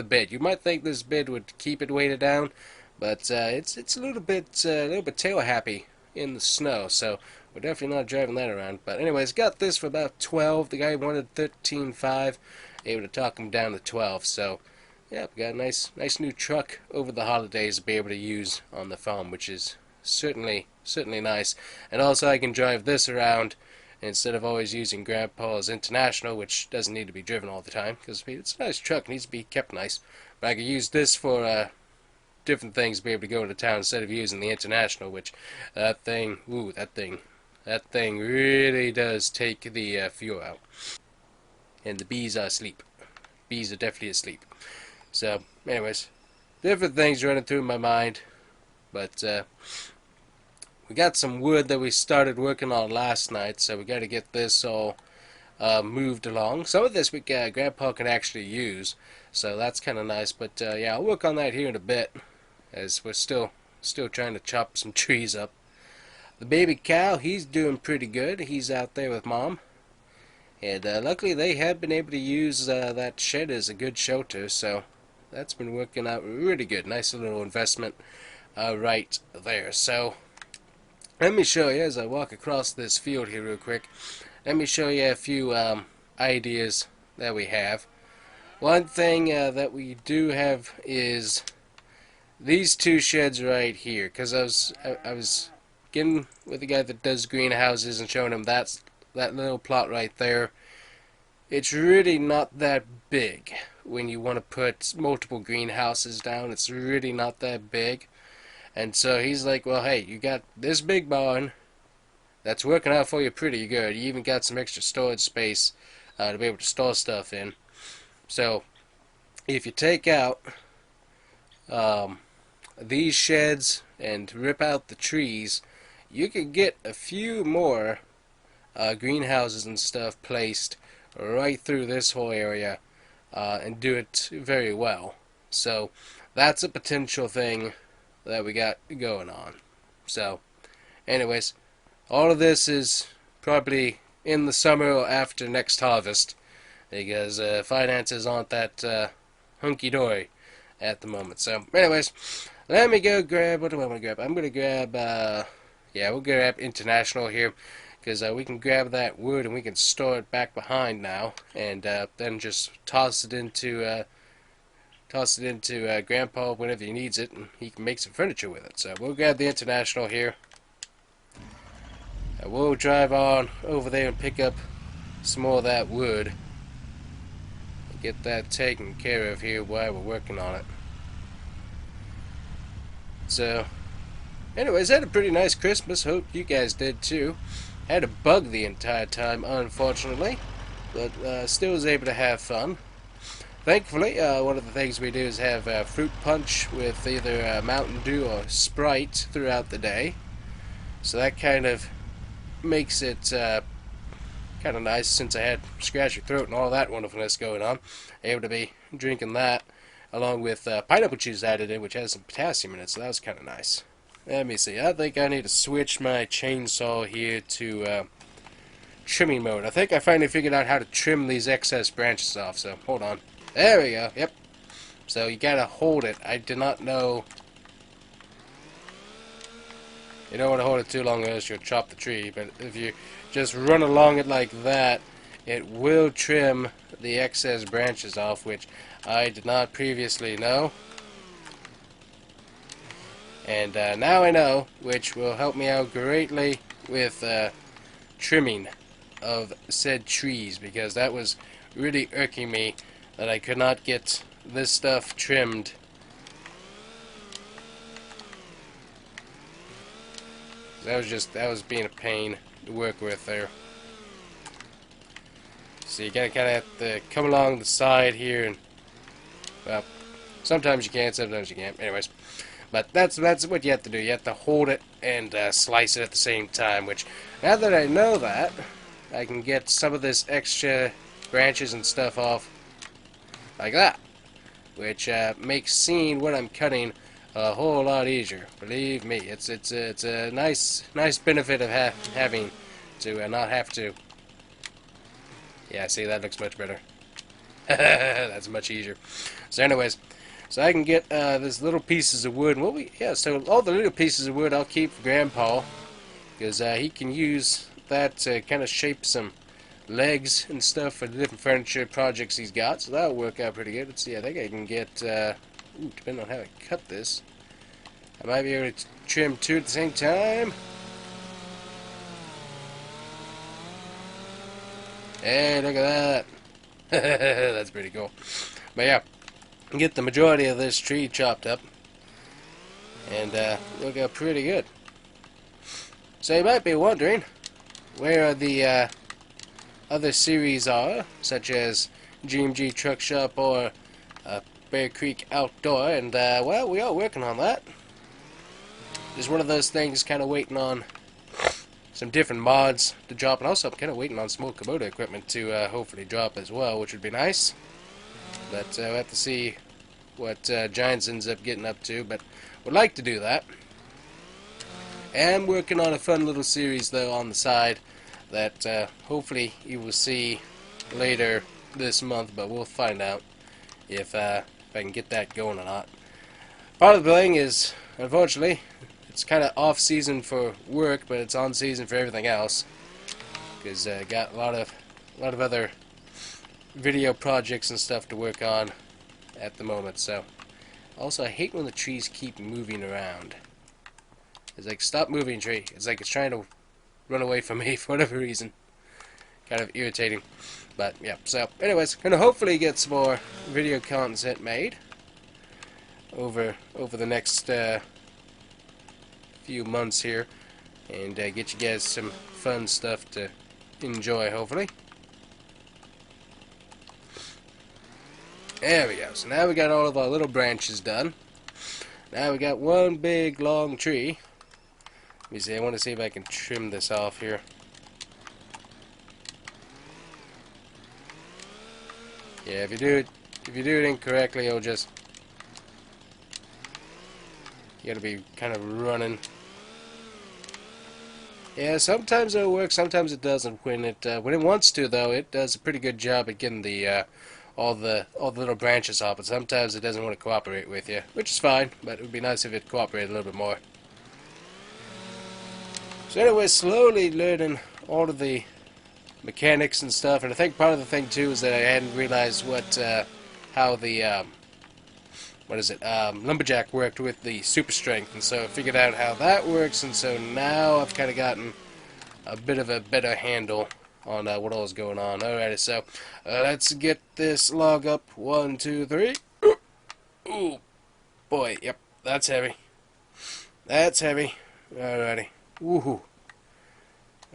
bed. You might think this bed would keep it weighted down, but it's a little bit tail happy in the snow. So we're definitely not driving that around. But anyways, got this for about 12. The guy wanted 13.5. Able to talk him down to 12. So yeah, we got a nice new truck over the holidays to be able to use on the farm, which is certainly nice. And also I can drive this around instead of always using Grandpa's International, which doesn't need to be driven all the time because it's a nice truck, it needs to be kept nice. But I could use this for different things, be able to go to town instead of using the International, which that thing really does take the fuel out. And the bees are asleep. Bees are definitely asleep. So, anyways, different things running through my mind, but we got some wood that we started working on last night, so we got to get this all moved along. Some of this Grandpa can actually use, so that's kind of nice. But yeah, I'll work on that here in a bit, as we're still trying to chop some trees up. The baby cow, he's doing pretty good. He's out there with Mom. And luckily they have been able to use that shed as a good shelter, so that's been working out really good. Nice little investment right there. So let me show you, as I walk across this field here real quick, let me show you a few ideas that we have. One thing that we do have is these two sheds right here, because I was getting with the guy that does greenhouses and showing him that little plot right there. It's really not that big when you want to put multiple greenhouses down. It's really not that big. And so he's like, well, hey, you got this big barn that's working out for you pretty good. You even got some extra storage space to be able to store stuff in. So if you take out these sheds and rip out the trees, you can get a few more greenhouses and stuff placed right through this whole area and do it very well. So that's a potential thing that we got going on. So anyways, all of this is probably in the summer or after next harvest, because finances aren't that hunky-dory at the moment. So anyways, let me go grab, what do I want to grab? I'm going to grab, yeah, we'll grab International here, because we can grab that wood and we can store it back behind now, and then just toss it into Grandpa whenever he needs it, and he can make some furniture with it. So we'll grab the International here. We'll drive on over there and pick up some more of that wood and get that taken care of here while we're working on it. So anyways, had a pretty nice Christmas. Hope you guys did too. Had a bug the entire time, unfortunately, but still was able to have fun. Thankfully, one of the things we do is have fruit punch with either Mountain Dew or Sprite throughout the day. So that kind of makes it kind of nice, since I had scratchy throat and all that wonderfulness going on. Able to be drinking that along with pineapple juice added in, which has some potassium in it, so that was kind of nice. Let me see. I think I need to switch my chainsaw here to trimming mode. I think I finally figured out how to trim these excess branches off, so hold on. There we go. Yep. So you gotta hold it. I did not know. You don't want to hold it too long, else you'll chop the tree. But if you just run along it like that, it will trim the excess branches off, which I did not previously know. And now I know, which will help me out greatly with trimming of said trees, because that was really irking me that I could not get this stuff trimmed. That was being a pain to work with there. So you gotta kind of have to come along the side here, and well, sometimes you can, sometimes you can't. Anyways, but that's what you have to do. You have to hold it and slice it at the same time. Which, now that I know that, I can get some of this extra branches and stuff off like that, which makes seeing what I'm cutting a whole lot easier. Believe me, it's a nice benefit of having to not have to. Yeah, see, that looks much better. That's much easier. So anyways, so I can get these little pieces of wood. So all the little pieces of wood I'll keep for Grandpa, because he can use that to kind of shape some legs and stuff for the different furniture projects he's got. So that'll work out pretty good. Let's see, I think I can get, depending on how I cut this, I might be able to trim two at the same time. Hey, look at that. That's pretty cool. But yeah, get the majority of this tree chopped up, and look out pretty good. So you might be wondering where the other series are, such as GMG Truck Shop or Bear Creek Outdoor, and well, we are working on that. Just one of those things, kind of waiting on some different mods to drop, and also I'm kind of waiting on some more Kubota equipment to hopefully drop as well, which would be nice. But we'll have to see what Giants ends up getting up to, but would like to do that. And working on a fun little series though on the side that hopefully you will see later this month, but we'll find out if I can get that going or not. Part of the thing is, unfortunately, it's kind of off season for work, but it's on season for everything else, because I got a lot of other video projects and stuff to work on at the moment. So also, I hate when the trees keep moving around. It's like, stop moving, tree. It's like it's trying to run away from me for whatever reason. Kind of irritating. But yeah, so anyways, gonna hopefully get some more video content made over the next few months here, and get you guys some fun stuff to enjoy, hopefully. There we go. So now we got all of our little branches done. Now we got one big long tree. Let me see, I want to see if I can trim this off here. Yeah, if you do it incorrectly, it'll just, you gotta be kind of running. Yeah, sometimes it'll work, sometimes it doesn't. When it wants to, though, it does a pretty good job at getting the all the little branches off. But sometimes it doesn't want to cooperate with you, which is fine. But it would be nice if it cooperated a little bit more. So anyway, slowly learning all of the mechanics and stuff, and I think part of the thing too is that I hadn't realized how the lumberjack worked with the super strength, and so I figured out how that works, and so now I've kind of gotten a bit of a better handle on what all is going on. Alrighty, so let's get this log up. 1, 2, 3. Ooh, boy, yep, that's heavy. That's heavy. Alrighty. Woohoo.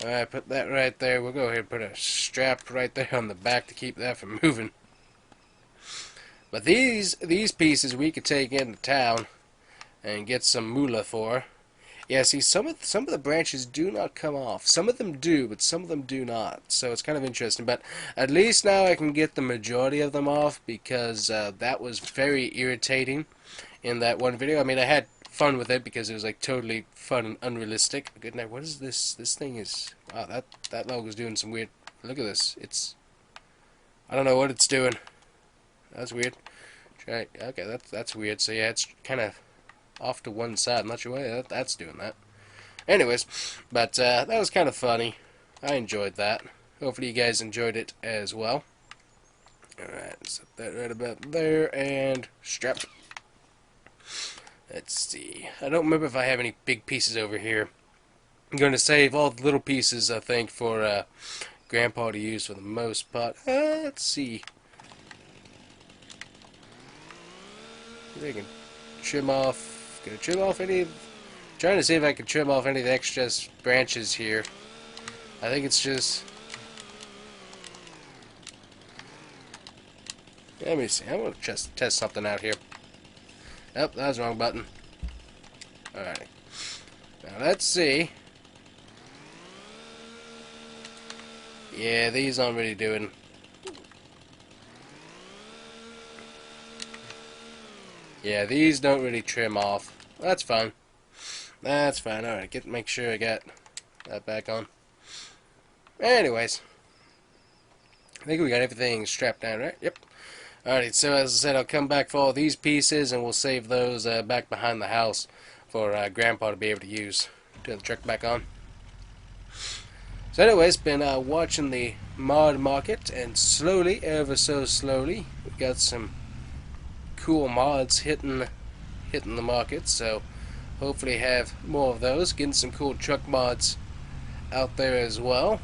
Alright, put that right there. We'll go ahead and put a strap right there on the back to keep that from moving. But these pieces we could take into town and get some moolah for. Yeah, see, some of the branches do not come off. Some of them do, but some of them do not. So it's kind of interesting. But at least now I can get the majority of them off, because that was very irritating in that one video. I mean, I had fun with it because it was like totally fun and unrealistic. Good night. What is this? This thing is... Wow, that logo's doing some weird... Look at this. It's... I don't know what it's doing. That's weird. Try... Okay, that's weird. So yeah, it's kind of off to one side. I'm not sure why that's doing that. Anyways, but that was kind of funny. I enjoyed that. Hopefully you guys enjoyed it as well. Alright, set that right about there, and strap. Let's see. I don't remember if I have any big pieces over here. I'm going to save all the little pieces, I think, for Grandpa to use for the most part. Let's see. Maybe I can trim off. Gonna trim off any. Trying to see if I can trim off any of the extra branches here. I think it's just. Let me see. I'm gonna just test something out here. Yep, that was the wrong button. Alright. Now let's see. Yeah, these aren't really doing. Yeah, these don't really trim off. That's fine. That's fine. Alright, make sure I got that back on. Anyways. I think we got everything strapped down, right? Yep. Alright, so as I said, I'll come back for all these pieces, and we'll save those back behind the house for Grandpa to be able to use. Turn the truck back on. So anyways, been watching the mod market, and slowly, ever so slowly, we got some cool mods hitting the market, so hopefully have more of those. Getting some cool truck mods out there as well.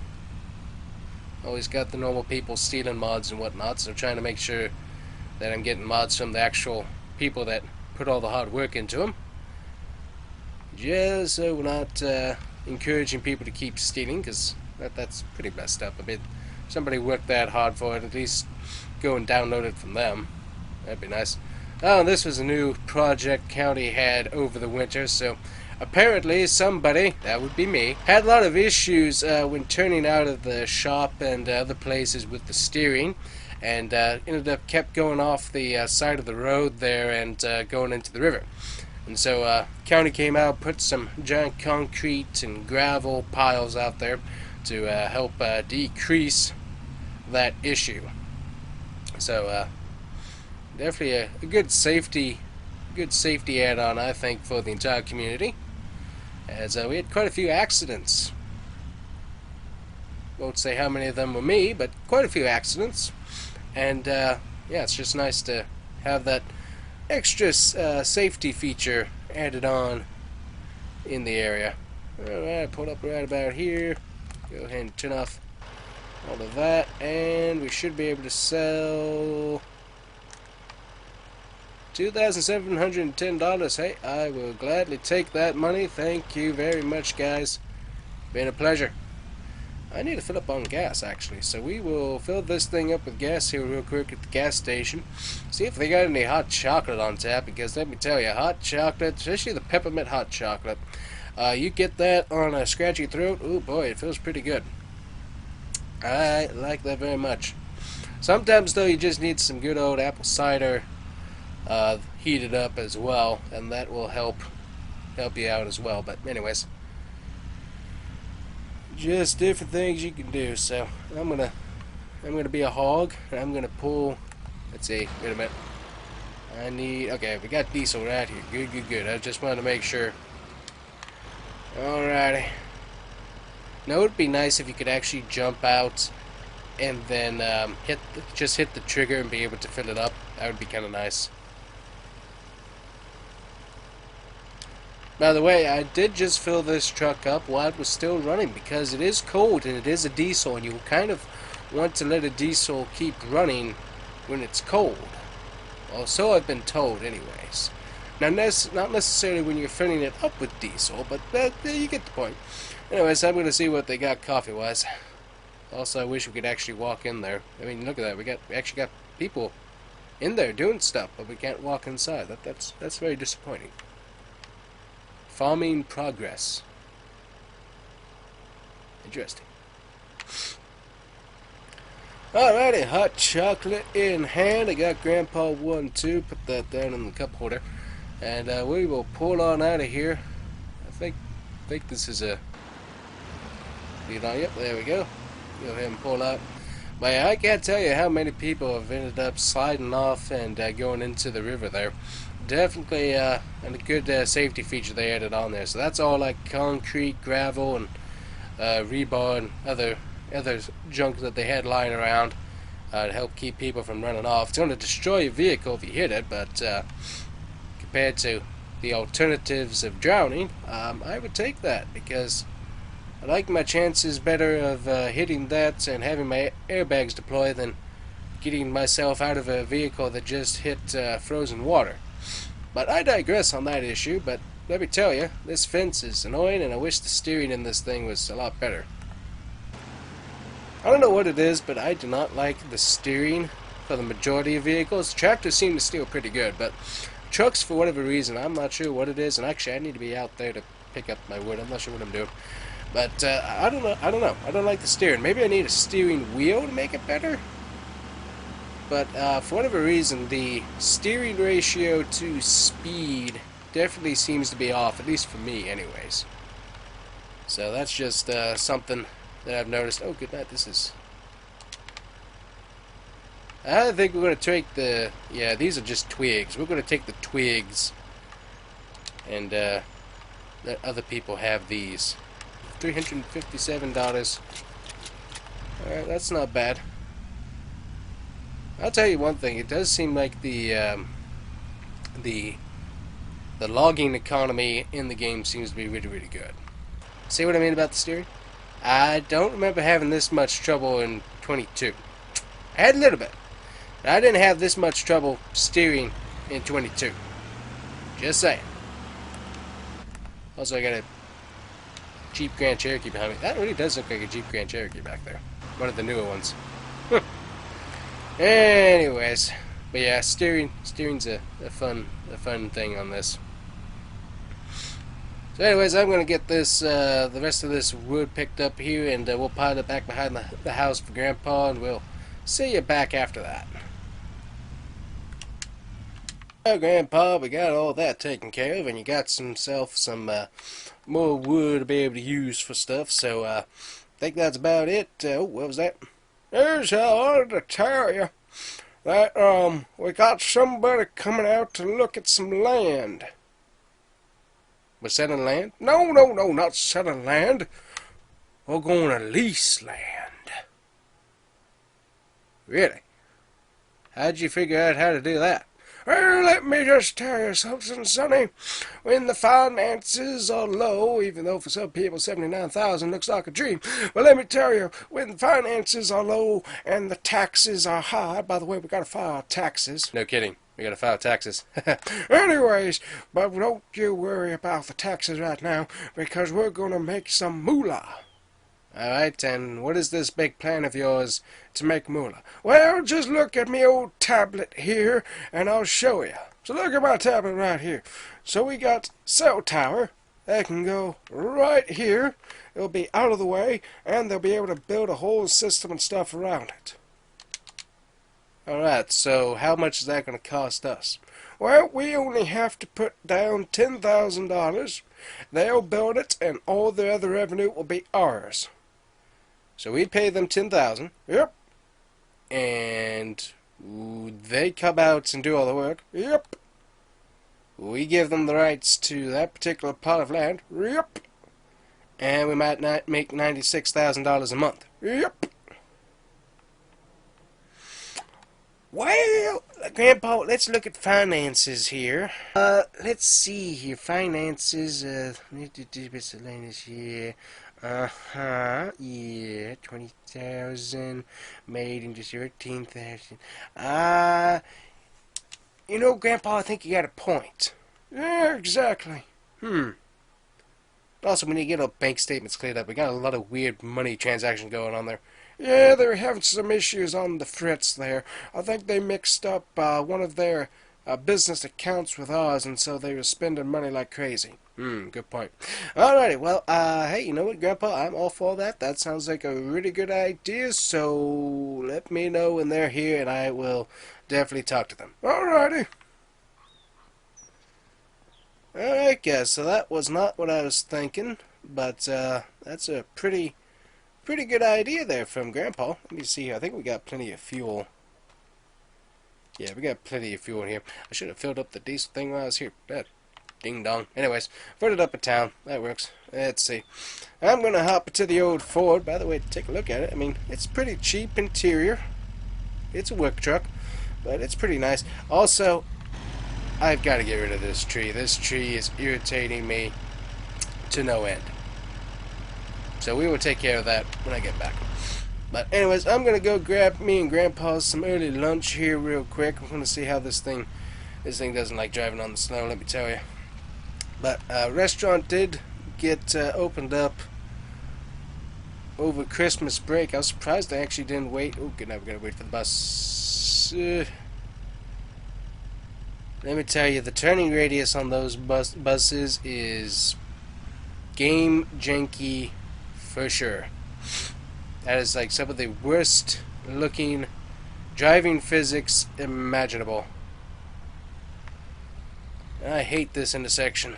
Always got the normal people stealing mods and whatnot, so trying to make sure that I'm getting mods from the actual people that put all the hard work into them. Just so we're not encouraging people to keep stealing, because that's pretty messed up. I mean, if somebody worked that hard for it, at least go and download it from them. That'd be nice. Oh, and this was a new project County had over the winter, so apparently somebody, that would be me, had a lot of issues when turning out of the shop and other places with the steering, and kept going off the side of the road there and going into the river. And so county came out, put some giant concrete and gravel piles out there to help decrease that issue. So definitely a good safety add-on, I think, for the entire community, as we had quite a few accidents. Won't say how many of them were me, but quite a few accidents. And yeah, it's just nice to have that extra safety feature added on in the area. Alright, pull up right about here. Go ahead and turn off all of that, and we should be able to sell $2,710. Hey, I will gladly take that money. Thank you very much, guys. Been a pleasure. I need to fill up on gas, actually, so we will fill this thing up with gas here real quick at the gas station. See if they got any hot chocolate on tap, because let me tell you, hot chocolate, especially the peppermint hot chocolate, you get that on a scratchy throat, oh boy, it feels pretty good. I like that very much. Sometimes, though, you just need some good old apple cider heated up as well, and that will help you out as well. But anyways, just different things you can do. So I'm gonna be a hog, and I'm gonna pull. Let's see. Wait a minute. I need. Okay, we got diesel right here. Good. I just wanted to make sure. Alrighty. Now it would be nice if you could actually jump out and then just hit the trigger and be able to fill it up. That would be kind of nice. By the way, I did just fill this truck up while it was still running, because it is cold and it is a diesel, and you kind of want to let a diesel keep running when it's cold. Well, so I've been told anyways. Now, not necessarily when you're filling it up with diesel, but you get the point. Anyways, I'm going to see what they got coffee-wise. Also, I wish we could actually walk in there. I mean, look at that. We actually got people in there doing stuff, but we can't walk inside. That's very disappointing. farming progress. Interesting. Alrighty, hot chocolate in hand. I got Grandpa 1, 2. Put that down in the cup holder. And we will pull on out of here. I think this is a... Yep, there we go. Go ahead and pull out. But yeah, I can't tell you how many people have ended up sliding off and going into the river there. Definitely and a good safety feature they added on there. So that's all like concrete, gravel, and rebar and other junk that they had lying around to help keep people from running off. It's going to destroy your vehicle if you hit it, but compared to the alternatives of drowning, I would take that because I like my chances better of hitting that and having my airbags deploy than getting myself out of a vehicle that just hit frozen water. But I digress on that issue. But let me tell you, this fence is annoying, and I wish the steering in this thing was a lot better. I don't know what it is, but I do not like the steering for the majority of vehicles. Tractors seem to steer pretty good, but trucks, for whatever reason, I'm not sure what it is. And actually, I need to be out there to pick up my wood. I'm not sure what I'm doing. But I don't know. I don't like the steering. Maybe I need a steering wheel to make it better. But for whatever reason, the steering ratio to speed definitely seems to be off, at least for me anyways. So that's just something that I've noticed. Oh, good night. This is... I think we're going to take the... Yeah, these are just twigs. We're going to take the twigs and let other people have these. $357. Alright, that's not bad. I'll tell you one thing, it does seem like the logging economy in the game seems to be really, really good. See what I mean about the steering? I don't remember having this much trouble in 22. I had a little bit. But I didn't have this much trouble steering in 22. Just saying. Also, I got a Jeep Grand Cherokee behind me. That really does look like a Jeep Grand Cherokee back there. One of the newer ones. Anyways, but yeah, steering's a fun thing on this. So anyways, I'm gonna get this the rest of this wood picked up here, and we'll pile it back behind the house for Grandpa, and we'll see you back after that. Well, Grandpa, we got all that taken care of, and you got himself some more wood to be able to use for stuff. So I think that's about it. Oh, what was that? Here's how I wanted to tell you that we got somebody coming out to look at some land. We're selling land? No, not selling land. We're going to lease land. Really? How'd you figure out how to do that? Well, let me just tell you something, Sonny. When the finances are low, even though for some people 79,000 looks like a dream, well, let me tell you, when the finances are low and the taxes are high, by the way, we got to file taxes. No kidding. We got to file taxes. Anyways, but don't you worry about the taxes right now, because we're going to make some moolah. Alright, and what is this big plan of yours to make moolah? Well, just look at me old tablet here, and I'll show you. So look at my tablet right here. So we got cell tower. That can go right here. It'll be out of the way, and they'll be able to build a whole system and stuff around it. Alright, so how much is that going to cost us? Well, we only have to put down $10,000. They'll build it, and all the other revenue will be ours. So we pay them $10,000. Yep. And they come out and do all the work. Yep. We give them the rights to that particular plot of land. Yep. And we might not make $96,000 a month. Yep. Well, Grandpa, let's look at finances here. Let's see here. Finances, miscellaneous here. Yeah, 20,000 made into 13,000. You know, Grandpa, I think you got a point. Yeah, exactly. Also, we need to get our bank statements cleared up. We got a lot of weird money transaction going on there. Yeah, they were having some issues on the frets there. I think they mixed up one of their our business accounts with ours, and so they were spending money like crazy. Good point. Alrighty, well, hey, you know what, Grandpa? I'm all for that. That sounds like a really good idea, so let me know when they're here, and I will definitely talk to them. Alrighty. Alright, guys, so that was not what I was thinking, but that's a pretty good idea there from Grandpa. Let me see here. I think we got plenty of fuel. Yeah, we got plenty of fuel in here. I should have filled up the diesel thing while I was here. Ding dong. Anyways, put it up in town. That works. Let's see. I'm going to hop into the old Ford. By the way, take a look at it. I mean, it's pretty cheap interior. It's a work truck, but it's pretty nice. Also, I've got to get rid of this tree. This tree is irritating me to no end. So we will take care of that when I get back. But anyways, I'm going to go grab me and Grandpa some early lunch here real quick. I'm going to see how this thing doesn't like driving on the snow, let me tell you. But restaurant did get opened up over Christmas break. I was surprised they actually didn't wait. Oh, good, now we're going to wait for the bus. Let me tell you, the turning radius on those buses is game janky for sure. That is like some of the worst looking driving physics imaginable. I hate this intersection.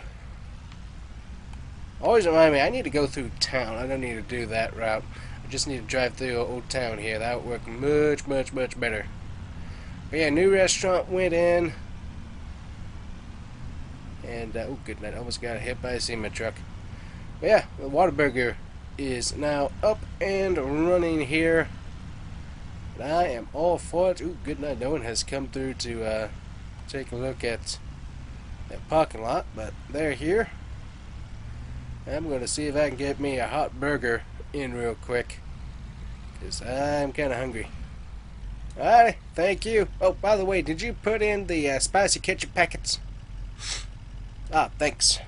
Always remind me, I need to go through town. I don't need to do that route. I just need to drive through old town here. That would work much, much, much better. But yeah, new restaurant went in. And, oh good night, I almost got hit by a cement truck. But yeah, the Whataburger is now up and running here. And I am all for it. Ooh, good night. No one has come through to take a look at that parking lot, but they're here. I'm going to see if I can get me a hot burger in real quick, because I'm kind of hungry. Alright, thank you. Oh, by the way, did you put in the spicy ketchup packets? Ah, thanks.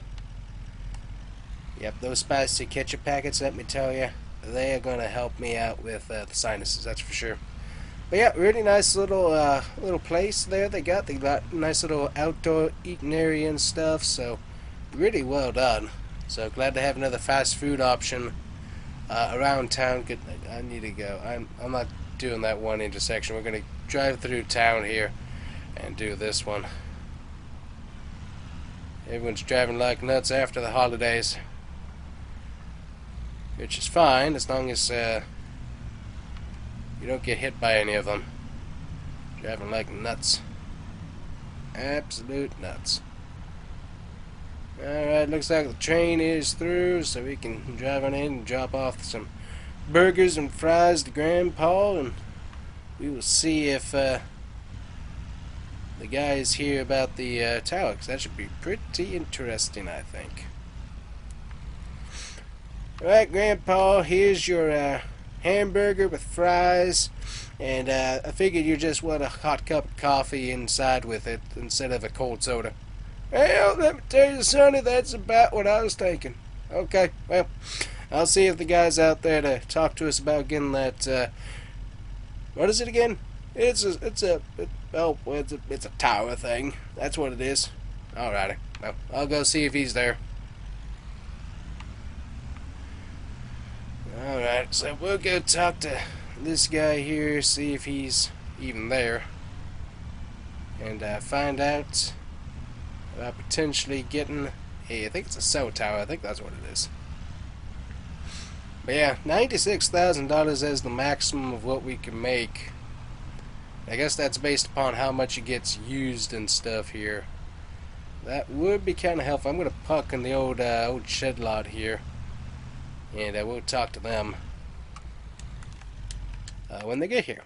Yep, those spicy ketchup packets, let me tell you, they are going to help me out with the sinuses, that's for sure. But yeah, really nice little place there they got. They got nice little outdoor eating area and stuff, so really well done. So glad to have another fast food option around town. Good, I need to go. I'm not doing that one intersection. We're going to drive through town here and do this one. Everyone's driving like nuts after the holidays, which is fine as long as you don't get hit by any of them. Driving like nuts. Absolute nuts. Alright, looks like the train is through, so we can drive on in and drop off some burgers and fries to Grandpa, and we will see if the guy is here about the tower, because that should be pretty interesting, I think. Alright, Grandpa, here's your hamburger with fries, and I figured you just want a hot cup of coffee inside with it instead of a cold soda. Well, let me tell you, Sonny, that's about what I was thinking. Okay, well, I'll see if the guy's out there to talk to us about getting that, what is it again? It's a tower thing. That's what it is. Alrighty, well, I'll go see if he's there. Alright, so we'll go talk to this guy here, see if he's even there, and find out about potentially getting I think it's a cell tower. I think that's what it is. But yeah, $96,000 as the maximum of what we can make. I guess that's based upon how much it gets used and stuff here. That would be kind of helpful. I'm going to park in the old shed lot here, and we'll talk to them when they get here.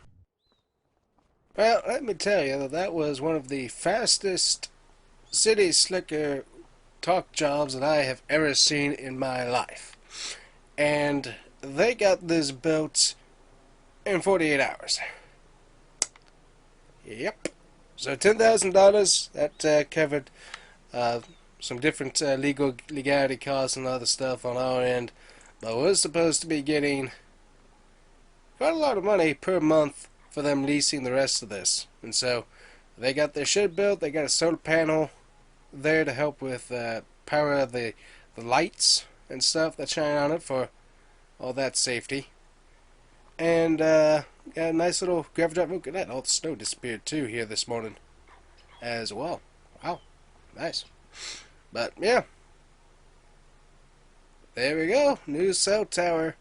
Well, let me tell you that was one of the fastest city slicker talk jobs that I have ever seen in my life. And they got this built in 48 hours. Yep. So $10,000, that covered some different legality costs and other stuff on our end. But we're supposed to be getting quite a lot of money per month for them leasing the rest of this. And so They got their shed built. They got a solar panel there to help with power of the lights and stuff that shine on it for all that safety. And got a nice little gravel drive. Look at that. All the snow disappeared too here this morning as well. Wow. Nice. But yeah. There we go. New cell tower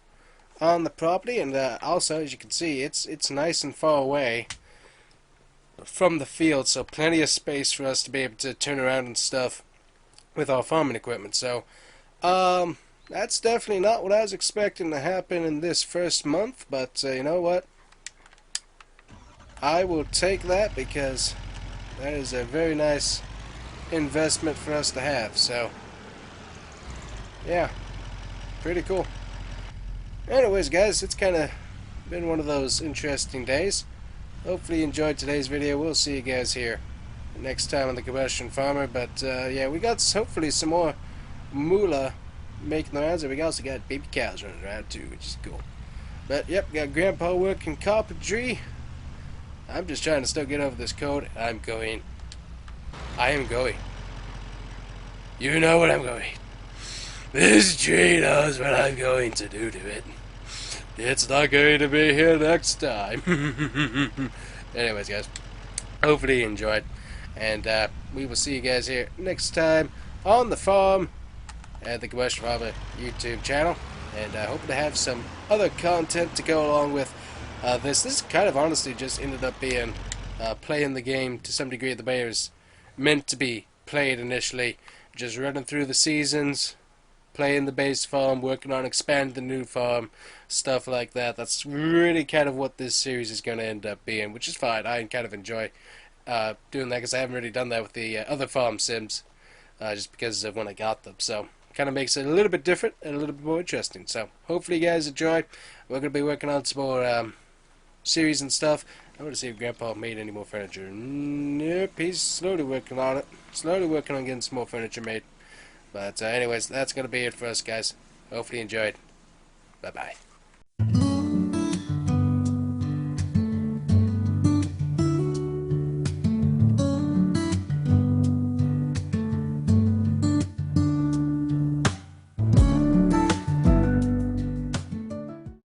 on the property. And also, as you can see, it's nice and far away from the field. So plenty of space for us to be able to turn around and stuff with our farming equipment. So, that's definitely not what I was expecting to happen in this first month, but you know what? I will take that because that is a very nice investment for us to have. So, yeah, pretty cool. Anyways, guys, it's kind of been one of those interesting days. Hopefully you enjoyed today's video. We'll see you guys here next time on the Combustion Farmer. But yeah, we got hopefully some more moolah making the rounds, and we also got baby cows running around too, which is cool. But yep, got Grandpa working carpentry. I'm just trying to still get over this cold. I am going. You know what I'm going. This tree knows what I'm going to do to it. It's not going to be here next time. Anyways, guys, hopefully you enjoyed, and we will see you guys here next time on the farm at the Combustion Farmer YouTube channel, and I hope to have some other content to go along with this. This kind of honestly just ended up being playing the game to some degree the way it was meant to be played initially, just running through the seasons, playing the base farm, working on expanding the new farm, stuff like that. That's really kind of what this series is going to end up being, which is fine. I kind of enjoy doing that because I haven't really done that with the other farm sims, just because of when I got them. So kind of makes it a little bit different and a little bit more interesting. So hopefully you guys enjoyed. We're going to be working on some more series and stuff. I want to see if Grandpa made any more furniture. Nope, he's slowly working on it. Slowly working on getting some more furniture made. But anyways, that's going to be it for us, guys. Hopefully you enjoyed. Bye-bye.